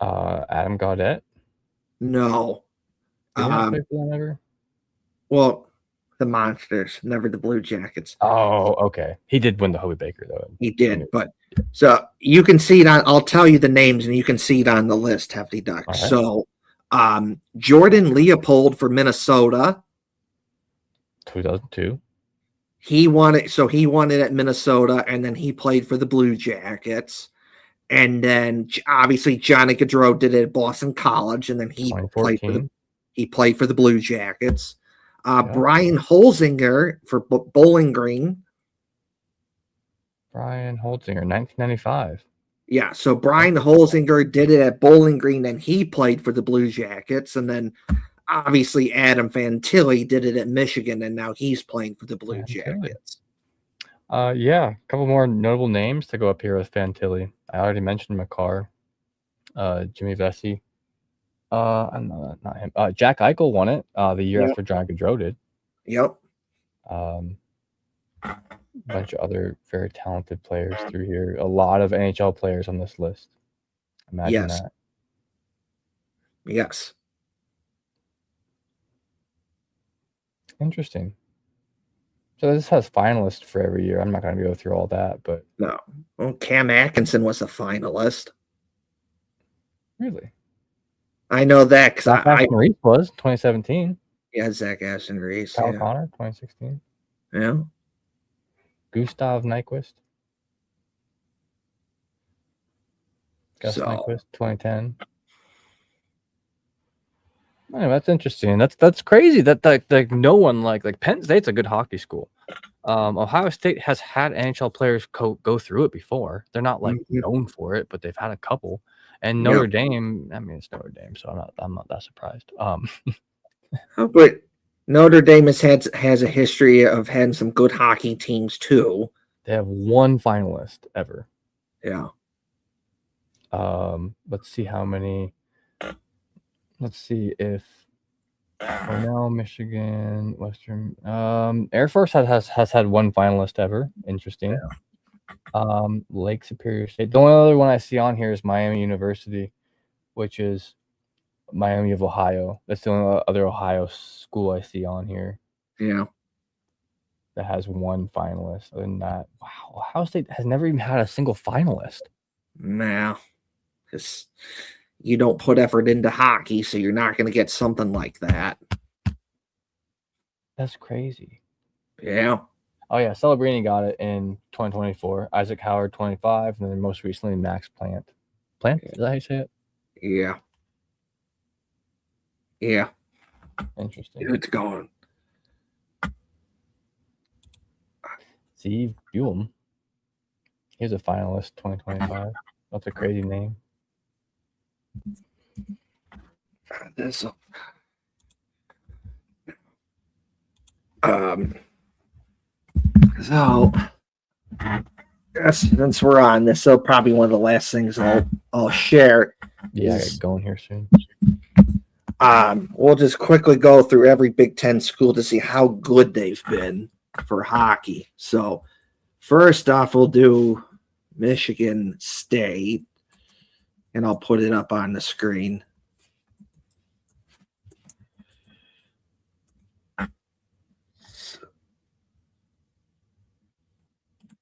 Adam Gaudette? No. Did he not play for them ever? Well, the Monsters, never the Blue Jackets. Oh, okay. He did win the Hobie Baker, though. He did, but so you can see it on, I'll tell you the names and you can see it on the list, Hefty Duck. Right. So Jordan Leopold for Minnesota. 2002. He won it. So he won it at Minnesota, and then he played for the Blue Jackets. And then obviously Johnny Gaudreau did it at Boston College, and then he played for the He played for the Blue Jackets. Yeah. Brian Holzinger for Bowling Green. Brian Holzinger, 1995. Yeah, so Brian Holzinger did it at Bowling Green, and he played for the Blue Jackets. And then obviously Adam Fantilli did it at Michigan, and now he's playing for the Blue Jackets. Yeah, a couple more notable names to go up here with Fantilli. I already mentioned McCarr, Jimmy Vesey. Not him. Jack Eichel won it the year after John Gaudreau did. Yep. A bunch of other very talented players through here. A lot of NHL players on this list. Imagine that. Yes. Interesting. So this has finalists for every year. I'm not going to go through all that, but no. Well, Cam Atkinson was a finalist. Really? I know that because Zach Aston Reese was 2017. Yeah, Zach Aston Reese. Kyle Connor, 2016. Yeah. Gustav Nyquist. Gus Nyquist, 2010. Anyway, that's interesting. That's crazy. That like no one like Penn State's a good hockey school. Ohio State has had NHL players go through it before. They're not like known for it, but they've had a couple. And Notre Dame, I mean, it's Notre Dame, so I'm not that surprised. But Notre Dame has a history of having some good hockey teams too. They have one finalist ever. Yeah. Let's see how many. Let's see if Cornell, Michigan, Western, Air Force has had one finalist ever. Interesting. Yeah. Lake Superior State. The only other one I see on here is Miami University, which is Miami of Ohio. That's the only other Ohio school I see on here. Yeah. That has one finalist. Other than that, wow, Ohio State has never even had a single finalist. Nah, because you don't put effort into hockey, so you're not going to get something like that. That's crazy. Yeah. Oh, yeah. Celebrini got it in 2024. Isaac Howard, 25. And then most recently, Max Plant. Plant? Is that how you say it? Yeah. Yeah. Interesting. It's going. Steve Buell. He's a finalist, 2025. That's a crazy name. So since we're on this, so probably one of the last things I'll share. Yeah, I get going here soon. We'll just quickly go through every Big Ten school to see how good they've been for hockey. So first off, we'll do Michigan State, and I'll put it up on the screen.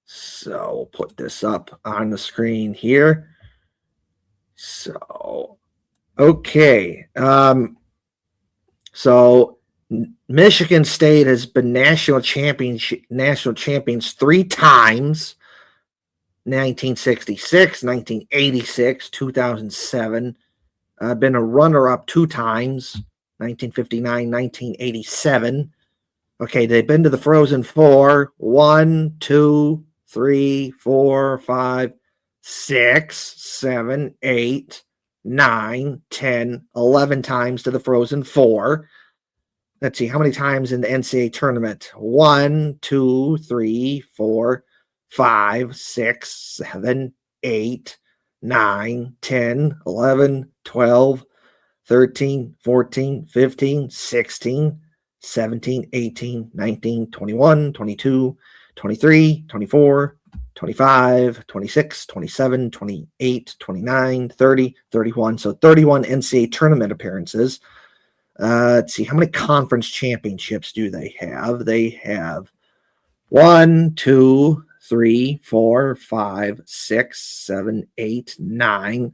So we'll put this up on the screen here. So, okay. So Michigan State has been national champions 3 times. 1966, 1986, 2007. Been a runner-up 2 times. 1959, 1987. Okay, they've been to the Frozen Four 1, 2, 3, 4, 5, 6, 7, 8, 9, 10, 11 times to the Frozen Four. Let's see, how many times in the NCAA tournament? 1, 2, 3, 4, 5, 6, 7, 8, 9, 10, 11, 12, 13, 14, 15, 16, 17, 18, 19, 21, 22, 23, 24, 25, 26, 27, 28, 29, 30, 31. So 31 NCAA tournament appearances. Let's see, how many conference championships do they have? They have 1, 2, 3, 4, 5, 6, 7, 8, 9,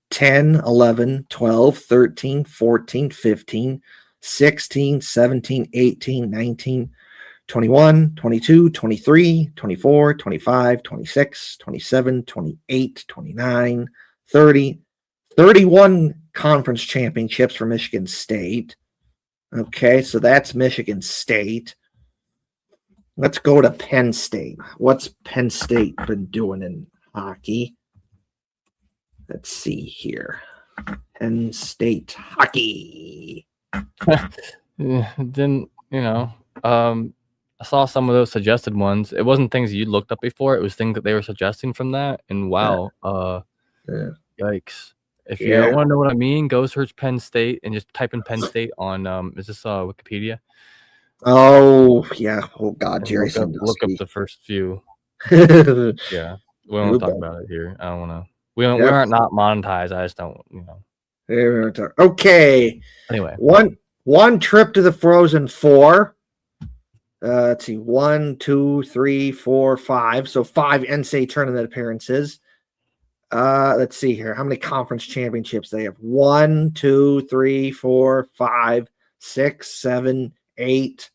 10, 11, 12, 13, 14, 15, 16, 17, 18, 19, 21, 22, 23, 24, 25, 26, 27, 28, 29, 30, 31 conference championships for Michigan State. Okay, so that's Michigan State. Let's go to Penn State. What's Penn State been doing in hockey? Let's see here. Penn State hockey. Then, I saw some of those suggested ones. It wasn't things you looked up before. It was things that they were suggesting from that. And wow, Yeah. yikes. If you Yeah. don't want to know what I mean, go search Penn State and just type in Penn State on is this Wikipedia? Oh, yeah. Oh, God, And Jerry look up Sandusky. the first few. Yeah. Yeah. We don't want to talk about it here. I don't want to. We Yep. aren't not monetized. I just don't, Okay. Anyway. One trip to the Frozen Four. Let's see. 1, 2, 3, 4, 5. So 5 NCAA tournament appearances. Let's see here. How many conference championships they have? 1, 2, 3, 4, 5, 6, 7, 8,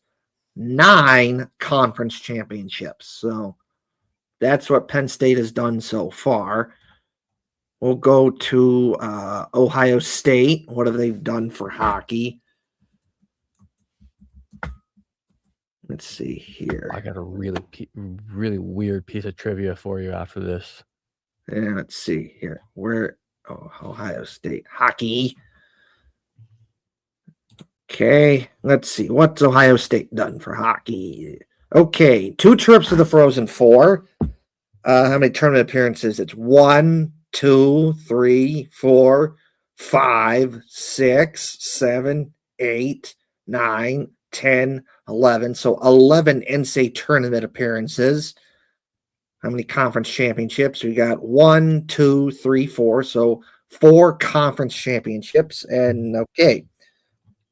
9 conference championships. So that's what Penn State has done so far. We'll go to Ohio State. What have they done for hockey? Let's see here. I got a really weird piece of trivia for you after this. And let's see here. Ohio State hockey. Okay, let's see. What's Ohio State done for hockey? Okay, 2 trips to the Frozen Four. How many tournament appearances? It's 1, 2, 3, 4, 5, 6, 7, 8, 9, 10, 11. So 11 NCAA tournament appearances. How many conference championships? We got 1, 2, 3, 4. So 4 conference championships. And okay,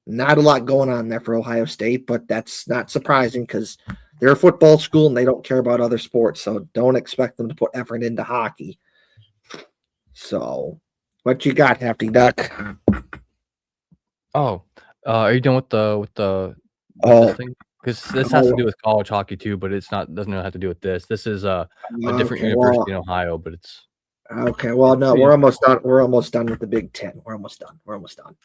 not a lot going on there for Ohio State, but that's not surprising because they're a football school and they don't care about other sports. So don't expect them to put effort into hockey. So what you got, Hefty Duck? Oh, are you done with this thing? Because this has to do with college hockey too, but doesn't have to do with this. This is a different university in Ohio, but it's okay. Well, no, we're almost done. We're almost done with the Big Ten. We're almost done.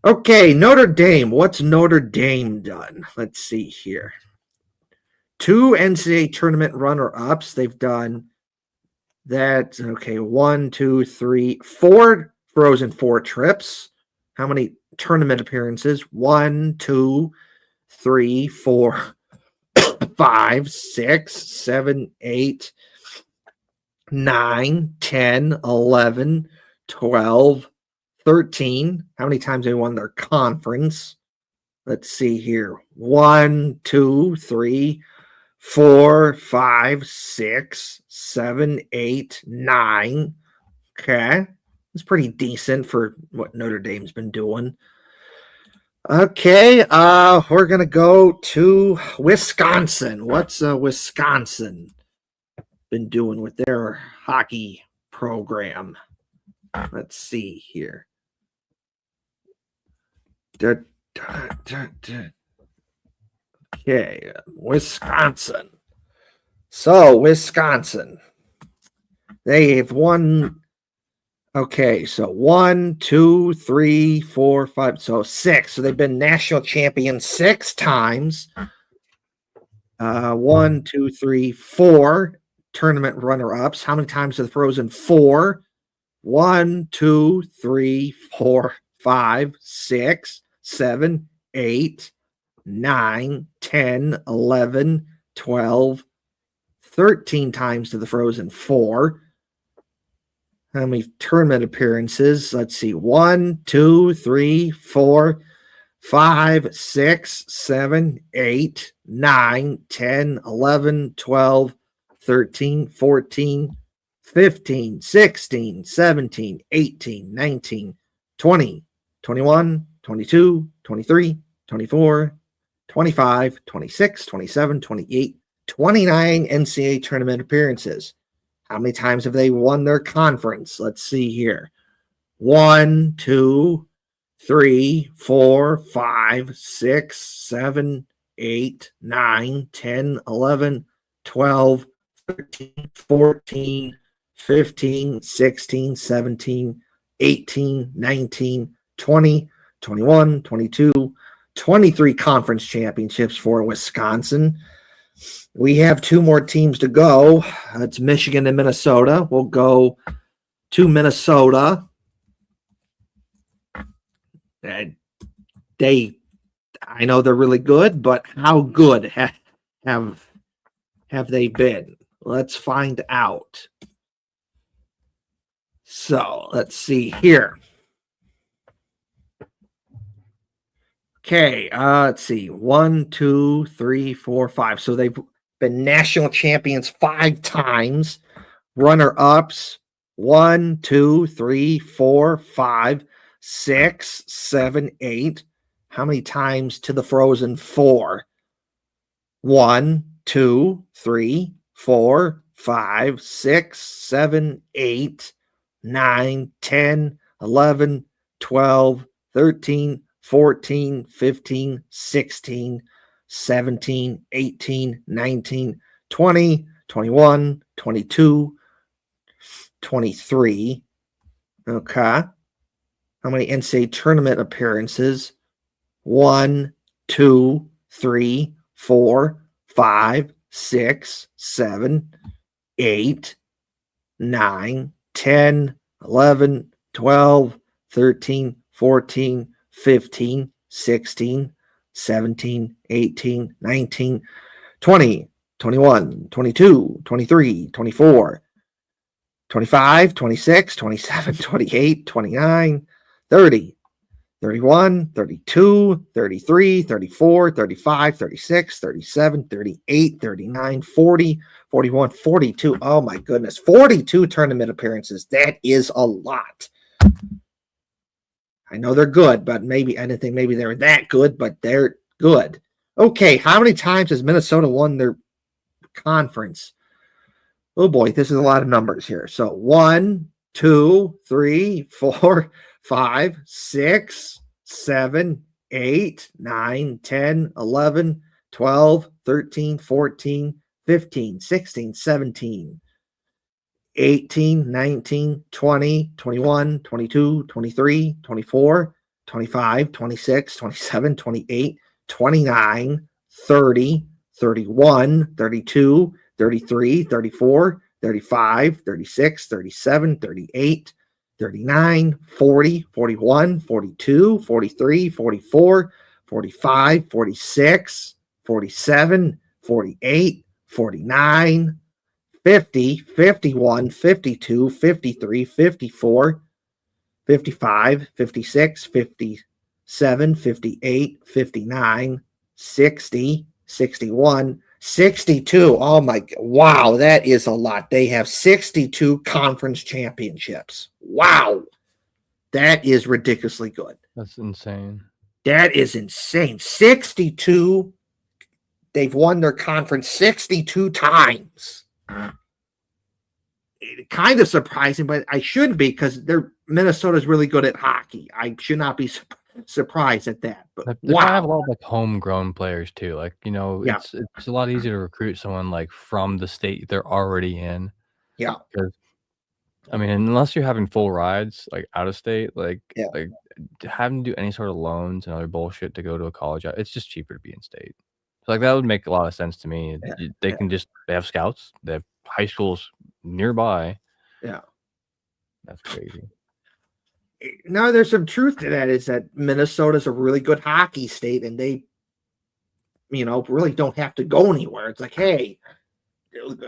Okay, Notre Dame. What's Notre Dame done? Let's see here. 2 NCAA tournament runner-ups. They've done that. Okay, 1, 2, 3, 4 Frozen Four trips. How many tournament appearances? 1, 2, 3, 4, 5, 6, 7, 8, 9, 10, 11, 12, 13. How many times they won their conference? Let's see here. 1, 2, 3, 4, 5, 6, 7, 8, 9. Okay. It's pretty decent for what Notre Dame's been doing. Okay, we're gonna go to Wisconsin. What's Wisconsin been doing with their hockey program? Let's see here. Okay, Wisconsin. So Wisconsin, they have won. Okay, so 1, 2, 3, 4, 5, so 6. So they've been national champions 6 times. 1, 2, 3, 4 tournament runner-ups. How many times have the Frozen? 4. 1, 2, 3, 4, 5, 6, 7, 8, 9, 10, 11, 12, 13 times to the Frozen Four. How many tournament appearances? Let's see. 1, 2, 3, 4, 5, 6, 7, 8, 9, 10, 11, 12, 13, 14, 15, 16, 17, 18, 19, 20, 21, 22, 23, 24, 25, 26, 27, 28, 29 NCAA tournament appearances. How many times have they won their conference? Let's see here. 1, 2, 3, 4, 5, 6, 7, 8, 9, 10, 11, 12, 13, 14, 15, 16, 17, 18, 19, 20, 21, 22, 23 conference championships for Wisconsin. We have 2 more teams to go. It's Michigan and Minnesota. We'll go to Minnesota. I know they're really good, but how good have they been? Let's find out. So let's see here. Okay, let's see. 1, 2, 3, 4, 5. So they've been national champions 5 times. Runner-ups 1, 2, 3, 4, 5, 6, 7, 8. How many times to the Frozen? 4. 1, 2, 3, 4, 5, 6, 7, 8, 9, 10, 11, 12, 13, 14, 15, 16, 17, 18, 19, 20, 21, 22, 23. Okay. How many NCAA tournament appearances? 1, 2, 3, 4, 5, 6, 7, 8, 9, 10, 11, 12, 13, 14, 15, 16, 17, 18, 19, 20, 21, 22, 23, 24, 25, 26, 27, 28, 29, 30, 31, 32, 33, 34, 35, 36, 37, 38, 39, 40, 41, 42. Oh my goodness. 42 tournament appearances. That is a lot. I know they're good, but maybe I didn't think maybe they were that good, but they're good. Okay, how many times has Minnesota won their conference? Oh boy, this is a lot of numbers here. So 1, 2, 3, 4, 5, 6, 7, 8, 9, 10, 11, 12, 13, 14, 15, 16, 17, 18, 19, 20, 21, 22, 23, 24, 25, 26, 27, 28, 29, 30, 31, 32, 33, 34, 35, 36, 37, 38, 39, 40, 41, 42, 43, 44, 45, 46, 47, 48, 49, 50, 51, 52, 53, 54, 55, 56, 57, 58, 59, 60, 61, 62. Oh my, wow, that is a lot. They have 62 conference championships. Wow. That is ridiculously good. That's insane. That is insane. 62. They've won their conference 62 times. Kind of surprising, but I shouldn't be because Minnesota's really good at hockey. I should not be surprised at that. But They wow, have a lot of like homegrown players too. Like, you know, Yeah. it's a lot easier to recruit someone like from the state they're already in. yeah, Because I mean, unless you're having full rides like out of state, like Yeah. having to do any sort of loans and other bullshit to go to a college, it's just cheaper to be in state. So, like that would make a lot of sense to me. Yeah. They have scouts, they have high schools nearby. yeah. That's crazy. Now, there's some truth to that. Is that Minnesota's a really good hockey state, and they, really don't have to go anywhere. It's like, hey,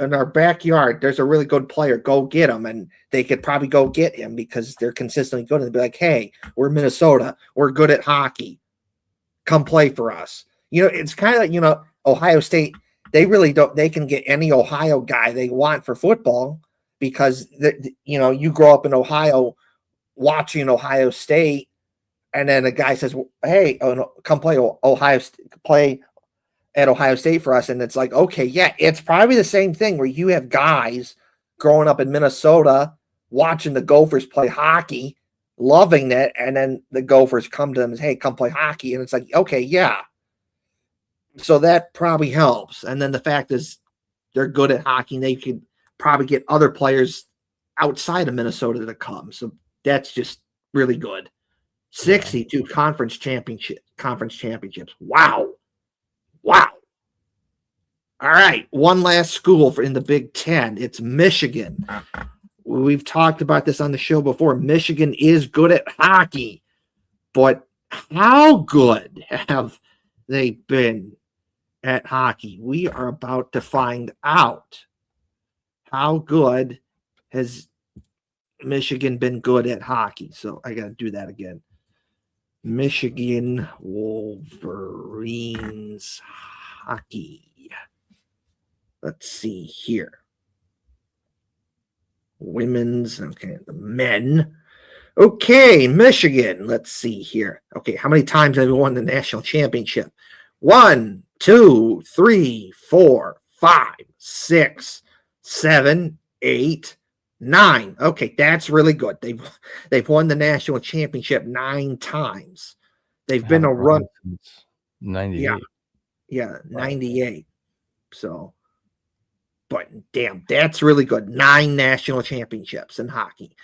in our backyard, there's a really good player. Go get him, and they could probably go get him because they're consistently good. And they'd be like, hey, we're Minnesota. We're good at hockey. Come play for us. It's kind of like, Ohio State. They really don't. They can get any Ohio guy they want for football because you grow up in Ohio watching Ohio State, and then a guy says, "Hey, come play play at Ohio State for us," and it's like, okay, yeah, it's probably the same thing where you have guys growing up in Minnesota watching the Gophers play hockey, loving it, and then the Gophers come to them and say, "Hey, come play hockey," and it's like, okay, yeah. So that probably helps. And then the fact is they're good at hockey. And they could probably get other players outside of Minnesota to come. So that's just really good. 62 conference championships. conference championships. Wow. Wow. All right, one last school in the Big Ten. It's Michigan. We've talked about this on the show before. Michigan is good at hockey, but how good have they been at hockey? We are about to find out. How good has Michigan been good at hockey? So I got to do that again. Michigan Wolverines hockey. Let's see here. Women's, okay, the men. Okay, Michigan. Let's see here. Okay, how many times have we won the national championship? 1, 2, 3, 4, 5, 6, 7, 8, 9. Okay, that's really good. They've won the national championship 9 times. They've been a run since 98. Yeah, 98. So, but damn, that's really good. 9 national championships in hockey.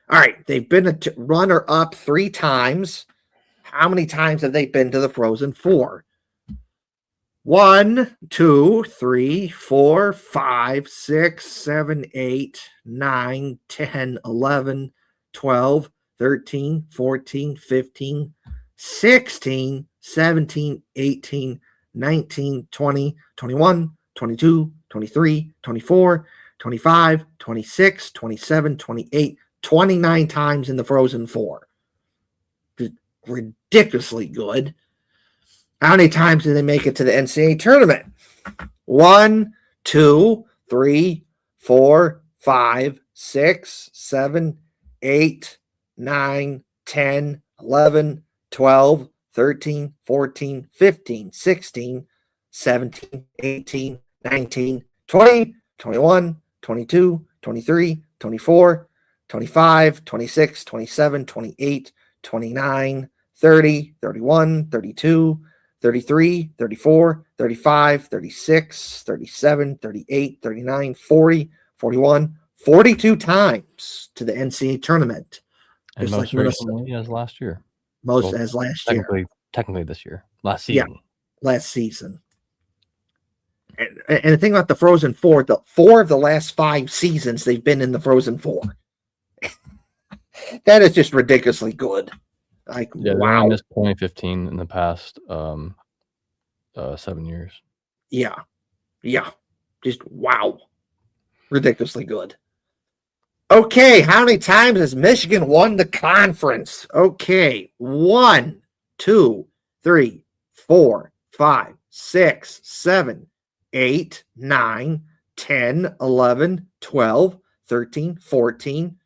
All right, they've been a runner-up 3 times. How many times have they been to the Frozen Four? 1, 2, 3, 4, 5, 6, 7, 8, 9, 10, 11, 12, 13, 14, 15, 16, 17, 18, 19, 20, 21, 22, 23, 24, 25, 26, 27, 28, 29 times in the Frozen Four. Ridiculously good. How many times did they make it to the NCAA tournament? 1, 2, 3, 4, 5, 6, 7, 8, 9, 10, 11, 12, 13, 14, 15, 16, 17, 18, 19, 20, 21, 22, 23, 24, 25, 26, 27, 28, 29, 30, 31, 32, 33, 34, 35, 36, 37, 38, 39, 40, 41, 42 times to the NCAA tournament. And Just most like Minnesota. recently as last year. Most as last year. Technically this year. Last season. Yeah, last season. And the thing about the Frozen Four, the 4 of the last 5 seasons they've been in the Frozen Four. That is just ridiculously good. Like, yeah, wow. They only missed 2015 in the past 7 years. Yeah. Just wow. Ridiculously good. Okay, how many times has Michigan won the conference? Okay, 1, 2, 3, 4, 5, 6, 7, 8, 9, 10, 11, 12, 13, 14,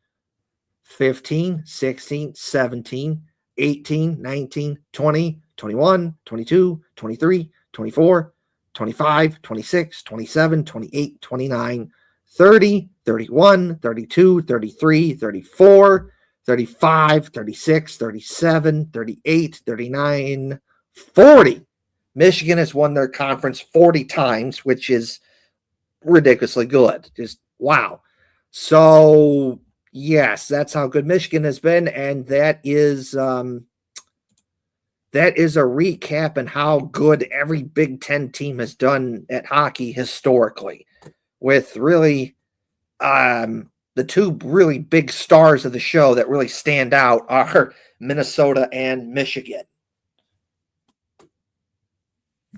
15, 16, 17, 18, 19, 20, 21, 22, 23, 24, 25, 26, 27, 28, 29, 30, 31, 32, 33, 34, 35, 36, 37, 38, 39, 40. Michigan has won their conference 40 times, which is ridiculously good. Just wow. So, yes, that's how good Michigan has been, and that is a recap on how good every Big Ten team has done at hockey historically, with really the 2 really big stars of the show that really stand out are Minnesota and Michigan.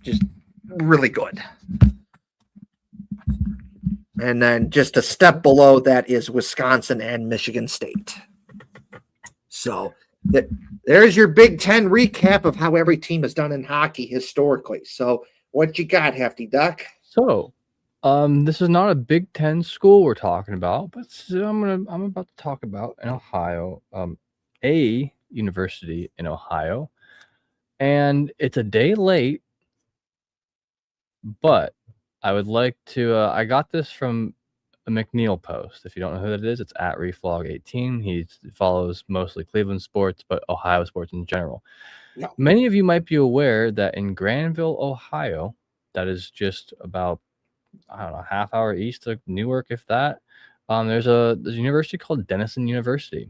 Just really good. And then just a step below that is Wisconsin and Michigan State. So there's your Big Ten recap of how every team has done in hockey historically. So what you got, Hefty Duck? So, this is not a Big Ten school we're talking about, but I'm about to talk about in Ohio, a university in Ohio, and it's a day late, but I would like to. I got this from a McNeil post. If you don't know who that is, it's at Reflog18. He follows mostly Cleveland sports, but Ohio sports in general. No. Many of you might be aware that in Granville, Ohio, that is just about, I don't know, half hour east of Newark, if that. There's a university called Denison University,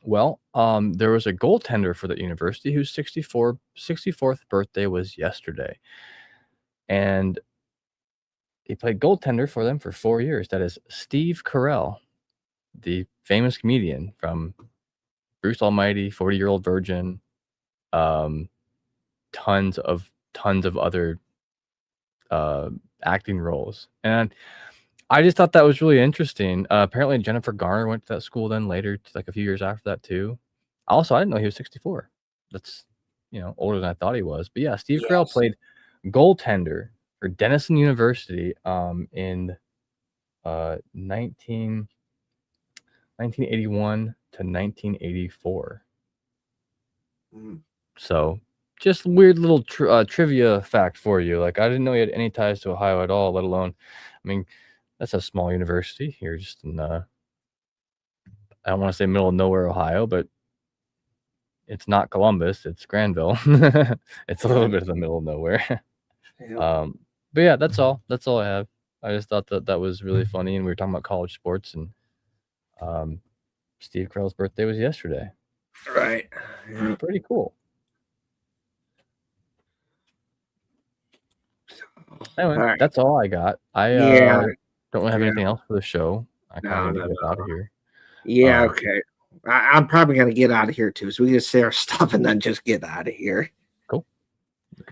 Well, there was a goaltender for that university whose 64th birthday was yesterday. And he played goaltender for them for 4 years. That is Steve Carell, the famous comedian from Bruce Almighty, 40-Year-Old Virgin, tons of other acting roles. And I just thought that was really interesting. Apparently Jennifer Garner went to that school then later, like a few years after that too. Also, I didn't know he was 64. That's, older than I thought he was. But yeah, Steve Carell Yes. played goaltender for Denison University in 1981 to 1984. So just weird little trivia fact for you. Like, I didn't know he had any ties to Ohio at all, let alone, I mean, that's a small university here, just in I don't want to say middle of nowhere, Ohio, but it's not Columbus, it's Granville. It's a little bit of the middle of nowhere. Yeah. But yeah, that's all I have. I just thought that was really funny, and we were talking about college sports, and Steve Carell's birthday was yesterday. Right. Yeah. Pretty cool. Anyway, All right. that's all I got. I don't really have anything else for the show. I kind of need to get out of here. Yeah, okay. I'm probably going to get out of here too. So we just say our stuff and then just get out of here. Cool.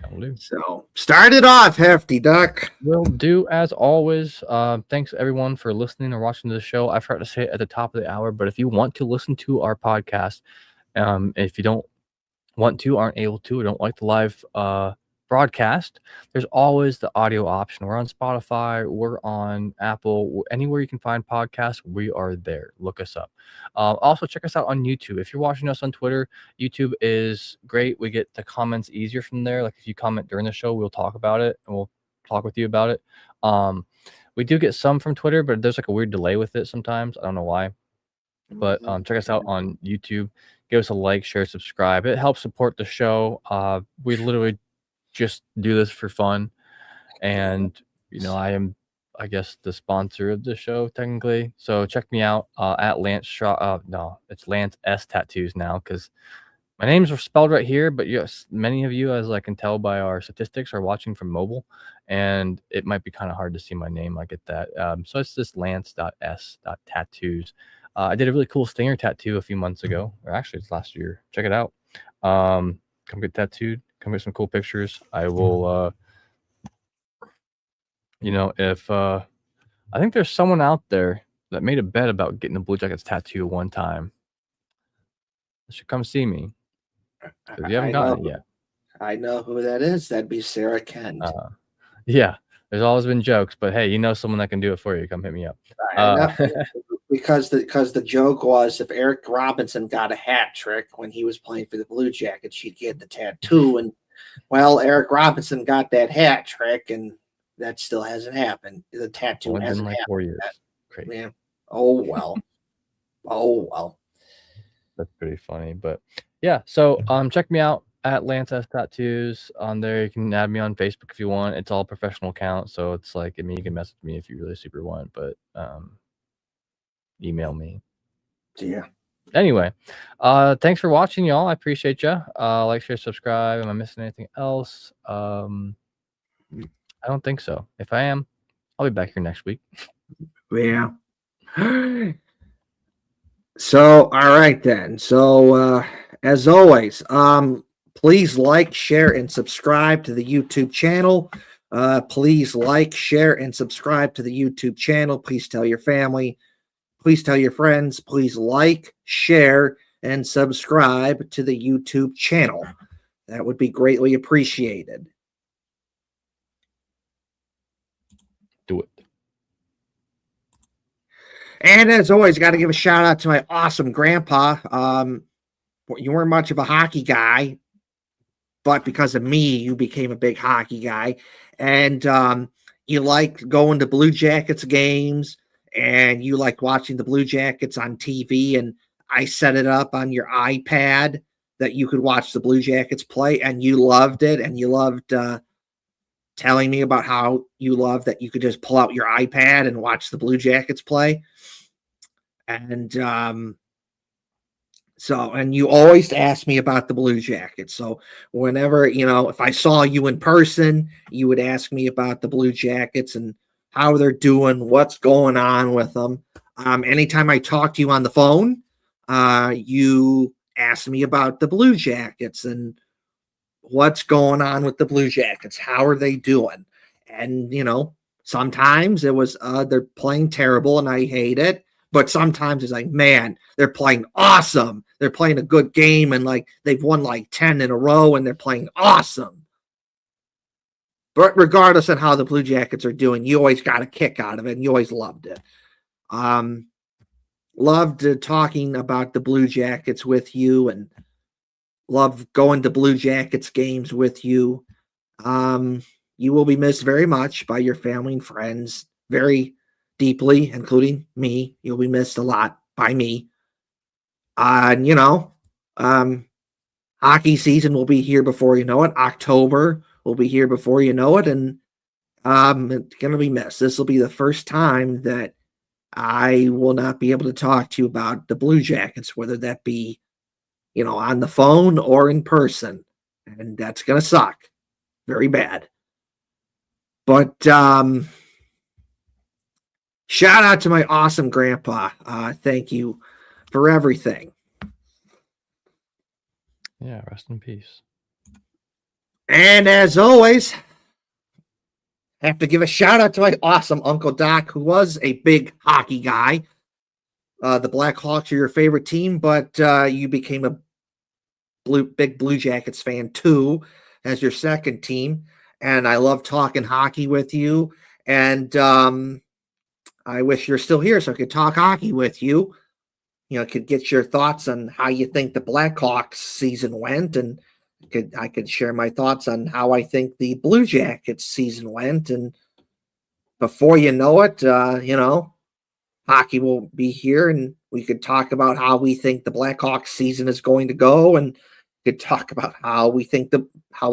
That'll do. So start it off, Hefty Duck. Will do as always. Thanks everyone for listening or watching the show. I forgot to say it at the top of the hour, but if you want to listen to our podcast, if you don't want to, aren't able to, or don't like the live broadcast, there's always the audio option. We're on Spotify, we're on Apple, anywhere you can find podcasts, we are there. Look us up. Also check us out on YouTube. If you're watching us on Twitter, YouTube is great. We get the comments easier from there. Like if you comment during the show, we'll talk about it and we'll talk with you about it. We do get some from Twitter, but there's like a weird delay with it sometimes. I don't know why. But check us out on YouTube. Give us a like, share, subscribe. It helps support the show. We literally just do this for fun. And, I am, I guess, the sponsor of the show, technically. So check me out at Lance Shaw. No, it's Lance S Tattoos now, because my names are spelled right here. But yes, many of you, as I can tell by our statistics, are watching from mobile. And it might be kind of hard to see my name. I get that. So it's just lance.s.tattoos. I did a really cool stinger tattoo a few months ago, or actually it's last year. Check it out. Come get tattooed. Come get some cool pictures. I will, if I think there's someone out there that made a bet about getting the Blue Jackets tattoo one time. You should come see me. Because you haven't gotten it yet. I know who that is. That'd be Sarah Kent. Yeah. There's always been jokes, but hey, someone that can do it for you. Come hit me up. Because the joke was if Eric Robinson got a hat trick when he was playing for the Blue Jackets, she'd get the tattoo. And well, Eric Robinson got that hat trick, and that still hasn't happened. The tattoo hasn't happened. 4 years. Crazy. Yeah. Oh well. Oh well. That's pretty funny, but yeah. So check me out at Lance S Tattoos on there. You can add me on Facebook if you want. It's all professional account, so it's like, you can message me if you really super want, but email me. Yeah. Anyway, thanks for watching, y'all. I appreciate you. Like, share, subscribe. Am I missing anything else? I don't think so. If I am, I'll be back here next week. Yeah. So, all right then. So, as always, please like, share, and subscribe to the YouTube channel. Please like, share, and subscribe to the YouTube channel. Please tell your family. Please tell your friends. Please like, share, and subscribe to the YouTube channel. That would be greatly appreciated. Do it. And as always, got to give a shout out to my awesome grandpa. You weren't much of a hockey guy, but because of me, you became a big hockey guy. And you liked going to Blue Jackets games, and you liked watching the Blue Jackets on TV. And I set it up on your iPad that you could watch the Blue Jackets play, and you loved it. And you loved telling me about how you loved that you could just pull out your iPad and watch the Blue Jackets play. And So, and you always ask me about the Blue Jackets. So, whenever, if I saw you in person, you would ask me about the Blue Jackets and how they're doing, what's going on with them. Anytime I talk to you on the phone, you ask me about the Blue Jackets and what's going on with the Blue Jackets. How are they doing? And, sometimes it was, they're playing terrible and I hate it. But sometimes it's like, man, they're playing awesome. They're playing a good game and like they've won like 10 in a row and they're playing awesome. But regardless of how the Blue Jackets are doing, you always got a kick out of it and you always loved it. Loved talking about the Blue Jackets with you and loved going to Blue Jackets games with you. You will be missed very much by your family and friends, very deeply, including me. You'll be missed a lot by me. And hockey season will be here before you know it. October will be here before you know it, and it's gonna be missed. This will be the first time that I will not be able to talk to you about the Blue Jackets, whether that be, on the phone or in person, and that's gonna suck, very bad. But shout out to my awesome grandpa. Thank you for everything. Yeah, rest in peace. And as always, I have to give a shout out to my awesome Uncle Doc, who was a big hockey guy. The Blackhawks are your favorite team, but you became a big Blue Jackets fan too, as your second team. And I love talking hockey with you. And I wish you're still here so I could talk hockey with you. Could get your thoughts on how you think the Blackhawks season went, and I could share my thoughts on how I think the Blue Jackets season went. And before you know it, hockey will be here, and we could talk about how we think the Blackhawks season is going to go, and could talk about how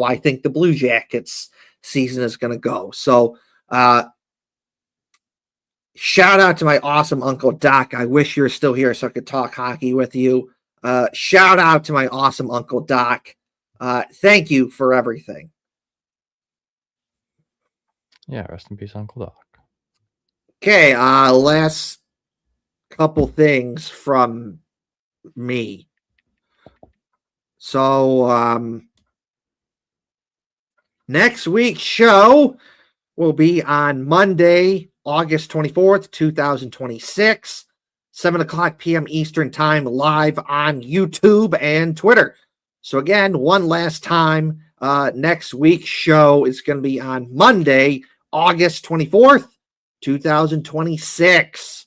I think the Blue Jackets season is going to go. So, shout out to my awesome Uncle Doc. I wish you were still here so I could talk hockey with you. Shout out to my awesome Uncle Doc. Thank you for everything. Yeah, rest in peace, Uncle Doc. Okay, last couple things from me. So, next week's show will be on Monday, August 24th, 2026, 7 o'clock p.m. Eastern Time, live on YouTube and Twitter. So again, one last time, next week's show is going to be on Monday, August 24th, 2026.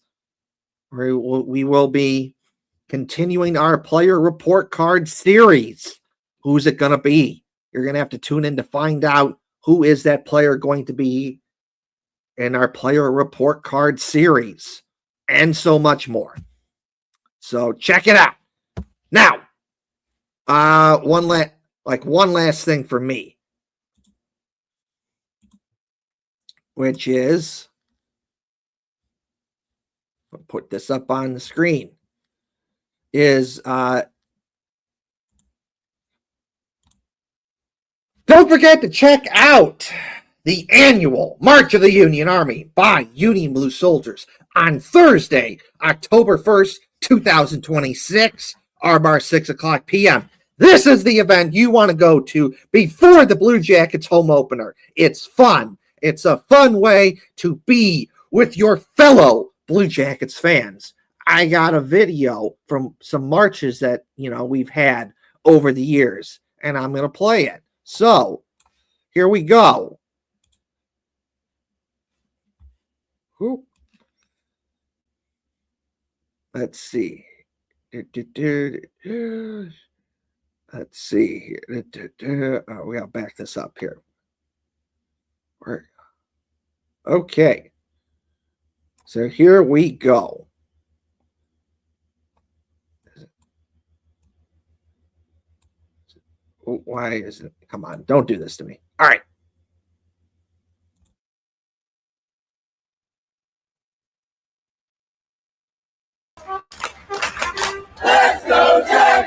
We will be continuing our player report card series. Who's it going to be? You're going to have to tune in to find out who is that player going to be in our player report card series, and so much more. So check it out. Now, one last thing for me, which is, I'll put this up on the screen, is don't forget to check out the annual March of the Union Army by Union Blue Soldiers on Thursday, October 1st, 2026, R-Bar 6 o'clock p.m. This is the event you want to go to before the Blue Jackets home opener. It's fun. It's a fun way to be with your fellow Blue Jackets fans. I got a video from some marches that, we've had over the years, and I'm going to play it. So, here we go. Ooh. Let's see. Let's see here. Oh, we gotta back this up here. Okay. So here we go. Why is it? Come on, don't do this to me. All right. Let's go, Jack!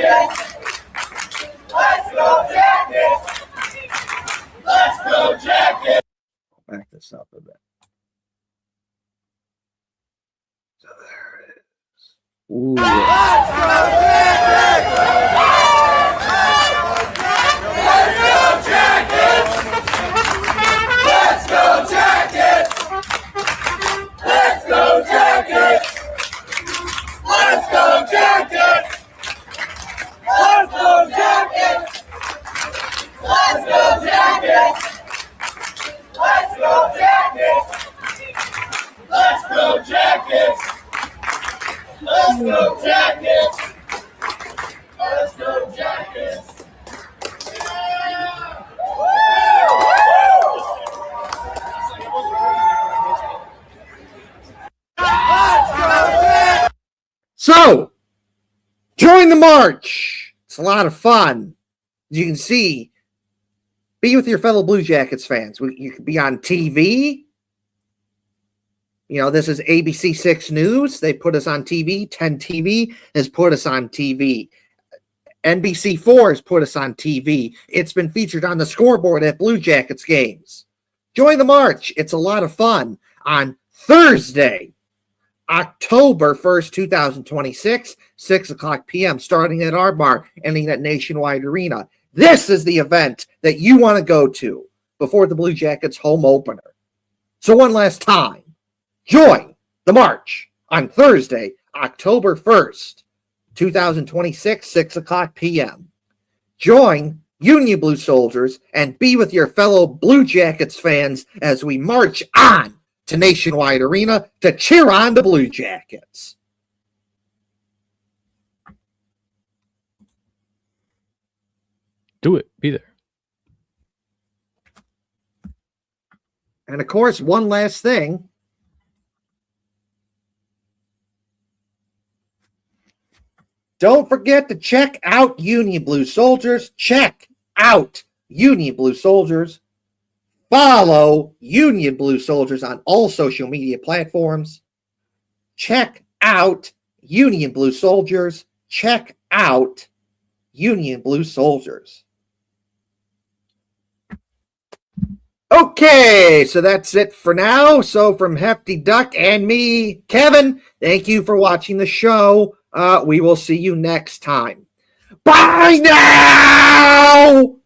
Jackets! Let's go Jackets! Let's go Jackets! Back this up a bit. So there it is. Ooh. Let's go Jackets! Let's go Jackets! Let's go Jackets! Let's go Jackets! Let's go Jackets! Let's go Jackets! Let's go Jackets! Let's go Jackets! Let's go Jackets! Let's go Jackets! So, join the march. It's a lot of fun. As you can see, be with your fellow Blue Jackets fans. You could be on TV. You know, this is ABC 6 News. They put us on TV. 10 TV has put us on TV. NBC 4 has put us on TV. It's been featured on the scoreboard at Blue Jackets games. Join the march. It's a lot of fun on Thursday, October 1st, 2026, 6 o'clock p.m., starting at our bar, ending at Nationwide Arena. This is the event that you want to go to before the Blue Jackets home opener. So one last time, join the march on Thursday, October 1st, 2026, 6 o'clock p.m. Join Union Blue Soldiers and be with your fellow Blue Jackets fans as we march on to Nationwide Arena to cheer on the Blue Jackets. Do it. Be there. And of course, one last thing. Don't forget to check out Union Blue Soldiers. Check out Union Blue Soldiers. Follow Union Blue Soldiers on all social media platforms. Check out Union Blue Soldiers. Check out Union Blue Soldiers. Okay, so that's it for now. So from Hefty Duck and me, Kevin, thank you for watching the show. We will see you next time. Bye now!